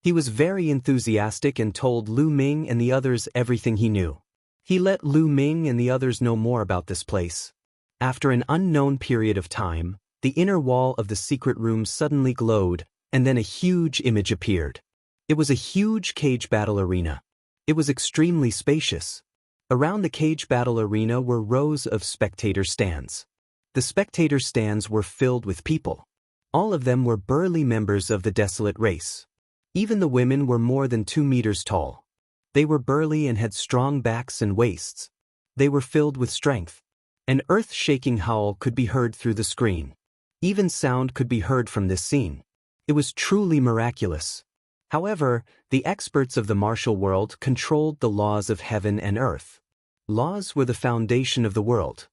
He was very enthusiastic and told Lu Ming and the others everything he knew. He let Lu Ming and the others know more about this place. After an unknown period of time, the inner wall of the secret room suddenly glowed, and then a huge image appeared. It was a huge cage battle arena. It was extremely spacious. Around the cage battle arena were rows of spectator stands. The spectator stands were filled with people. All of them were burly members of the desolate race. Even the women were more than 2 meters tall. They were burly and had strong backs and waists. They were filled with strength. An earth-shaking howl could be heard through the screen. Even sound could be heard from this scene. It was truly miraculous. However, the experts of the martial world controlled the laws of heaven and earth. Laws were the foundation of the world.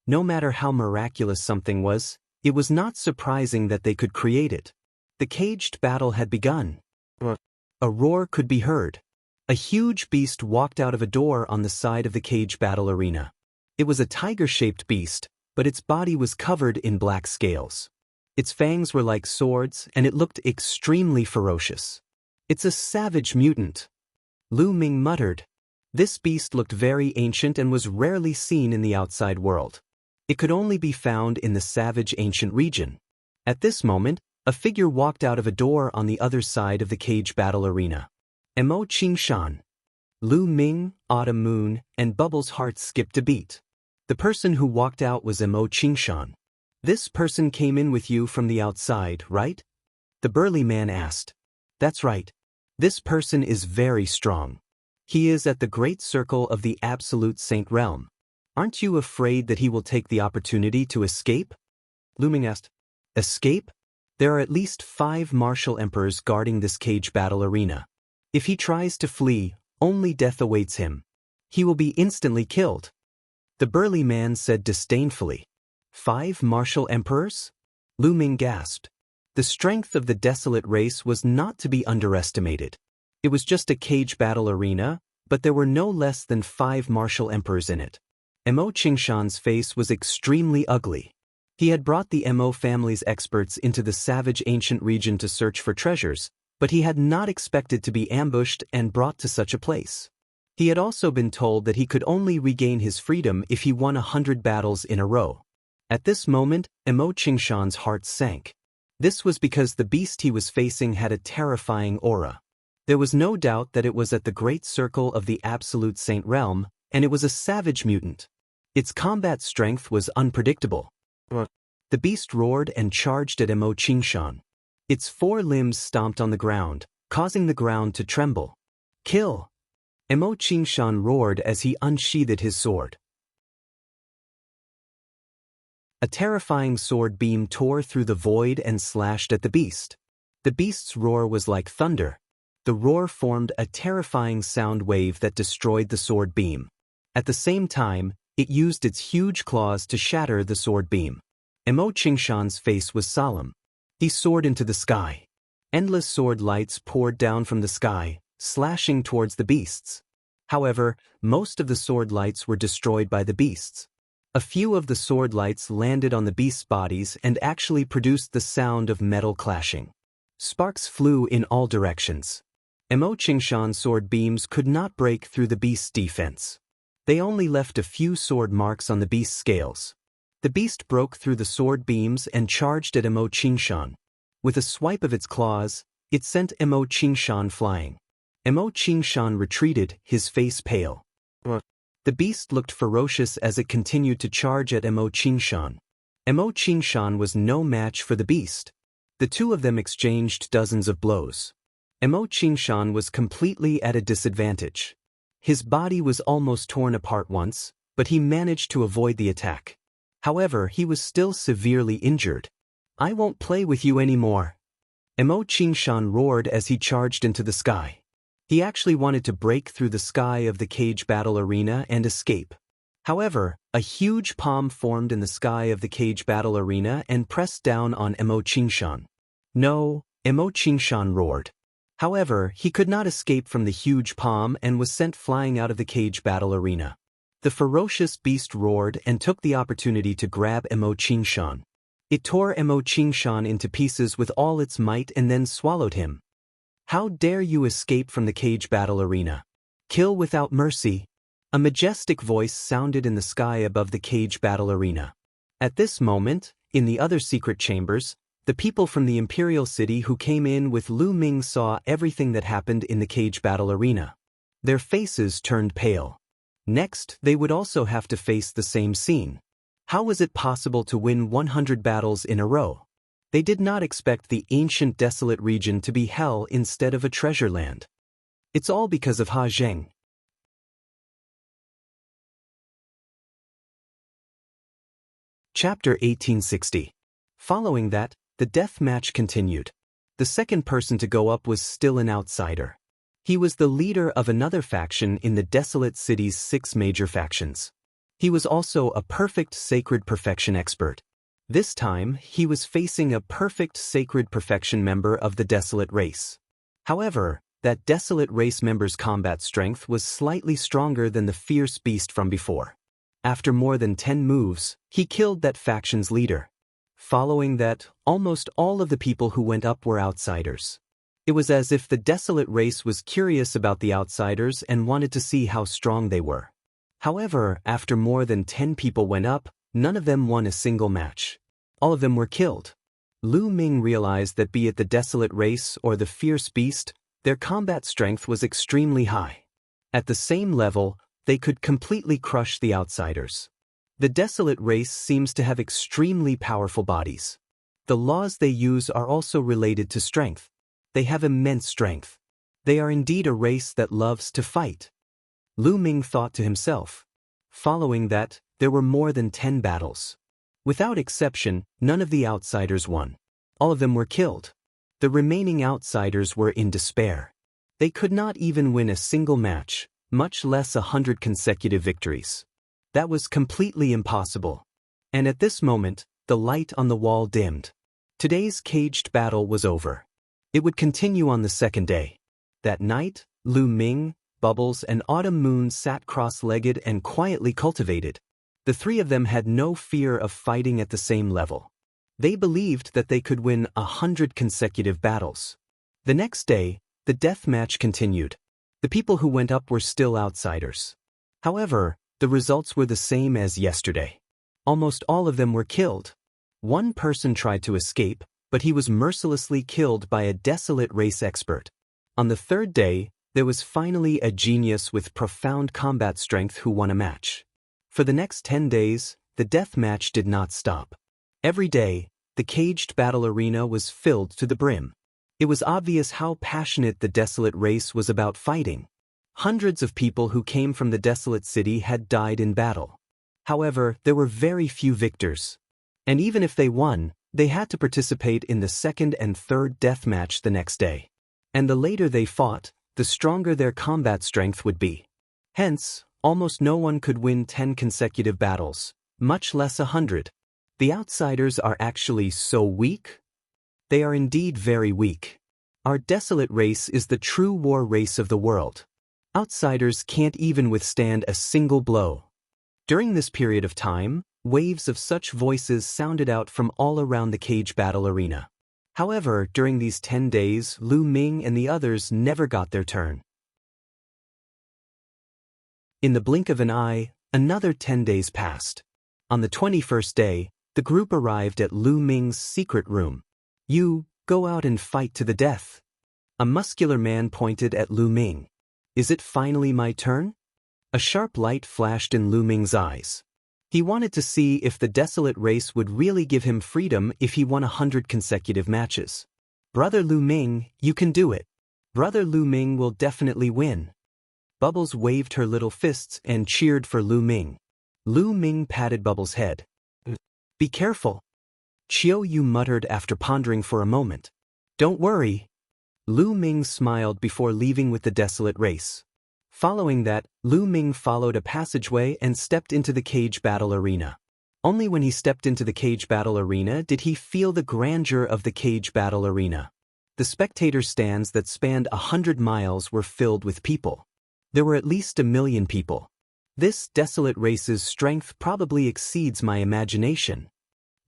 No matter how miraculous something was, it was not surprising that they could create it. The caged battle had begun. A roar could be heard. A huge beast walked out of a door on the side of the cage battle arena. It was a tiger-shaped beast, but its body was covered in black scales. Its fangs were like swords, and it looked extremely ferocious. "It's a savage mutant," Lu Ming muttered. This beast looked very ancient and was rarely seen in the outside world. It could only be found in the savage ancient region. At this moment, a figure walked out of a door on the other side of the cage battle arena. Mo Qingshan. Lu Ming, Autumn Moon, and Bubbles' hearts skipped a beat. The person who walked out was Mo Qingshan. "This person came in with you from the outside, right?" The burly man asked. "That's right. This person is very strong. He is at the great circle of the Absolute Saint Realm. Aren't you afraid that he will take the opportunity to escape?" Lu Ming asked. "Escape? There are at least 5 martial emperors guarding this cage battle arena. If he tries to flee, only death awaits him. He will be instantly killed." The burly man said disdainfully. 5 martial emperors? Lu Ming gasped. The strength of the desolate race was not to be underestimated. It was just a cage battle arena, but there were no less than 5 martial emperors in it. Mo Qingshan's face was extremely ugly. He had brought the Mo family's experts into the savage ancient region to search for treasures, but he had not expected to be ambushed and brought to such a place. He had also been told that he could only regain his freedom if he won 100 battles in a row. At this moment, Mo Qingshan's heart sank. This was because the beast he was facing had a terrifying aura. There was no doubt that it was at the great circle of the Absolute Saint Realm, and it was a savage mutant. Its combat strength was unpredictable. The beast roared and charged at Mo Qingshan. Its 4 limbs stomped on the ground, causing the ground to tremble. "Kill!" Mo Qingshan roared as he unsheathed his sword. A terrifying sword beam tore through the void and slashed at the beast. The beast's roar was like thunder. The roar formed a terrifying sound wave that destroyed the sword beam. At the same time, it used its huge claws to shatter the sword beam. Mo Qingshan's face was solemn. He soared into the sky. Endless sword lights poured down from the sky, slashing towards the beasts. However, most of the sword lights were destroyed by the beasts. A few of the sword lights landed on the beasts' bodies and actually produced the sound of metal clashing. Sparks flew in all directions. Mo Qingshan's sword beams could not break through the beast's defense. They only left a few sword marks on the beast's scales. The beast broke through the sword beams and charged at Mo Qingshan. With a swipe of its claws, it sent Mo Qingshan flying. Mo Qingshan retreated, his face pale. The beast looked ferocious as it continued to charge at Mo Qingshan. Mo Qingshan was no match for the beast. The two of them exchanged dozens of blows. Mo Qingshan was completely at a disadvantage. His body was almost torn apart once, but he managed to avoid the attack. However, he was still severely injured. "I won't play with you anymore." Mo Qingshan roared as he charged into the sky. He actually wanted to break through the sky of the cage battle arena and escape. However, a huge palm formed in the sky of the cage battle arena and pressed down on Mo Qingshan. "No," Mo Qingshan roared. However, he could not escape from the huge palm and was sent flying out of the cage battle arena. The ferocious beast roared and took the opportunity to grab Mo Qingshan. It tore Mo Qingshan into pieces with all its might and then swallowed him. How dare you escape from the cage battle arena? Kill without mercy. A majestic voice sounded in the sky above the cage battle arena. At this moment, in the other secret chambers, the people from the imperial city who came in with Lu Ming saw everything that happened in the cage battle arena. Their faces turned pale. Next, they would also have to face the same scene. How was it possible to win 100 battles in a row? They did not expect the ancient desolate region to be hell instead of a treasure land. It's all because of Ha Zheng. Chapter 1860. Following that, the death match continued. The second person to go up was still an outsider. He was the leader of another faction in the desolate city's 6 major factions. He was also a perfect sacred perfection expert. This time, he was facing a perfect sacred perfection member of the desolate race. However, that desolate race member's combat strength was slightly stronger than the fierce beast from before. After more than 10 moves, he killed that faction's leader. Following that, almost all of the people who went up were outsiders. It was as if the desolate race was curious about the outsiders and wanted to see how strong they were. However, after more than 10 people went up, none of them won a single match. All of them were killed. Lu Ming realized that be it the desolate race or the fierce beast, their combat strength was extremely high. At the same level, they could completely crush the outsiders. The desolate race seems to have extremely powerful bodies. The laws they use are also related to strength. They have immense strength. They are indeed a race that loves to fight. Lu Ming thought to himself. Following that, there were more than 10 battles. Without exception, none of the outsiders won. All of them were killed. The remaining outsiders were in despair. They could not even win a single match, much less 100 consecutive victories. That was completely impossible. And at this moment, the light on the wall dimmed. Today's caged battle was over. It would continue on the second day. That night, Lu Ming, Bubbles, and Autumn Moon sat cross-legged and quietly cultivated. The 3 of them had no fear of fighting at the same level. They believed that they could win 100 consecutive battles. The next day, the death match continued. The people who went up were still outsiders. However, the results were the same as yesterday. Almost all of them were killed. One person tried to escape, but he was mercilessly killed by a desolate race expert. On the third day, there was finally a genius with profound combat strength who won a match. For the next 10 days, the death match did not stop. Every day, the caged battle arena was filled to the brim. It was obvious how passionate the desolate race was about fighting. Hundreds of people who came from the desolate city had died in battle. However, there were very few victors. And even if they won, they had to participate in the second and third death match the next day. And the later they fought, the stronger their combat strength would be. Hence, almost no one could win 10 consecutive battles, much less 100. The outsiders are actually so weak? They are indeed very weak. Our desolate race is the true war race of the world. Outsiders can't even withstand a single blow. During this period of time, waves of such voices sounded out from all around the cage battle arena. However, during these 10 days, Lu Ming and the others never got their turn. In the blink of an eye, another 10 days passed. On the 21st day, the group arrived at Lu Ming's secret room. "You, go out and fight to the death." A muscular man pointed at Lu Ming. "Is it finally my turn?" A sharp light flashed in Lu Ming's eyes. He wanted to see if the desolate race would really give him freedom if he won 100 consecutive matches. "Brother Lu Ming, you can do it. Brother Lu Ming will definitely win." Bubbles waved her little fists and cheered for Lu Ming. Lu Ming patted Bubbles' head. "Be careful." Chiao Yu muttered after pondering for a moment. "Don't worry." Lu Ming smiled before leaving with the desolate race. Following that, Lu Ming followed a passageway and stepped into the cage battle arena. Only when he stepped into the cage battle arena did he feel the grandeur of the cage battle arena. The spectator stands that spanned 100 miles were filled with people. There were at least 1 million people. This desolate race's strength probably exceeds my imagination.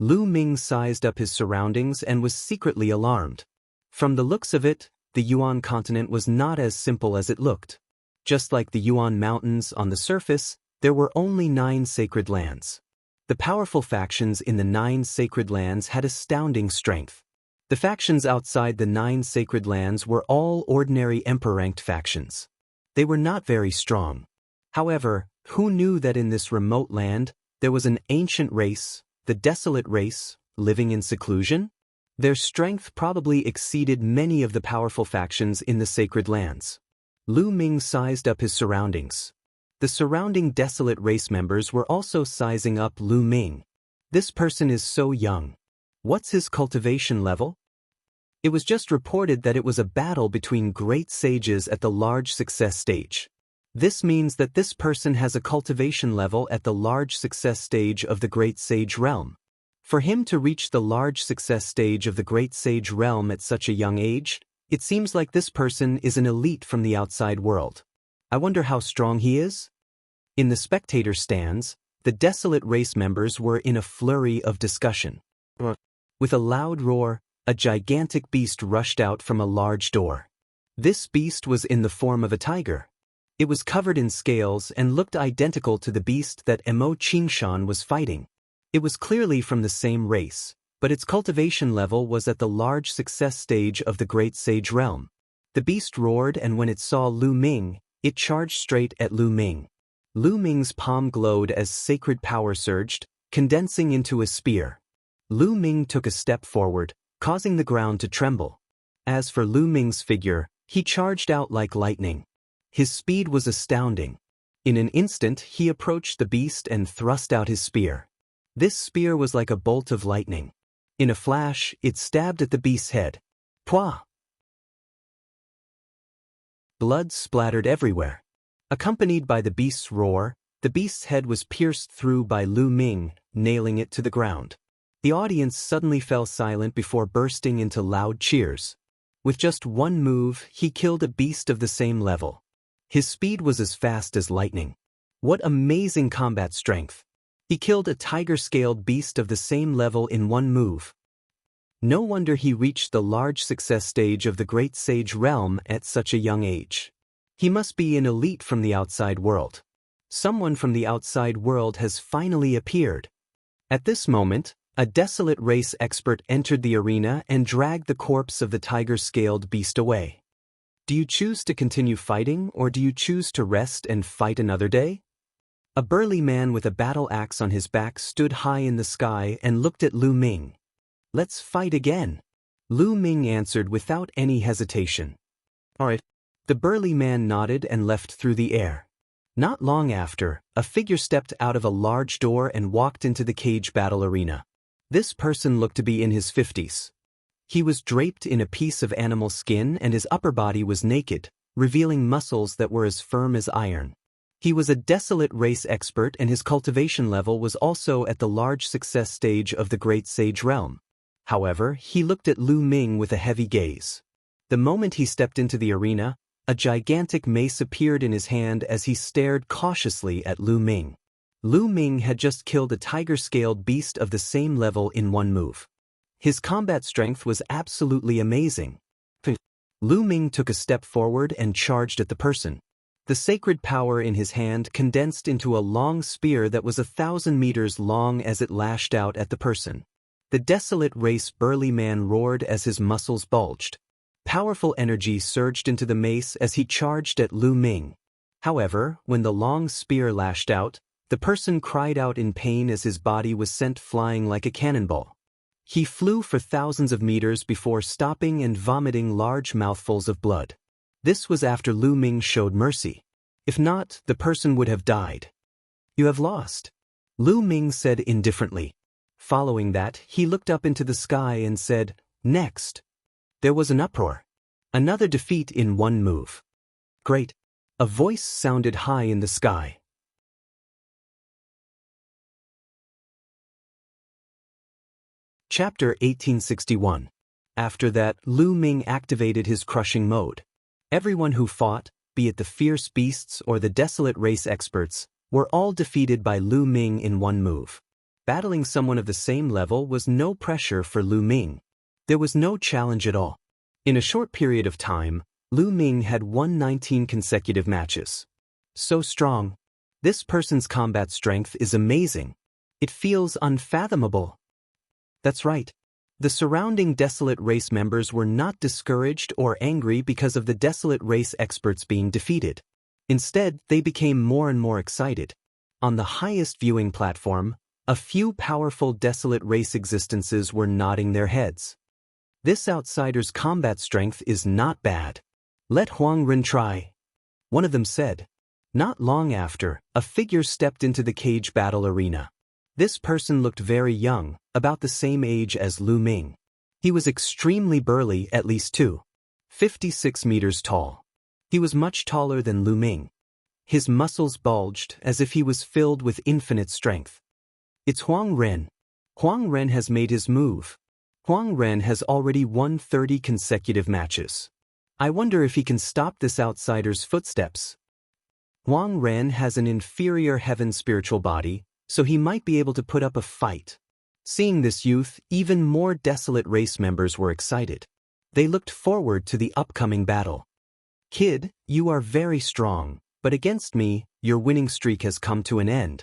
Lu Ming sized up his surroundings and was secretly alarmed. From the looks of it, the Yuan continent was not as simple as it looked. Just like the Yuan mountains on the surface, there were only 9 sacred lands. The powerful factions in the 9 sacred lands had astounding strength. The factions outside the 9 sacred lands were all ordinary emperor-ranked factions. They were not very strong. However, who knew that in this remote land, there was an ancient race, the desolate race, living in seclusion? Their strength probably exceeded many of the powerful factions in the sacred lands. Lu Ming sized up his surroundings. The surrounding desolate race members were also sizing up Lu Ming. This person is so young. What's his cultivation level? It was just reported that it was a battle between great sages at the large success stage. This means that this person has a cultivation level at the large success stage of the great sage realm. For him to reach the large success stage of the great sage realm at such a young age, it seems like this person is an elite from the outside world. I wonder how strong he is? In the spectator stands, the desolate race members were in a flurry of discussion. With a loud roar, a gigantic beast rushed out from a large door. This beast was in the form of a tiger. It was covered in scales and looked identical to the beast that Emo Qingshan was fighting. It was clearly from the same race, but its cultivation level was at the large success stage of the great sage realm. The beast roared, and when it saw Lu Ming, it charged straight at Lu Ming. Lu Ming's palm glowed as sacred power surged, condensing into a spear. Lu Ming took a step forward, causing the ground to tremble. As for Lu Ming's figure, he charged out like lightning. His speed was astounding. In an instant, he approached the beast and thrust out his spear. This spear was like a bolt of lightning. In a flash, it stabbed at the beast's head. Pwah! Blood splattered everywhere. Accompanied by the beast's roar, the beast's head was pierced through by Lu Ming, nailing it to the ground. The audience suddenly fell silent before bursting into loud cheers. With just one move, he killed a beast of the same level. His speed was as fast as lightning. What amazing combat strength! He killed a tiger-scaled beast of the same level in one move. No wonder he reached the large success stage of the great sage realm at such a young age. He must be an elite from the outside world. Someone from the outside world has finally appeared. At this moment, a desolate race expert entered the arena and dragged the corpse of the tiger-scaled beast away. Do you choose to continue fighting, or do you choose to rest and fight another day? A burly man with a battle axe on his back stood high in the sky and looked at Lu Ming. Let's fight again. Lu Ming answered without any hesitation. All right. The burly man nodded and left through the air. Not long after, a figure stepped out of a large door and walked into the cage battle arena. This person looked to be in his 50s. He was draped in a piece of animal skin and his upper body was naked, revealing muscles that were as firm as iron. He was a desolate race expert and his cultivation level was also at the large success stage of the great sage realm. However, he looked at Lu Ming with a heavy gaze. The moment he stepped into the arena, a gigantic mace appeared in his hand as he stared cautiously at Lu Ming. Lu Ming had just killed a tiger-scaled beast of the same level in one move. His combat strength was absolutely amazing. Lu Ming took a step forward and charged at the person. The sacred power in his hand condensed into a long spear that was 1,000 meters long as it lashed out at the person. The desolate race burly man roared as his muscles bulged. Powerful energy surged into the mace as he charged at Lu Ming. However, when the long spear lashed out, the person cried out in pain as his body was sent flying like a cannonball. He flew for thousands of meters before stopping and vomiting large mouthfuls of blood. This was after Lu Ming showed mercy. If not, the person would have died. You have lost, Lu Ming said indifferently. Following that, he looked up into the sky and said, Next. There was an uproar. Another defeat in one move. Great. A voice sounded high in the sky. Chapter 1861. After that, Lu Ming activated his crushing mode. Everyone who fought, be it the fierce beasts or the desolate race experts, were all defeated by Lu Ming in one move. battling someone of the same level was no pressure for Lu Ming. There was no challenge at all. In a short period of time, Lu Ming had won 19 consecutive matches. So strong. This person's combat strength is amazing. It feels unfathomable. That's right. The surrounding Desolate Race members were not discouraged or angry because of the Desolate Race experts being defeated. Instead, they became more and more excited. On the highest viewing platform, a few powerful Desolate Race existences were nodding their heads. This outsider's combat strength is not bad. Let Huang Ren try. One of them said. Not long after, a figure stepped into the cage battle arena. This person looked very young, about the same age as Lu Ming. He was extremely burly, at least 2.56 meters tall. He was much taller than Lu Ming. His muscles bulged as if he was filled with infinite strength. It's Huang Ren. Huang Ren has made his move. Huang Ren has already won 30 consecutive matches. I wonder if he can stop this outsider's footsteps. Huang Ren has an inferior heaven spiritual body, so he might be able to put up a fight. Seeing this youth, even more Desolate Race members were excited. They looked forward to the upcoming battle. Kid, you are very strong, but against me, your winning streak has come to an end.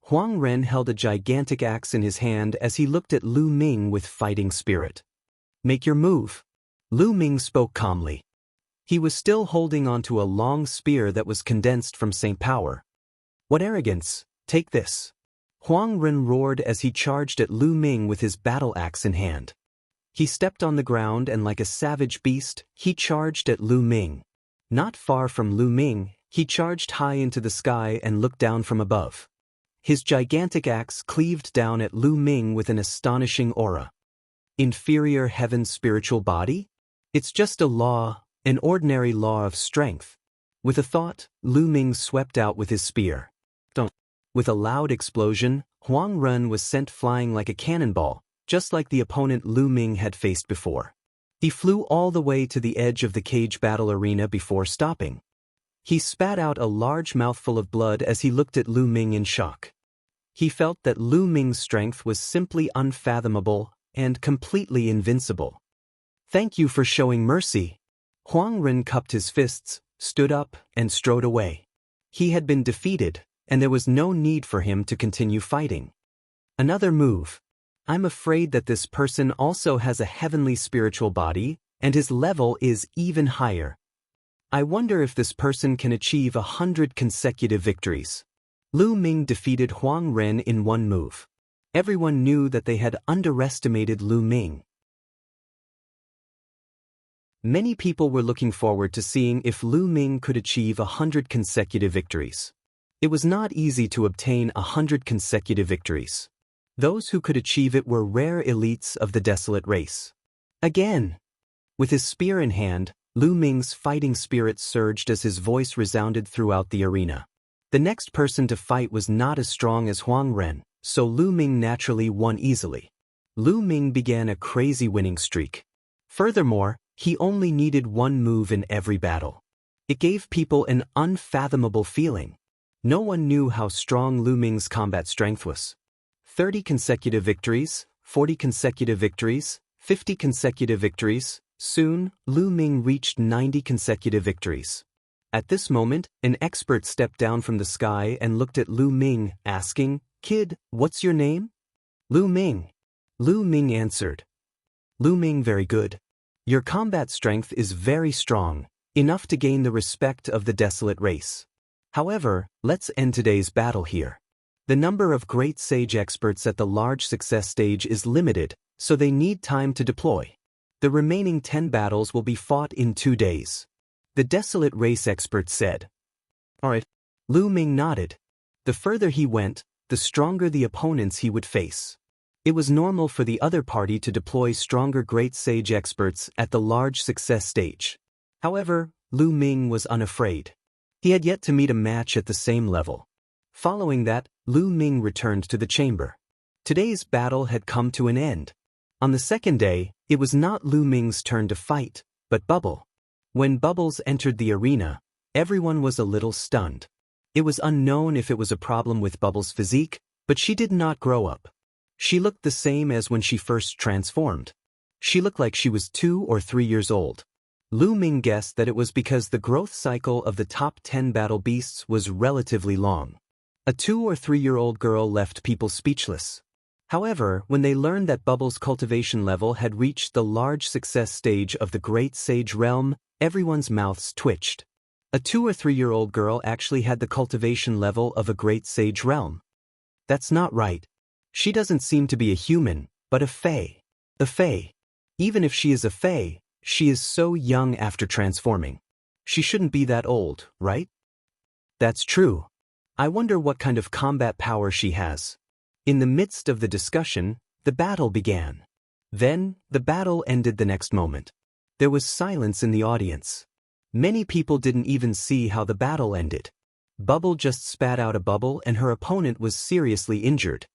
Huang Ren held a gigantic axe in his hand as he looked at Lu Ming with fighting spirit. Make your move. Lu Ming spoke calmly. He was still holding onto a long spear that was condensed from Saint Power. What arrogance! Take this. Huang Ren roared as he charged at Lu Ming with his battle axe in hand. He stepped on the ground and like a savage beast, he charged at Lu Ming. Not far from Lu Ming, he charged high into the sky and looked down from above. His gigantic axe cleaved down at Lu Ming with an astonishing aura. Inferior heaven spiritual body? It's just a law, an ordinary law of strength. With a thought, Lu Ming swept out with his spear. With a loud explosion, Huang Ren was sent flying like a cannonball, just like the opponent Lu Ming had faced before. He flew all the way to the edge of the cage battle arena before stopping. He spat out a large mouthful of blood as he looked at Lu Ming in shock. He felt that Lu Ming's strength was simply unfathomable and completely invincible. Thank you for showing mercy. Huang Ren cupped his fists, stood up, and strode away. He had been defeated, and there was no need for him to continue fighting. Another move. I'm afraid that this person also has a heavenly spiritual body, and his level is even higher. I wonder if this person can achieve 100 consecutive victories. Lu Ming defeated Huang Ren in one move. Everyone knew that they had underestimated Lu Ming. Many people were looking forward to seeing if Lu Ming could achieve 100 consecutive victories. It was not easy to obtain 100 consecutive victories. Those who could achieve it were rare elites of the Desolate Race. Again! With his spear in hand, Lu Ming's fighting spirit surged as his voice resounded throughout the arena. The next person to fight was not as strong as Huang Ren, so Lu Ming naturally won easily. Lu Ming began a crazy winning streak. Furthermore, he only needed one move in every battle. It gave people an unfathomable feeling. No one knew how strong Lu Ming's combat strength was. 30 consecutive victories, 40 consecutive victories, 50 consecutive victories. Soon, Lu Ming reached 90 consecutive victories. At this moment, an expert stepped down from the sky and looked at Lu Ming, asking, "Kid, what's your name?" Lu Ming. Lu Ming answered. Lu Ming, very good. Your combat strength is very strong, enough to gain the respect of the Desolate Race. However, let's end today's battle here. The number of great sage experts at the large success stage is limited, so they need time to deploy. The remaining 10 battles will be fought in 2 days. The Desolate Race expert said. Alright. Lu Ming nodded. The further he went, the stronger the opponents he would face. It was normal for the other party to deploy stronger great sage experts at the large success stage. However, Lu Ming was unafraid. He had yet to meet a match at the same level. Following that, Lu Ming returned to the chamber. Today's battle had come to an end. On the second day, it was not Lu Ming's turn to fight, but Bubble. When Bubbles entered the arena, everyone was a little stunned. It was unknown if it was a problem with Bubbles' physique, but she did not grow up. She looked the same as when she first transformed. She looked like she was 2 or 3 years old. Lu Ming guessed that it was because the growth cycle of the top 10 battle beasts was relatively long. A 2 or 3-year-old girl left people speechless. However, when they learned that Bubble's cultivation level had reached the large success stage of the Great Sage Realm, everyone's mouths twitched. A 2 or 3-year-old girl actually had the cultivation level of a Great Sage Realm. That's not right. She doesn't seem to be a human, but a fae. A fae. Even if she is a fae, she is so young after transforming. She shouldn't be that old, right? That's true. I wonder what kind of combat power she has. In the midst of the discussion, the battle began. Then, the battle ended the next moment. There was silence in the audience. Many people didn't even see how the battle ended. Bubble just spat out a bubble and her opponent was seriously injured.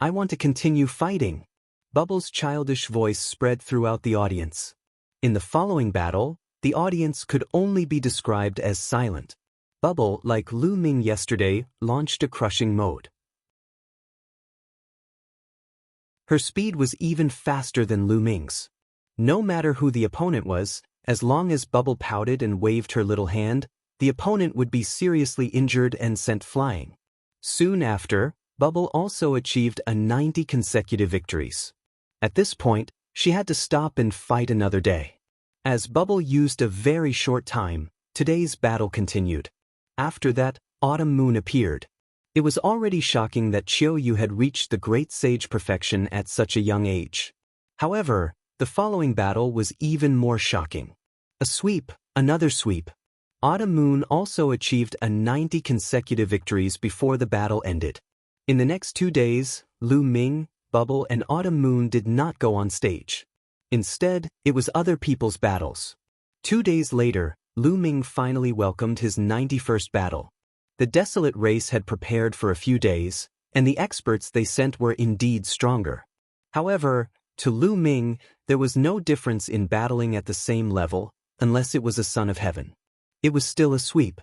I want to continue fighting. Bubble's childish voice spread throughout the audience. In the following battle, the audience could only be described as silent. Bubble, like Lu Ming yesterday, launched a crushing mode. Her speed was even faster than Lu Ming's. No matter who the opponent was, as long as Bubble pouted and waved her little hand, the opponent would be seriously injured and sent flying. Soon after, Bubble also achieved 90 consecutive victories. At this point, she had to stop and fight another day. As Bubble used a very short time, today's battle continued. After that, Autumn Moon appeared. It was already shocking that Qiuyu had reached the Great Sage perfection at such a young age. However, the following battle was even more shocking. A sweep, another sweep. Autumn Moon also achieved 90 consecutive victories before the battle ended. In the next 2 days, Lu Ming, Bubble, and Autumn Moon did not go on stage. Instead, it was other people's battles. 2 days later, Lu Ming finally welcomed his 91st battle. The desolate race had prepared for a few days, and the experts they sent were indeed stronger. However, to Lu Ming, there was no difference in battling at the same level, unless it was a son of heaven. It was still a sweep.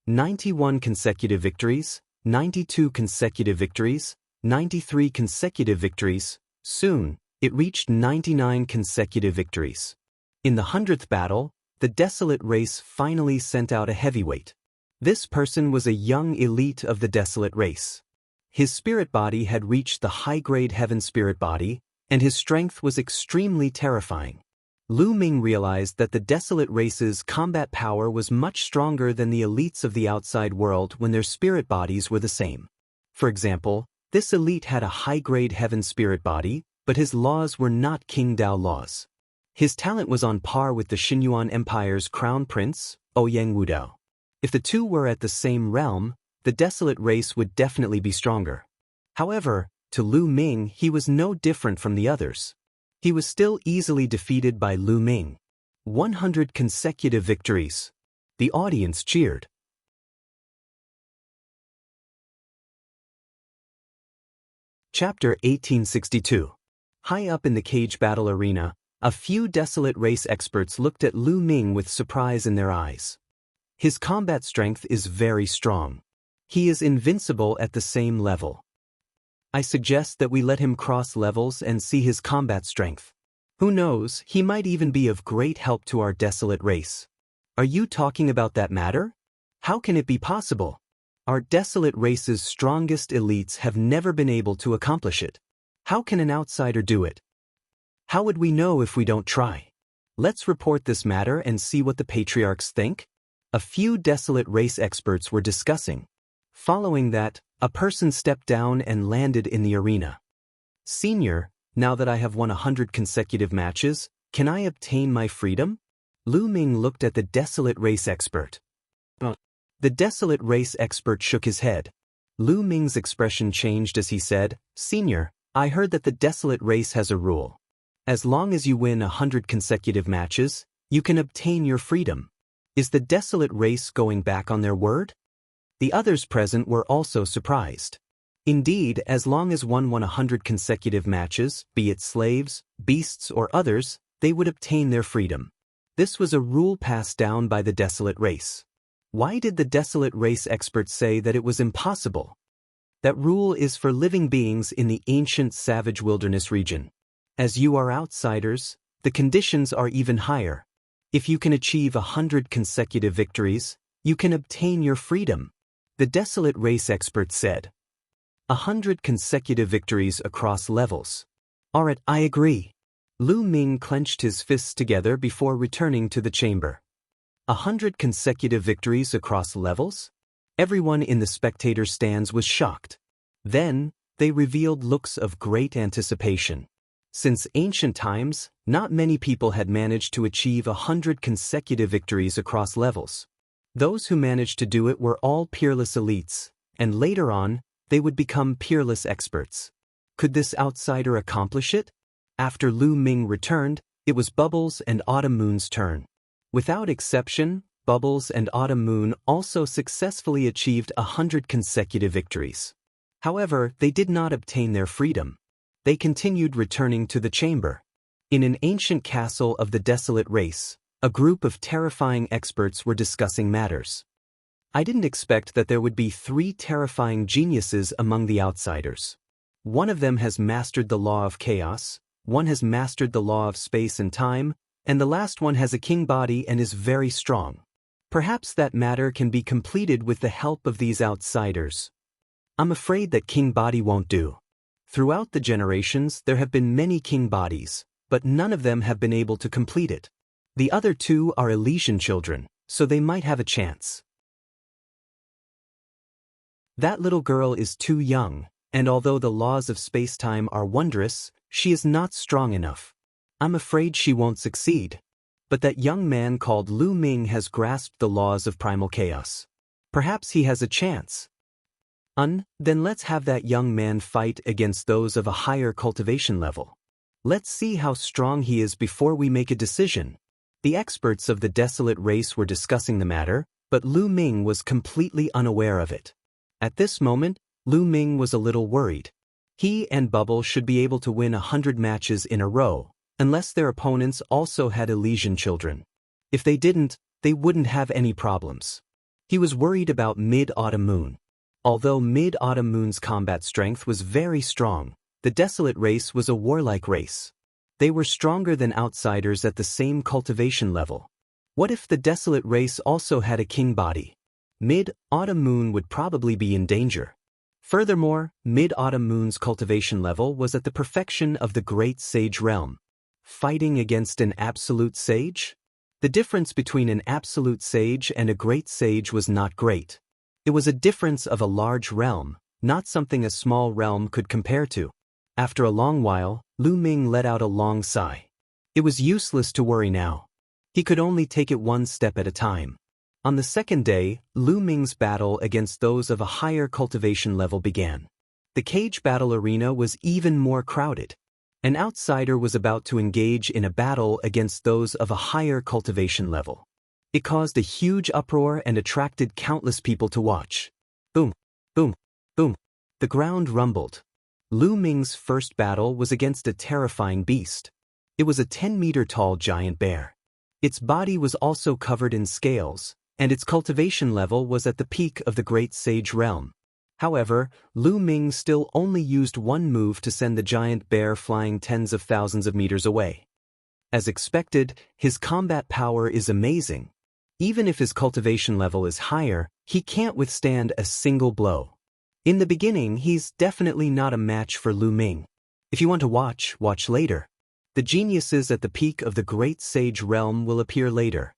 91 consecutive victories, 92 consecutive victories, 93 consecutive victories. Soon, it reached 99 consecutive victories. In the 100th battle, the desolate race finally sent out a heavyweight. This person was a young elite of the desolate race. His spirit body had reached the high-grade heaven spirit body, and his strength was extremely terrifying. Lu Ming realized that the desolate race's combat power was much stronger than the elites of the outside world when their spirit bodies were the same. For example, this elite had a high-grade heaven spirit body, but his laws were not King Dao laws. His talent was on par with the Xinyuan Empire's crown prince, Ouyang Wudao. If the two were at the same realm, the desolate race would definitely be stronger. However, to Lu Ming he was no different from the others. He was still easily defeated by Lu Ming. 100 consecutive victories. The audience cheered. Chapter 1862. High up in the cage battle arena, a few desolate race experts looked at Lu Ming with surprise in their eyes. His combat strength is very strong. He is invincible at the same level. I suggest that we let him cross levels and see his combat strength. Who knows, he might even be of great help to our desolate race. Are you talking about that matter? How can it be possible? Our desolate race's strongest elites have never been able to accomplish it. How can an outsider do it? How would we know if we don't try? Let's report this matter and see what the patriarchs think. A few desolate race experts were discussing. Following that, a person stepped down and landed in the arena. Senior, now that I have won 100 consecutive matches, can I obtain my freedom? Lu Ming looked at the desolate race expert. The desolate race expert shook his head. Lu Ming's expression changed as he said, Senior, I heard that the desolate race has a rule. As long as you win 100 consecutive matches, you can obtain your freedom. Is the desolate race going back on their word? The others present were also surprised. Indeed, as long as one won 100 consecutive matches, be it slaves, beasts, or others, they would obtain their freedom. This was a rule passed down by the desolate race. Why did the desolate race experts say that it was impossible? That rule is for living beings in the ancient savage wilderness region. As you are outsiders, the conditions are even higher. If you can achieve 100 consecutive victories, you can obtain your freedom, the desolate race expert said. 100 consecutive victories across levels. Alright, I agree. Lu Ming clenched his fists together before returning to the chamber. 100 consecutive victories across levels? Everyone in the spectator stands was shocked. Then, they revealed looks of great anticipation. Since ancient times, not many people had managed to achieve 100 consecutive victories across levels. Those who managed to do it were all peerless elites, and later on, they would become peerless experts. Could this outsider accomplish it? After Lu Ming returned, it was Bubbles and Autumn Moon's turn. Without exception, Bubbles and Autumn Moon also successfully achieved 100 consecutive victories. However, they did not obtain their freedom. They continued returning to the chamber. In an ancient castle of the desolate race, a group of terrifying experts were discussing matters. I didn't expect that there would be 3 terrifying geniuses among the outsiders. One of them has mastered the law of chaos, one has mastered the law of space and time, and the last one has a king body and is very strong. Perhaps that matter can be completed with the help of these outsiders. I'm afraid that king body won't do. Throughout the generations, there have been many king bodies, but none of them have been able to complete it. The other 2 are Elysian children, so they might have a chance. That little girl is too young, and although the laws of space-time are wondrous, she is not strong enough. I'm afraid she won't succeed. But that young man called Lu Ming has grasped the laws of primal chaos. Perhaps he has a chance. Then let's have that young man fight against those of a higher cultivation level. Let's see how strong he is before we make a decision. The experts of the desolate race were discussing the matter, but Lu Ming was completely unaware of it. At this moment, Lu Ming was a little worried. He and Bubble should be able to win 100 matches in a row, unless their opponents also had Elysian children. If they didn't, they wouldn't have any problems. He was worried about Mid-Autumn Moon. Although Mid-Autumn Moon's combat strength was very strong, the desolate race was a warlike race. They were stronger than outsiders at the same cultivation level. What if the desolate race also had a king body? Mid-Autumn Moon would probably be in danger. Furthermore, Mid-Autumn Moon's cultivation level was at the perfection of the Great Sage realm. Fighting against an absolute sage? The difference between an absolute sage and a great sage was not great. It was a difference of a large realm, not something a small realm could compare to. After a long while, Lu Ming let out a long sigh. It was useless to worry now. He could only take it one step at a time. On the second day, Lu Ming's battle against those of a higher cultivation level began. The cage battle arena was even more crowded. An outsider was about to engage in a battle against those of a higher cultivation level. It caused a huge uproar and attracted countless people to watch. Boom, boom, boom. The ground rumbled. Lu Ming's first battle was against a terrifying beast. It was a 10-meter-tall giant bear. Its body was also covered in scales, and its cultivation level was at the peak of the Great Sage realm. However, Lu Ming still only used one move to send the giant bear flying tens of thousands of meters away. As expected, his combat power is amazing. Even if his cultivation level is higher, he can't withstand a single blow. In the beginning, he's definitely not a match for Lu Ming. If you want to watch later. The geniuses at the peak of the Great Sage realm will appear later.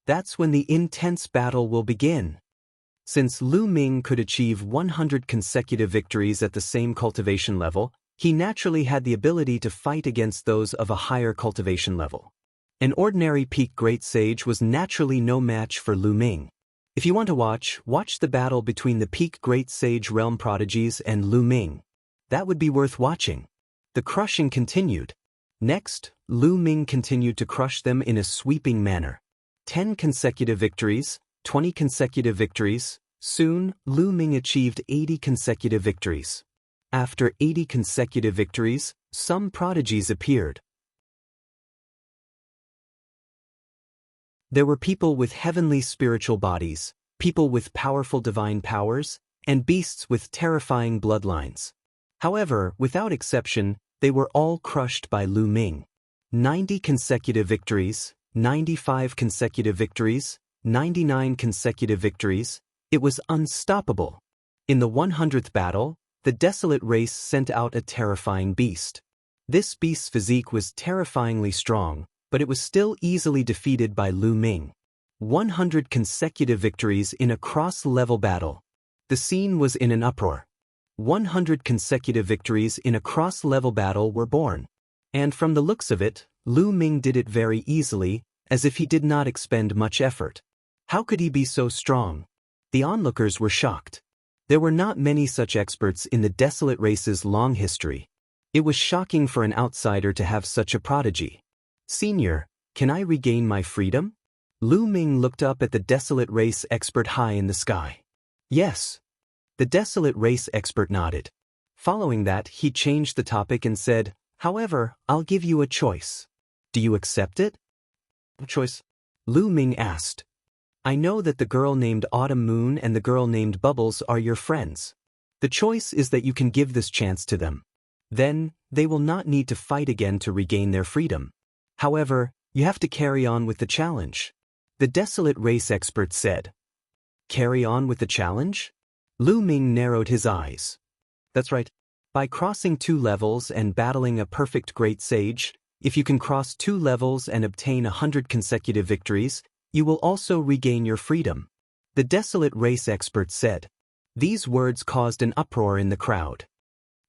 That's when the intense battle will begin. Since Lu Ming could achieve 100 consecutive victories at the same cultivation level, he naturally had the ability to fight against those of a higher cultivation level. An ordinary peak Great Sage was naturally no match for Lu Ming. If you want to watch the battle between the peak Great Sage realm prodigies and Lu Ming. That would be worth watching. The crushing continued. Next, Lu Ming continued to crush them in a sweeping manner. 10 consecutive victories, 20 consecutive victories. Soon, Lu Ming achieved 80 consecutive victories. After 80 consecutive victories, some prodigies appeared. There were people with heavenly spiritual bodies, people with powerful divine powers, and beasts with terrifying bloodlines. However, without exception, they were all crushed by Lu Ming. 90 consecutive victories, 95 consecutive victories, 99 consecutive victories. It was unstoppable. In the 100th battle, the desolate race sent out a terrifying beast. This beast's physique was terrifyingly strong, but it was still easily defeated by Lu Ming. 100 consecutive victories in a cross-level battle. The scene was in an uproar. 100 consecutive victories in a cross-level battle were born. And from the looks of it, Lu Ming did it very easily, as if he did not expend much effort. How could he be so strong? The onlookers were shocked. There were not many such experts in the desolate race's long history. It was shocking for an outsider to have such a prodigy. Senior, can I regain my freedom? Lu Ming looked up at the desolate race expert high in the sky. Yes. The desolate race expert nodded. Following that, he changed the topic and said, however, I'll give you a choice. Do you accept it? What choice? Lu Ming asked. I know that the girl named Autumn Moon and the girl named Bubbles are your friends. The choice is that you can give this chance to them. Then, they will not need to fight again to regain their freedom. However, you have to carry on with the challenge. The desolate race expert said. Carry on with the challenge? Lu Ming narrowed his eyes. That's right. By crossing 2 levels and battling a perfect great sage, if you can cross 2 levels and obtain 100 consecutive victories, you will also regain your freedom. The desolate race expert said. These words caused an uproar in the crowd.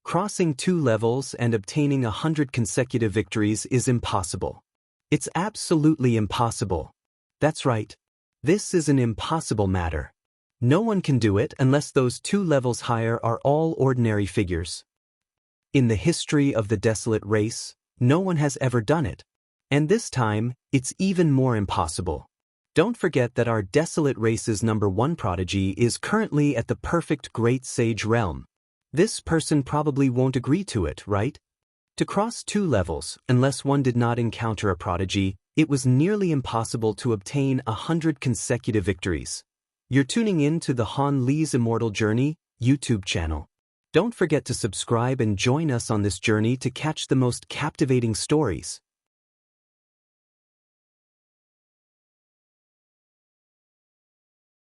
Crossing 2 levels and obtaining 100 consecutive victories is impossible. It's absolutely impossible. That's right. This is an impossible matter. No one can do it unless those 2 levels higher are all ordinary figures. In the history of the desolate race, no one has ever done it. And this time, it's even more impossible. Don't forget that our desolate race's #1 prodigy is currently at the perfect great sage realm. This person probably won't agree to it, right? To cross 2 levels, unless one did not encounter a prodigy, it was nearly impossible to obtain 100 consecutive victories. You're tuning in to the Han Li's Immortal Journey YouTube channel. Don't forget to subscribe and join us on this journey to catch the most captivating stories.